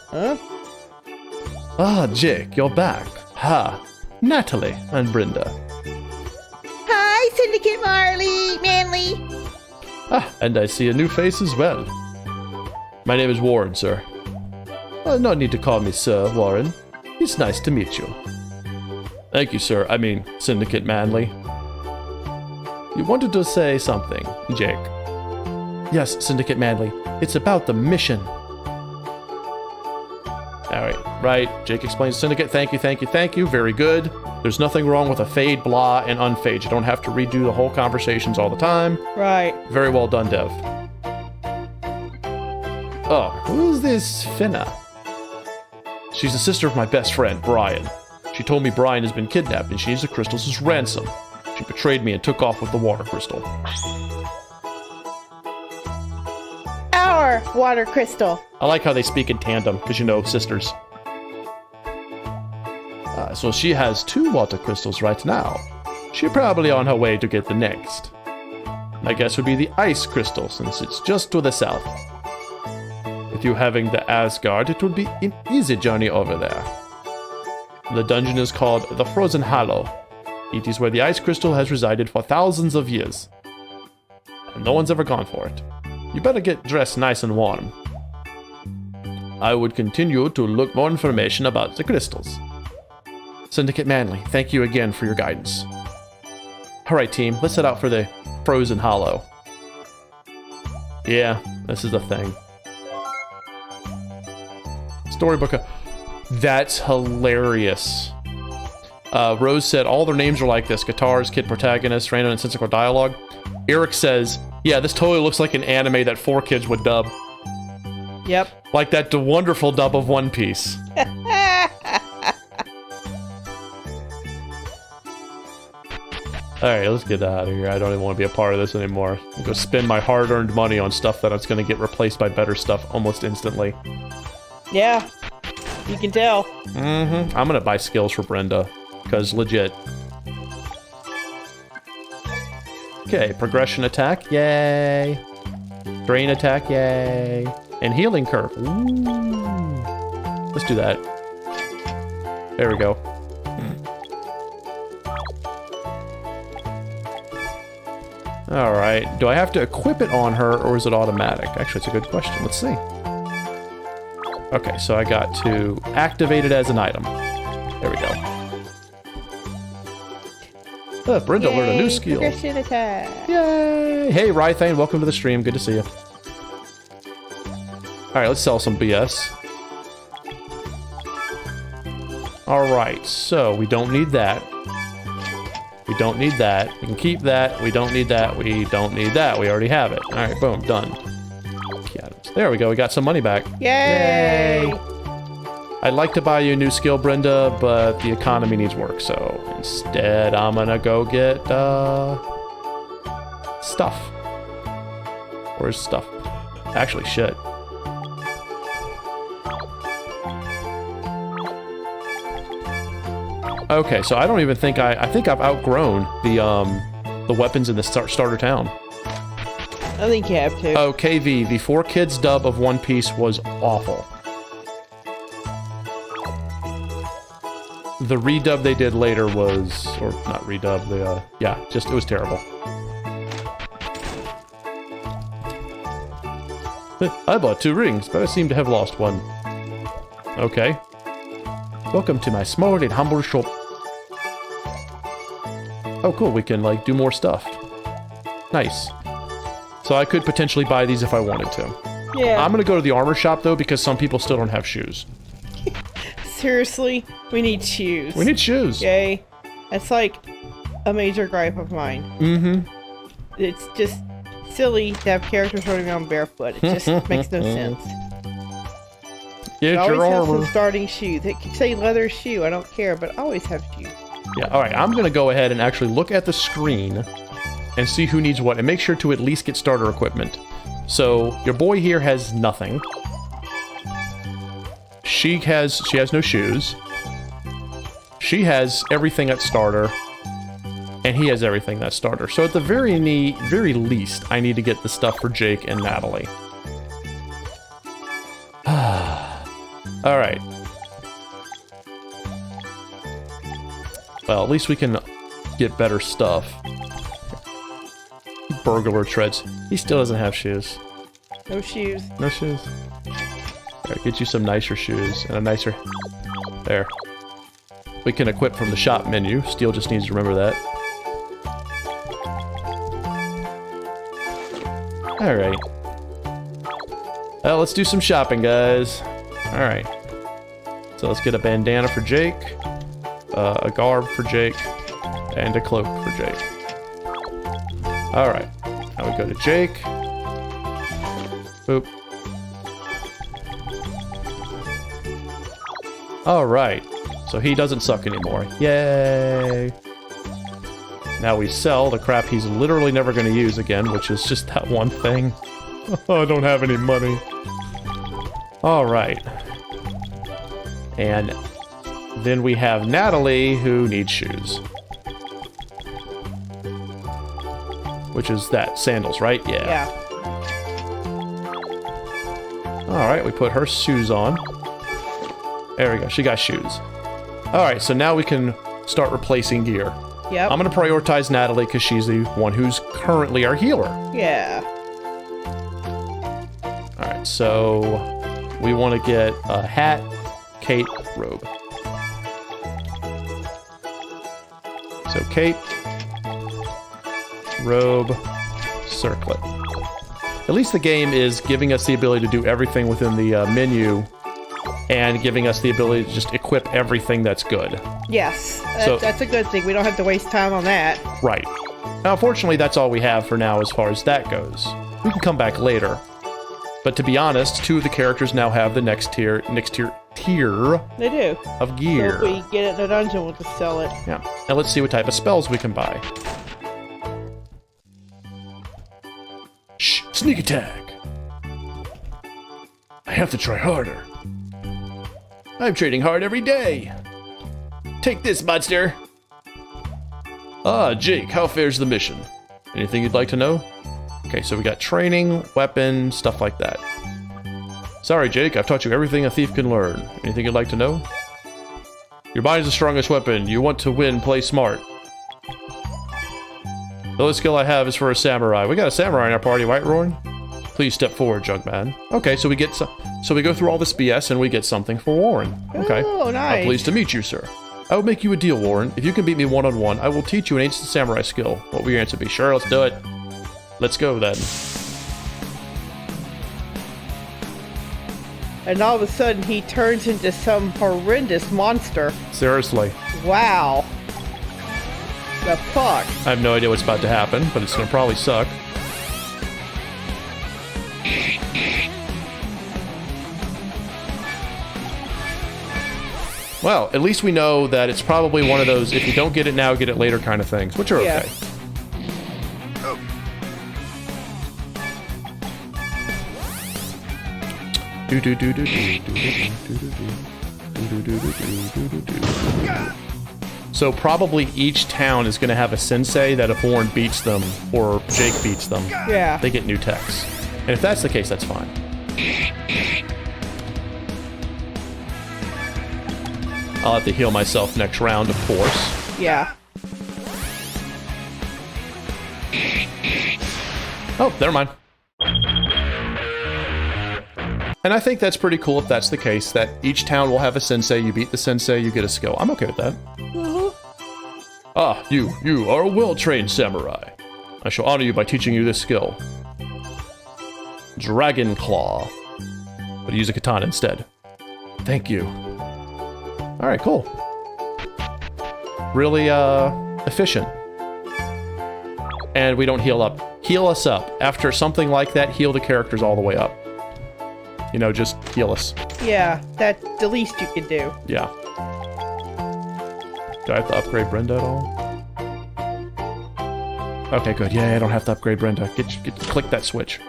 Huh? Ah, Jake, you're back. Ha. Natalie and Brenda. Hi, Syndicate Manly. Ah, and I see a new face as well. My name is Warren, sir. No need to call me Sir, Warren. It's nice to meet you. Thank you, sir. I mean, Syndicate Manly. You wanted to say something, Jake. Yes, Syndicate Manly. It's about the mission. Alright, right. Jake explains Syndicate. Thank you, thank you, thank you. Very good. There's nothing wrong with a fade, blah, and unfade. You don't have to redo the whole conversations all the time. Right. Very well done, Dev. Oh, who's this Fenna? She's the sister of my best friend, Brian. She told me Brian has been kidnapped and she needs the crystals as ransom. She betrayed me and took off with the water crystal. Our water crystal. I like how they speak in tandem, because you know, sisters. So she has 2 water crystals right now. She's probably on her way to get the next. My guess would be the ice crystal, since it's just to the south. With you having the Asgard, it would be an easy journey over there. The dungeon is called the Frozen Hollow. It is where the ice crystal has resided for thousands of years. And no one's ever gone for it. You better get dressed nice and warm. I would continue to look more information about the crystals. Syndicate Manly, thank you again for your guidance. Alright team, let's head out for the Frozen Hollow. Yeah, this is the thing. Storybook. That's hilarious. Rose said all their names are like this. Guitars, kid protagonist, random and sensical dialogue. Eric says, yeah, this totally looks like an anime that 4Kids would dub. Yep. Like that wonderful dub of One Piece. Alright, let's get out of here. I don't even want to be a part of this anymore. I'll go spend my hard-earned money on stuff that it's going to get replaced by better stuff almost instantly. Yeah. You can tell. Mm-hmm. I'm going to buy skills for Brenda. Because legit. Okay, progression attack. Yay. Drain attack. Yay. And healing curve. Ooh. Let's do that. There we go. Alright, do I have to equip it on her, or is it automatic? Actually, it's a good question. Let's see. Okay, so I got to activate it as an item. There we go. Brenda learned a new skill. Progression attack. Yay! Hey, Rythane, welcome to the stream. Good to see you. Alright, let's sell some BS. Alright, so we don't need that. We don't need that. We can keep that. We don't need that. We don't need that. We already have it. Alright, boom, done. There we go. We got some money back. Yay! I'd like to buy you a new skill, Brenda, but the economy needs work, so instead I'm gonna go get, stuff. Where's stuff? Actually, shit. Okay, so I don't even think I think I've outgrown the weapons in the starter town. I think you have to. Oh, KV, the 4 Kids dub of One Piece was awful. The redub they did later was, or not redub, yeah, just, it was terrible. I bought 2 rings, but I seem to have lost one. Okay. Welcome to my small and humble shop. Oh, cool, we can, like, do more stuff. Nice. So I could potentially buy these if I wanted to. Yeah. I'm gonna go to the armor shop, though, because some people still don't have shoes. Seriously, we need shoes. We need shoes. Yay. That's like a major gripe of mine. Mm-hmm. It's just silly to have characters running around barefoot. It just makes no sense. Get I always your have armor. some starting shoes. It could say leather shoe. I don't care, but I always have shoes. Yeah, alright, I'm gonna go ahead and actually look at the screen and see who needs what, and make sure to at least get starter equipment. So, your boy here has nothing. She has no shoes. She has everything at starter. And he has everything that's starter. So at the very least, I need to get the stuff for Jake and Natalie. Alright. Well, at least we can get better stuff. Burglar treads. He still doesn't have shoes. No shoes. No shoes. Alright, get you some nicer shoes and a nicer... There. We can equip from the shop menu. Steel just needs to remember that. Alright. Well, let's do some shopping, guys. Alright. So let's get a bandana for Jake, a garb for Jake, and a cloak for Jake. Alright. Now we go to Jake. Boop. Alright. So he doesn't suck anymore. Yay! Now we sell the crap he's literally never going to use again, which is just that one thing. Oh, I don't have any money. Alright. And then we have Natalie, who needs shoes. Which is that, sandals, right? Yeah. Alright, we put her shoes on. There we go, she got shoes. Alright, so now we can start replacing gear. Yep. I'm gonna prioritize Natalie because she's the one who's currently our healer. Yeah. Alright, so we want to get a hat, cape, robe. So cape, robe, circlet. At least the game is giving us the ability to do everything within the menu and giving us the ability to just equip everything that's good. Yes. So- That's a good thing. We don't have to waste time on that. Right. Now, unfortunately, that's all we have for now as far as that goes. We can come back later. But to be honest, 2 of the characters now have the next tier They do. of gear. So if we get it in a dungeon, we'll just sell it. Yeah. Now let's see what type of spells we can buy. Shh! Sneak attack! I have to try harder. I'm trading hard every day. Take this, monster! Ah, Jake, how fares the mission? Anything you'd like to know? Okay, so we got training, weapon, stuff like that. Sorry, Jake, I've taught you everything a thief can learn. Anything you'd like to know? Your mind is the strongest weapon. You want to win, play smart. The only skill I have is for a samurai. We got a samurai in our party, right, Roran? Please step forward, Jugman. Okay, so we get so we go through all this BS and we get something for Warren. Okay. Oh, nice. I'm pleased to meet you, sir. I will make you a deal, Warren. If you can beat me one-on-one, I will teach you an ancient samurai skill. What will your answer be? Sure, let's do it. Let's go, then. And all of a sudden, he turns into some horrendous monster. Seriously. Wow. The fuck? I have no idea what's about to happen, but it's gonna probably suck. Well, at least we know that it's probably one of those, if you don't get it now, get it later kind of things, which are okay. So probably each town is going to have a sensei that if Warren beats them or Jake beats them, they get new techs. And if that's the case, that's fine. I'll have to heal myself next round, of course. Yeah. Oh, never mind. And I think that's pretty cool if that's the case, that each town will have a sensei, you beat the sensei, you get a skill. I'm okay with that. Ah, you are a well-trained samurai. I shall honor you by teaching you this skill. Dragon Claw. But use a katana instead. Thank you. Alright, cool. Really, efficient. And we don't heal up. Heal us up. After something like that, heal the characters all the way up. You know, just heal us. Yeah, that's the least you can do. Yeah. Do I have to upgrade Brenda at all? Okay, good. Yeah, I don't have to upgrade Brenda. Click that switch.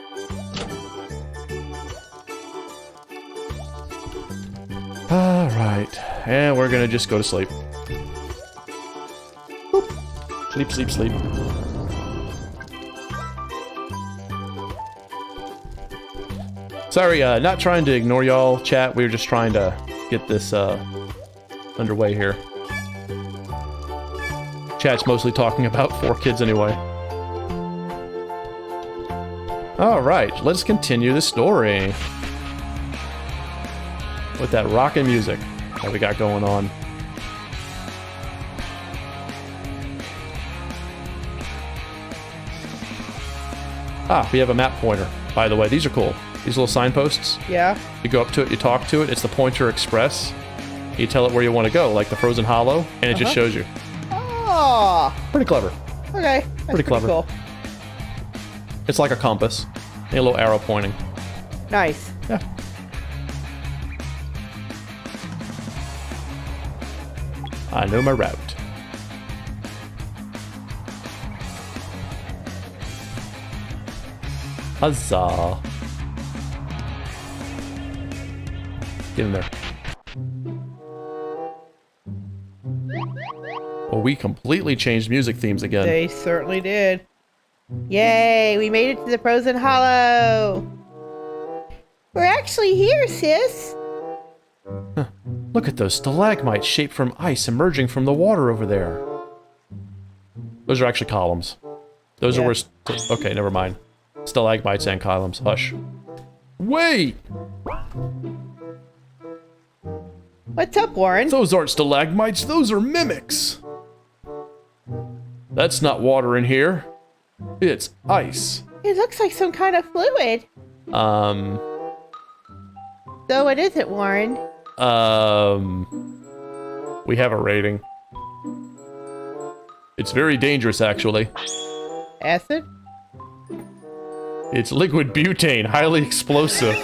Alright. And we're gonna just go to sleep. Boop. Sleep, sleep, sleep. Sorry, not trying to ignore y'all, chat. We were just trying to get this underway here. Chat's mostly talking about 4 kids anyway. Alright, let's continue the story. With that rockin' music that we got going on. Ah, we have a map pointer, by the way. These are cool. These little signposts. Yeah. You go up to it, you talk to it, it's the Pointer Express. You tell it where you want to go, like the Frozen Hollow, and it just shows you. Oh. Pretty clever. Okay. That's Pretty clever. Cool. It's like a compass. And a little arrow pointing. Nice. Yeah. I know my route. Huzzah. Get in there. Well, we completely changed music themes again. They certainly did. Yay, we made it to the Frozen Hollow. We're actually here, sis. Huh. Look at those stalagmites shaped from ice emerging from the water over there. Those are actually columns. Those are where... Okay, never mind. Stalagmites and columns. Hush. Wait! What's up, Warren? Those aren't stalagmites, those are mimics! That's not water in here. It's ice. It looks like some kind of fluid. Though it isn't, Warren. We have a rating. It's very dangerous, actually. Acid? It's liquid butane, highly explosive.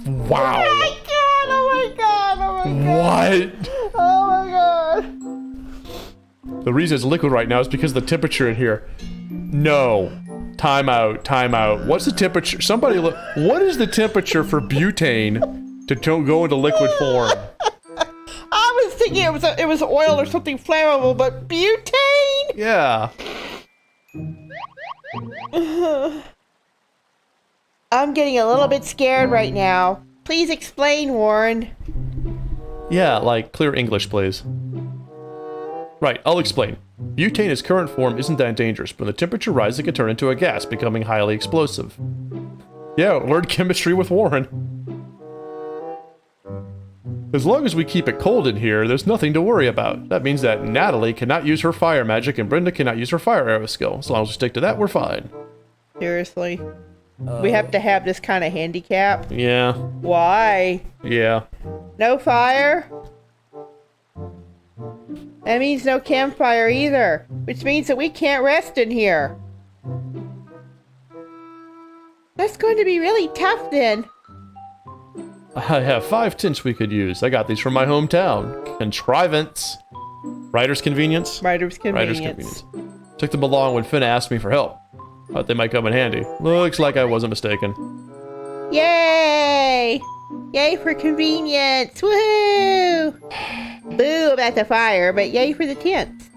Wow. Oh my god, oh my god, oh my god. What? Oh my god. The reason it's liquid right now is because of the temperature in here. No. Time out, time out. What's the temperature? Somebody look. What is the temperature for butane to go into liquid form? I was thinking it was oil or something flammable, but butane? Yeah. I'm getting a little bit scared right now. Please explain, Warren. Yeah, like, clear English, please. Right, I'll explain. Butane, its current form, isn't that dangerous, but when the temperature rises, it can turn into a gas, becoming highly explosive. Yeah, learned chemistry with Warren. As long as we keep it cold in here, there's nothing to worry about. That means that Natalie cannot use her fire magic and Brenda cannot use her fire arrow skill. As long as we stick to that, we're fine. Seriously? We have to have this kind of handicap? Yeah. Why? Yeah. No fire? That means no campfire either, which means that we can't rest in here. That's going to be really tough then. I have 5 tents we could use. I got these from my hometown. Contrivance. Writer's convenience. Writer's convenience. Writer's convenience. Took them along when Fenna asked me for help. Thought they might come in handy. Looks like I wasn't mistaken. Yay! Yay for convenience! Woohoo! Boo about the fire, but yay for the tents.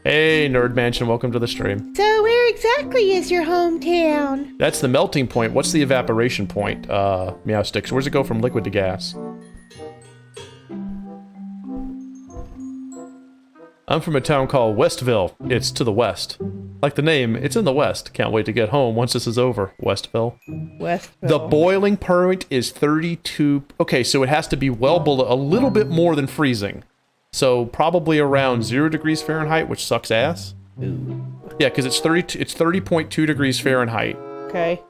Hey, Nerd Mansion, welcome to the stream. So where exactly is your hometown? That's the melting point. What's the evaporation point? Meow Sticks. Where's it go from liquid to gas? I'm from a town called Westville. It's to the west. Like the name, it's in the west. Can't wait to get home once this is over. Westville. Westville. The boiling point is 32... Okay, so it has to be well below... A little bit more than freezing. So probably around 0 degrees Fahrenheit, which sucks ass. Ooh. Yeah, because it's 30.2 degrees Fahrenheit. Okay.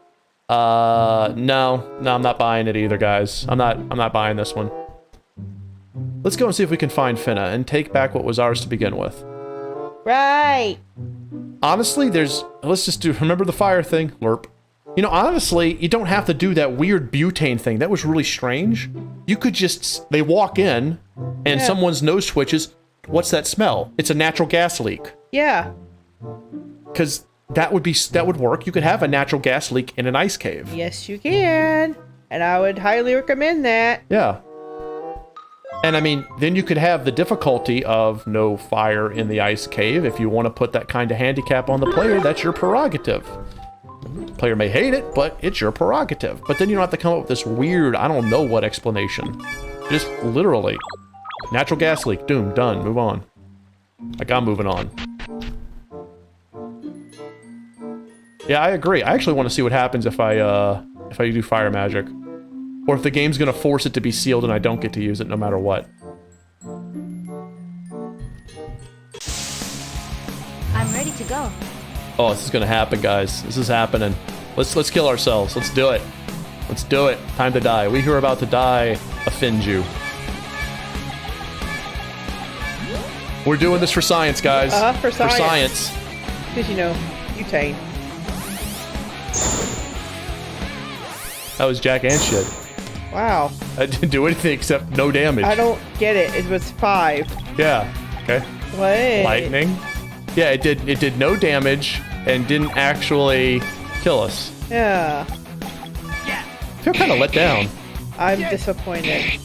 No, I'm not buying it either, guys. I'm not buying this one. Let's go and see if we can find Fenna and take back what was ours to begin with. Right. Honestly, let's just remember the fire thing, lerp. You know, honestly, you don't have to do that weird butane thing. That was really strange. You could just, they walk in and someone's nose twitches. What's that smell? It's a natural gas leak. Yeah. Because that would work. You could have a natural gas leak in an ice cave. Yes, you can. And I would highly recommend that. Yeah. And I mean, then you could have the difficulty of no fire in the ice cave. If you want to put that kind of handicap on the player, that's your prerogative. The player may hate it, but it's your prerogative. But then you don't have to come up with this weird, I don't know what explanation. Just literally. Natural gas leak, doom, done, move on. Like, I'm moving on. Yeah, I agree. I actually want to see what happens if I do fire magic. Or if the game's gonna force it to be sealed and I don't get to use it no matter what. I'm ready to go. Oh, this is gonna happen, guys. This is happening. Let's kill ourselves. Let's do it. Let's do it. Time to die. We who are about to die offend you. We're doing this for science, guys. For science. For science. Because, you know, butane. That was Jack and shit. Wow. I didn't do anything except no damage. I don't get it. It was 5. Yeah. Okay. What? Lightning. Yeah, it did no damage and didn't actually kill us. Yeah. I feel kind of let down. I'm disappointed.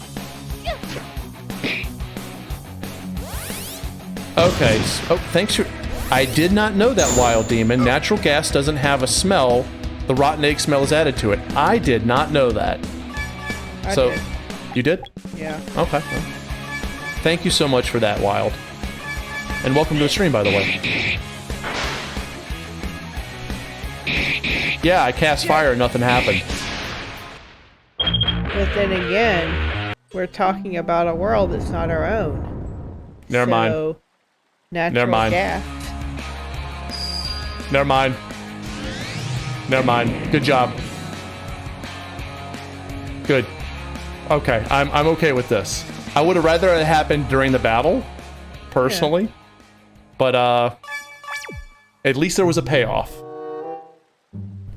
Okay. Oh, thanks for... I did not know that, Wild Demon. Natural gas doesn't have a smell. The rotten egg smell is added to it. I did not know that. I So, did. you did? Yeah. Okay. Well, thank you so much for that, Wild. And welcome to the stream, by the way. Yeah, I cast fire and nothing happened. But then again, we're talking about a world that's not our own. Never mind. So, natural Never mind. gas. Never mind. Never mind. Good job. Good. Okay, I'm okay with this. I would have rather it happened during the battle, personally. But, at least there was a payoff.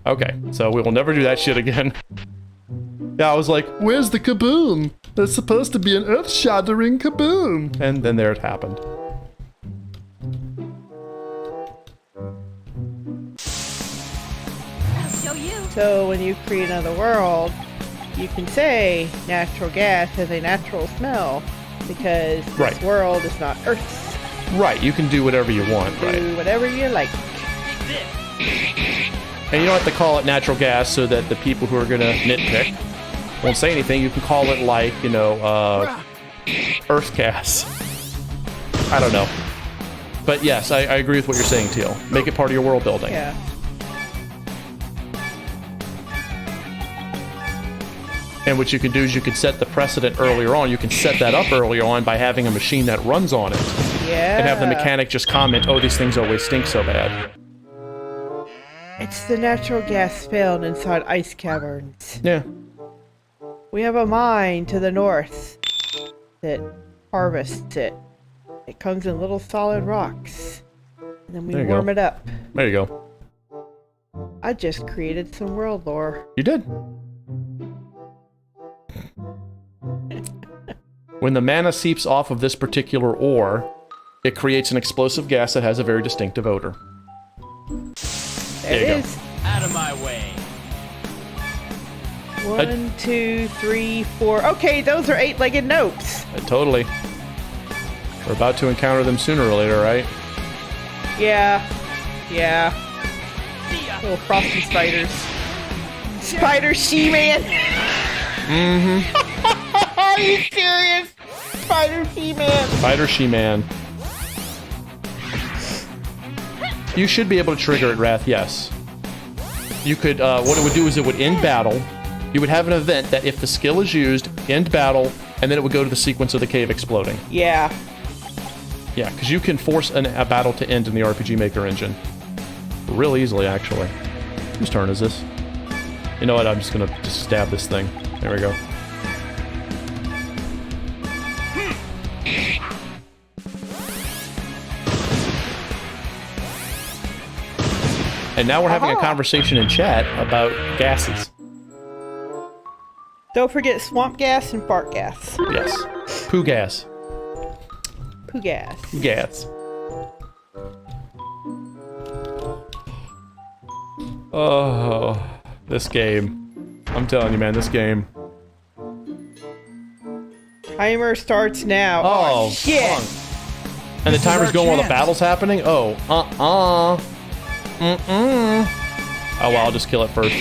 Okay, so we will never do that shit again. Yeah, I was like, where's the kaboom? There's supposed to be an earth-shattering kaboom. And then there it happened. I'll show you. So when you create another world, you can say natural gas has a natural smell because this Right. world is not Earth's. Right, you can do whatever you want, right? Do whatever you like. And you don't have to call it natural gas so that the people who are gonna nitpick won't say anything, you can call it like, you know, Earth gas. I don't know. But yes, I agree with what you're saying, Teal. Make it part of your world building. Yeah. And what you can do is you can set the precedent earlier on. You can set that up earlier on by having a machine that runs on it. Yeah. And have the mechanic just comment, oh, these things always stink so bad. It's the natural gas found inside ice caverns. Yeah. We have a mine to the north that harvests it. It comes in little solid rocks. And then we There you warm go. it up. There you go. I just created some world lore. You did. When the mana seeps off of this particular ore, it creates an explosive gas that has a very distinctive odor. There you it go. is. Out of my way. 1, 2, 3, 4. Okay, those are 8-legged nopes. Totally. We're about to encounter them sooner or later, right? Yeah. Yeah. See ya. Little frosty spiders. Spider She-Man. Mm-hmm. Are you serious? Spider She-Man. Spider She-Man. You should be able to trigger it, Wrath, yes. You could, what it would do is it would end battle. You would have an event that if the skill is used, end battle, and then it would go to the sequence of the cave exploding. Yeah. Yeah, because you can force a battle to end in the RPG Maker engine. Real easily, actually. Whose turn is this? You know what, I'm just gonna just stab this thing. There we go. And now we're having a conversation in chat about gases. Don't forget swamp gas and fart gas. Yes. Poo gas. Poo gas. Gas. Oh, this game. I'm telling you, man, this game. Timer starts now. Oh, shit. fuck. And the This is timer's our going while the chance. battle's happening? Oh, Oh, well, I'll just kill it first.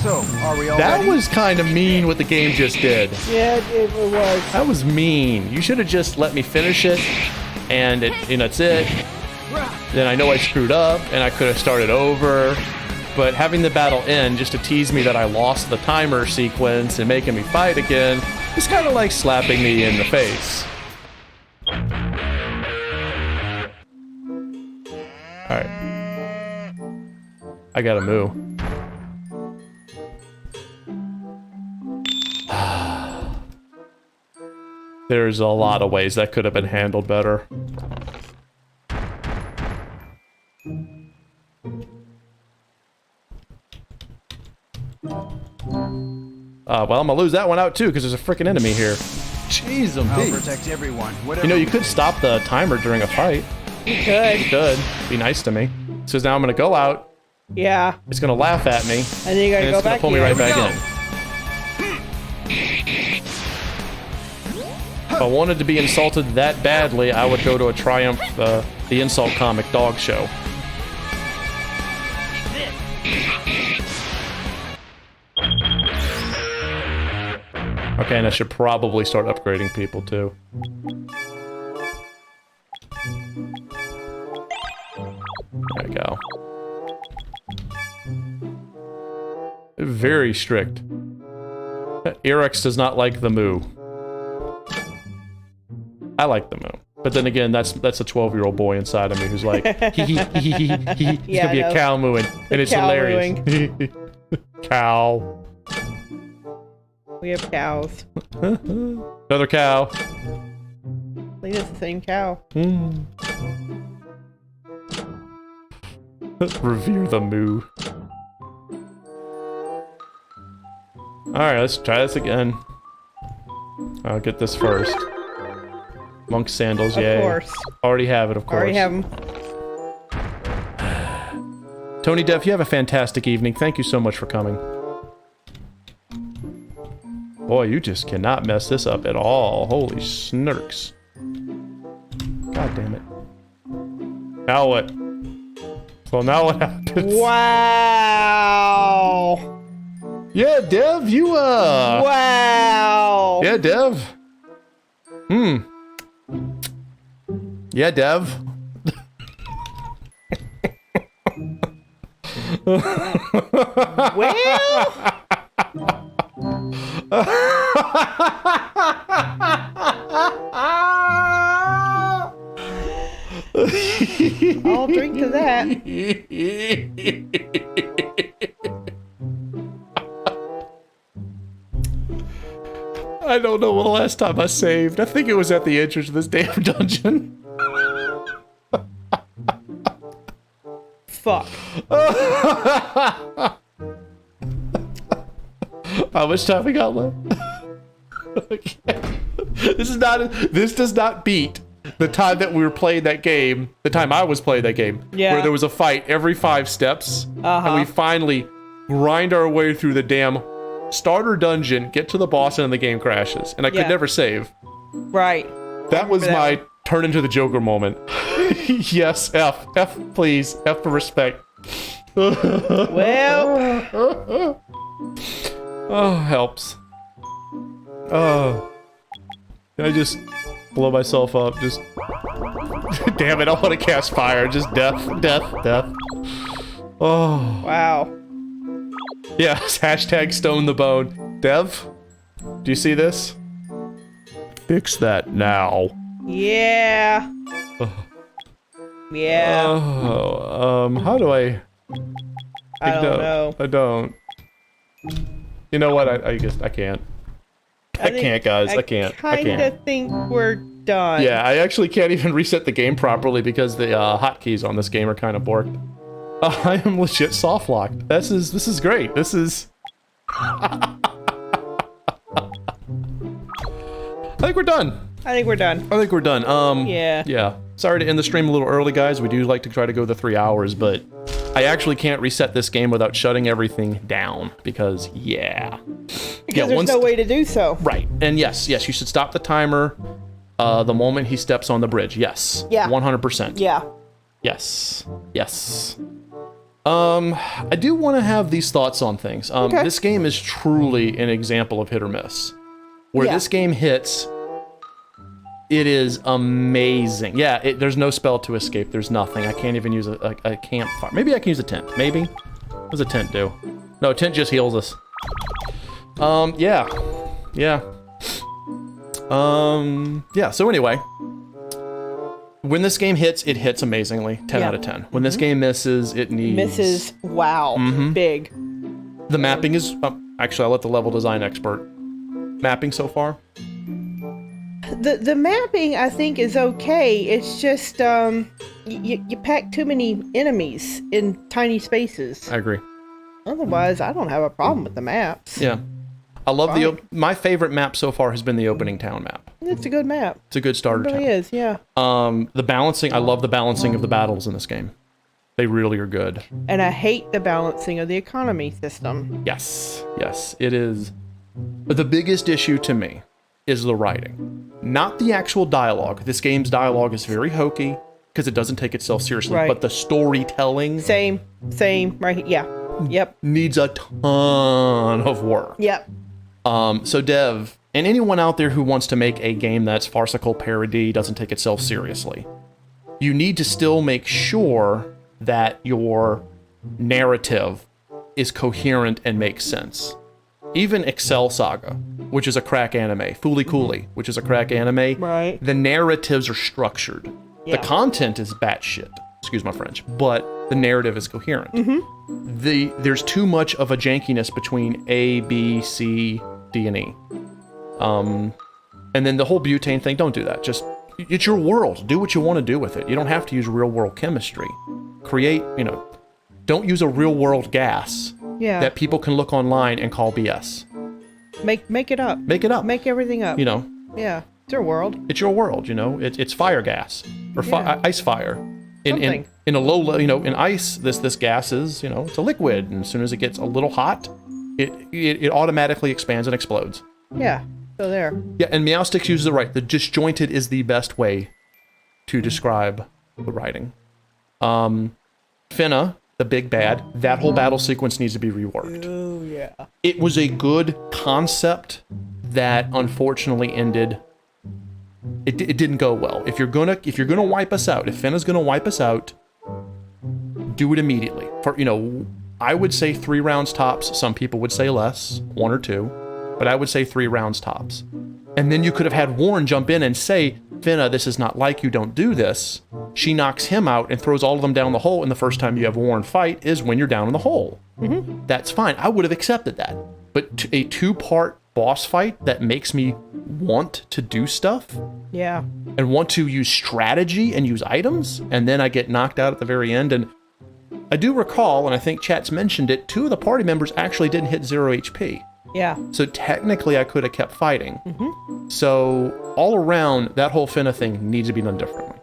So, are we all That ready? was kind of mean what the game just did. Yeah, it was. That was mean. You should have just let me finish it, and that's it. Then I know I screwed up, and I could have started over. But having the battle end just to tease me that I lost the timer sequence and making me fight again is kind of like slapping me in the face. Alright. I gotta move. There's a lot of ways that could have been handled better. Well, I'm gonna lose that one out too because there's a freaking enemy here. Jeez, I'll protect everyone. Whatever. you know, you could stop the timer during a fight. You could. You could. Be nice to me. So now I'm gonna go out. Yeah. It's gonna laugh at me. And then you gotta And go it's gonna back pull me in. right back go. in. If I wanted to be insulted that badly, I would go to a Triumph, the Insult Comic Dog Show. Okay, and I should probably start upgrading people too. There we go. Very strict. Erex does not like the moo. I like the moo. But then again, that's a 12-year-old boy inside of me who's like, he's Yeah, gonna be I a know. cow mooing, and it's cow hilarious. Cow. We have cows. Another cow. I think it's the same cow. Revere the moo. Alright, let's try this again. I'll get this first. Monk sandals, Of yay. course. Already have it, of course. Already have them. Tony Dev, you have a fantastic evening. Thank you so much for coming. Boy, you just cannot mess this up at all. Holy snurks. God damn it. Now what? So now what happens? Wow. Yeah, Dev, you Wow. Yeah, Dev. Yeah, Dev. Well. I'll drink to that. I don't know the last time I saved. I think it was at the entrance of this damn dungeon. Fuck. How much time we got left? Okay. This does not beat the time that we were playing that game, the time I was playing that game, Yeah. where there was a fight every 5 steps, and we finally grind our way through the damn starter dungeon, get to the boss, and then the game crashes, and I could Yeah. never save. Right. That was that my one. turn into the Joker moment. Yes, F please, F for respect. Well. Oh, helps. Oh. Can I just blow myself up? Just... Damn it, I want to cast fire. Just death. Oh. Wow. Yes, hashtag stone the bone. Dev, do you see this? Fix that now. Yeah. Yeah. Oh, how do I... I don't know. I don't. You know what? I guess I can't. I can't, guys. I can't. I kind of can't. think we're done. Yeah, I actually can't even reset the game properly because the hotkeys on this game are kind of borked. I am legit soft locked. This is great. This is... I think we're done. I think we're done. I think we're done. Yeah. Yeah. Sorry to end the stream a little early, guys. We do like to try to go the 3 hours, but I actually can't reset this game without shutting everything down because, yeah. Because there's no way to do so. Right. And yes, you should stop the timer the moment he steps on the bridge. Yes. Yeah. 100%. Yeah. Yes. I do want to have these thoughts on things. Okay. This game is truly an example of hit or miss. Where Yeah. this game hits, it is amazing. Yeah, there's no spell to escape. There's nothing. I can't even use a campfire. Maybe I can use a tent. Maybe? What does a tent do? No, a tent just heals us. Yeah. So anyway, when this game hits, it hits amazingly. 10 Yeah. out of 10. When this game misses, it needs... Misses. Wow. Big. The mapping is... actually, I'll let the level design expert. Mapping so far? The mapping, I think, is okay. It's just, you pack too many enemies in tiny spaces. I agree. Otherwise, I don't have a problem with the maps. Yeah. I love my favorite map so far has been the opening town map. It's a good map. It's a good starter It really town. is, yeah. The balancing, I love the balancing of the battles in this game. They really are good. And I hate the balancing of the economy system. Yes, it is. But the biggest issue to me is the writing. Not the actual dialogue. This game's dialogue is very hokey because it doesn't take itself seriously. Right. But the storytelling Same, right, yeah. Yep, needs a ton of work. yep. So Dev, and anyone out there who wants to make a game that's farcical parody, doesn't take itself seriously, you need to still make sure that your narrative is coherent and makes sense. Even Excel Saga, which is a crack anime, Fooly Cooly, which is a crack anime, Right. the narratives are structured. Yeah. The content is batshit, excuse my French, but the narrative is coherent. There's too much of a jankiness between A, B, C, D, and E. And then the whole butane thing, don't do that. Just, it's your world. Do what you want to do with it. You don't have to use real world chemistry. Create, don't use a real world gas Yeah. that people can look online and call BS. Make it up. Make it up. Make everything up. Yeah. It's your world. It's your world, it's fire gas or Yeah. ice fire. Something. In a low, in ice, this gas is, it's a liquid, and as soon as it gets a little hot, it automatically expands and explodes. Yeah. So there. Yeah, and Meowsticks uses it right. The disjointed is the best way to describe the writing. Fenna, the big bad, that whole battle sequence needs to be reworked. Oh, yeah. It was a good concept that unfortunately ended. It didn't go well. If you're gonna wipe us out, if Fenna's gonna wipe us out, do it immediately. I would say 3 rounds tops. Some people would say less, 1 or 2, but I would say 3 rounds tops. And then you could have had Warren jump in and say, Fenna, this is not like you, don't do this. She knocks him out and throws all of them down the hole, and the first time you have Warren fight is when you're down in the hole. Mm-hmm. That's fine. I would have accepted that. But a 2-part boss fight that makes me want to do stuff, Yeah. and want to use strategy and use items, and then I get knocked out at the very end. And I do recall, and I think chat's mentioned it, 2 of the party members actually didn't hit 0 HP. Yeah. So technically I could have kept fighting. Mm-hmm. So all around, that whole Fenna thing needs to be done differently.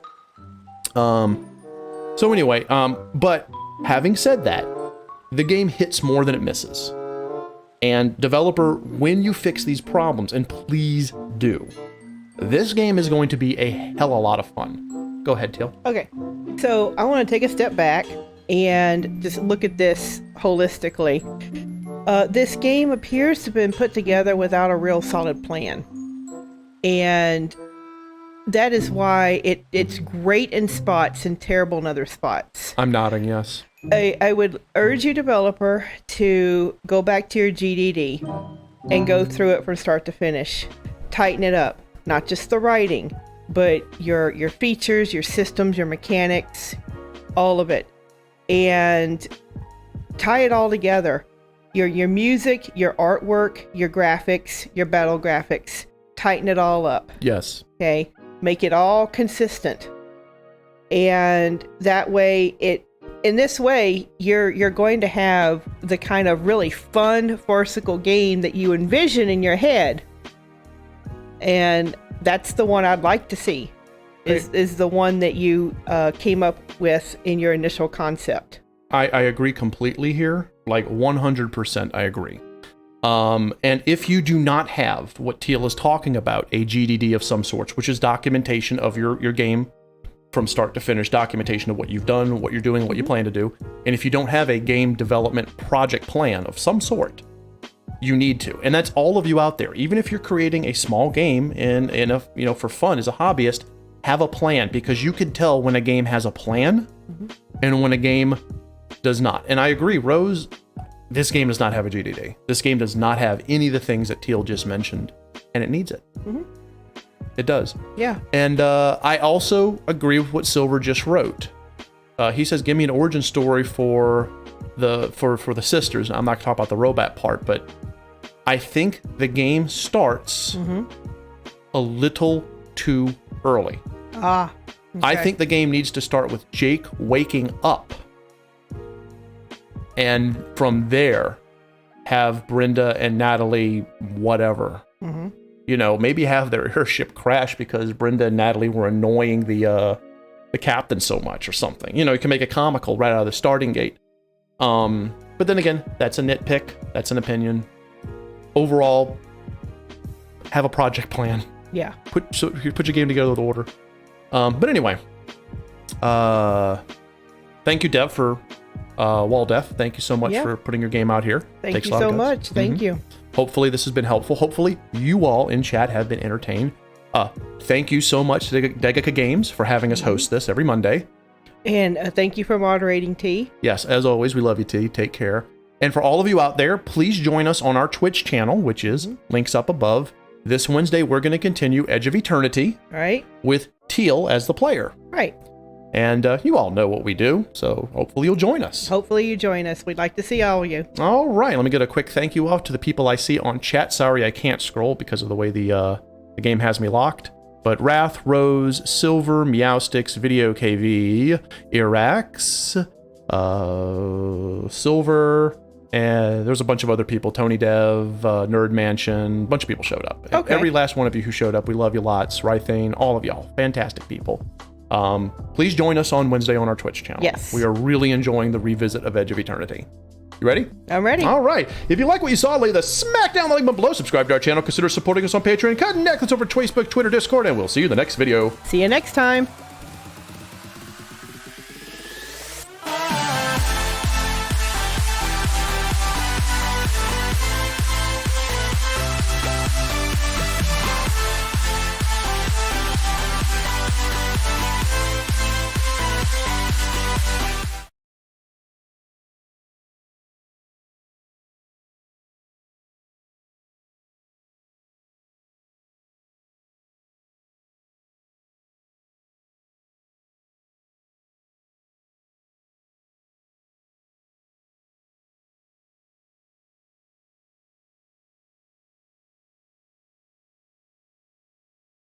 So anyway, but having said that, the game hits more than it misses. And developer, when you fix these problems, and please do, this game is going to be a hell of a lot of fun. Go ahead, Teal. Okay. So I want to take a step back and just look at this holistically. This game appears to have been put together without a real solid plan. And that is why it's great in spots and terrible in other spots. I'm nodding, yes. I would urge you, developer, to go back to your GDD and go through it from start to finish. Tighten it up. Not just the writing, but your features, your systems, your mechanics, all of it. And tie it all together. Your music, your artwork, your graphics, your battle graphics. Tighten it all up. Yes. Okay? Make it all consistent. And that way in this way, you're going to have the kind of really fun, farcical game that you envision in your head. And that's the one I'd like to see, is the one that you came up with in your initial concept. I agree completely here. Like 100% I agree. And if you do not have what Teal is talking about, a GDD of some sort, which is documentation of your game from start to finish, documentation of what you've done, what you're doing, what you plan to do. And if you don't have a game development project plan of some sort, you need to. And that's all of you out there. Even if you're creating a small game in a, for fun as a hobbyist, have a plan, because you can tell when a game has a plan and when a game does not. And I agree, Rose, this game does not have a GDD. This game does not have any of the things that Teal just mentioned, and it needs it. It does. Yeah. And I also agree with what Silver just wrote. He says, give me an origin story for the sisters. I'm not going to talk about the robot part, but I think the game starts a little too early. Okay. I think the game needs to start with Jake waking up, and from there have Brenda and Natalie whatever. Maybe have their airship crash because Brenda and Natalie were annoying the captain so much or something. You can make it comical right out of the starting gate. But then again, that's a nitpick. That's an opinion. Overall, have a project plan. Yeah. Put your game together with order. But anyway, thank you, Dev, for walldeaf. Thank you so much for putting your game out here. Thank Takes you a lot of so guts. much. Thank you. Hopefully this has been helpful. Hopefully you all in chat have been entertained. Thank you so much to Degica Games for having us host this every Monday. And thank you for moderating, T. Yes, as always, we love you, T. Take care. And for all of you out there, please join us on our Twitch channel, which is links up above. This Wednesday, we're going to continue Edge of Eternity. Right. With Teal as the player. Right. And you all know what we do, so hopefully you'll join us. Hopefully you join us. We'd like to see all of you. All right, let me get a quick thank you off to the people I see on chat. Sorry I can't scroll because of the way the game has me locked. But Wrath, Rose, Silver, Meowsticks, Video KV, Irax, Silver, and there's a bunch of other people. Tony Dev, Nerd Mansion, a bunch of people showed up. Okay. Every last one of you who showed up, we love you lots. Rythane, all of y'all, fantastic people. Please join us on Wednesday on our Twitch channel. Yes. We are really enjoying the revisit of Edge of Eternity. You ready? I'm ready. All right. If you like what you saw, lay the smack down the link below. Subscribe to our channel. Consider supporting us on Patreon. Connect us over Facebook, Twitter, Discord, and we'll see you in the next video. See you next time.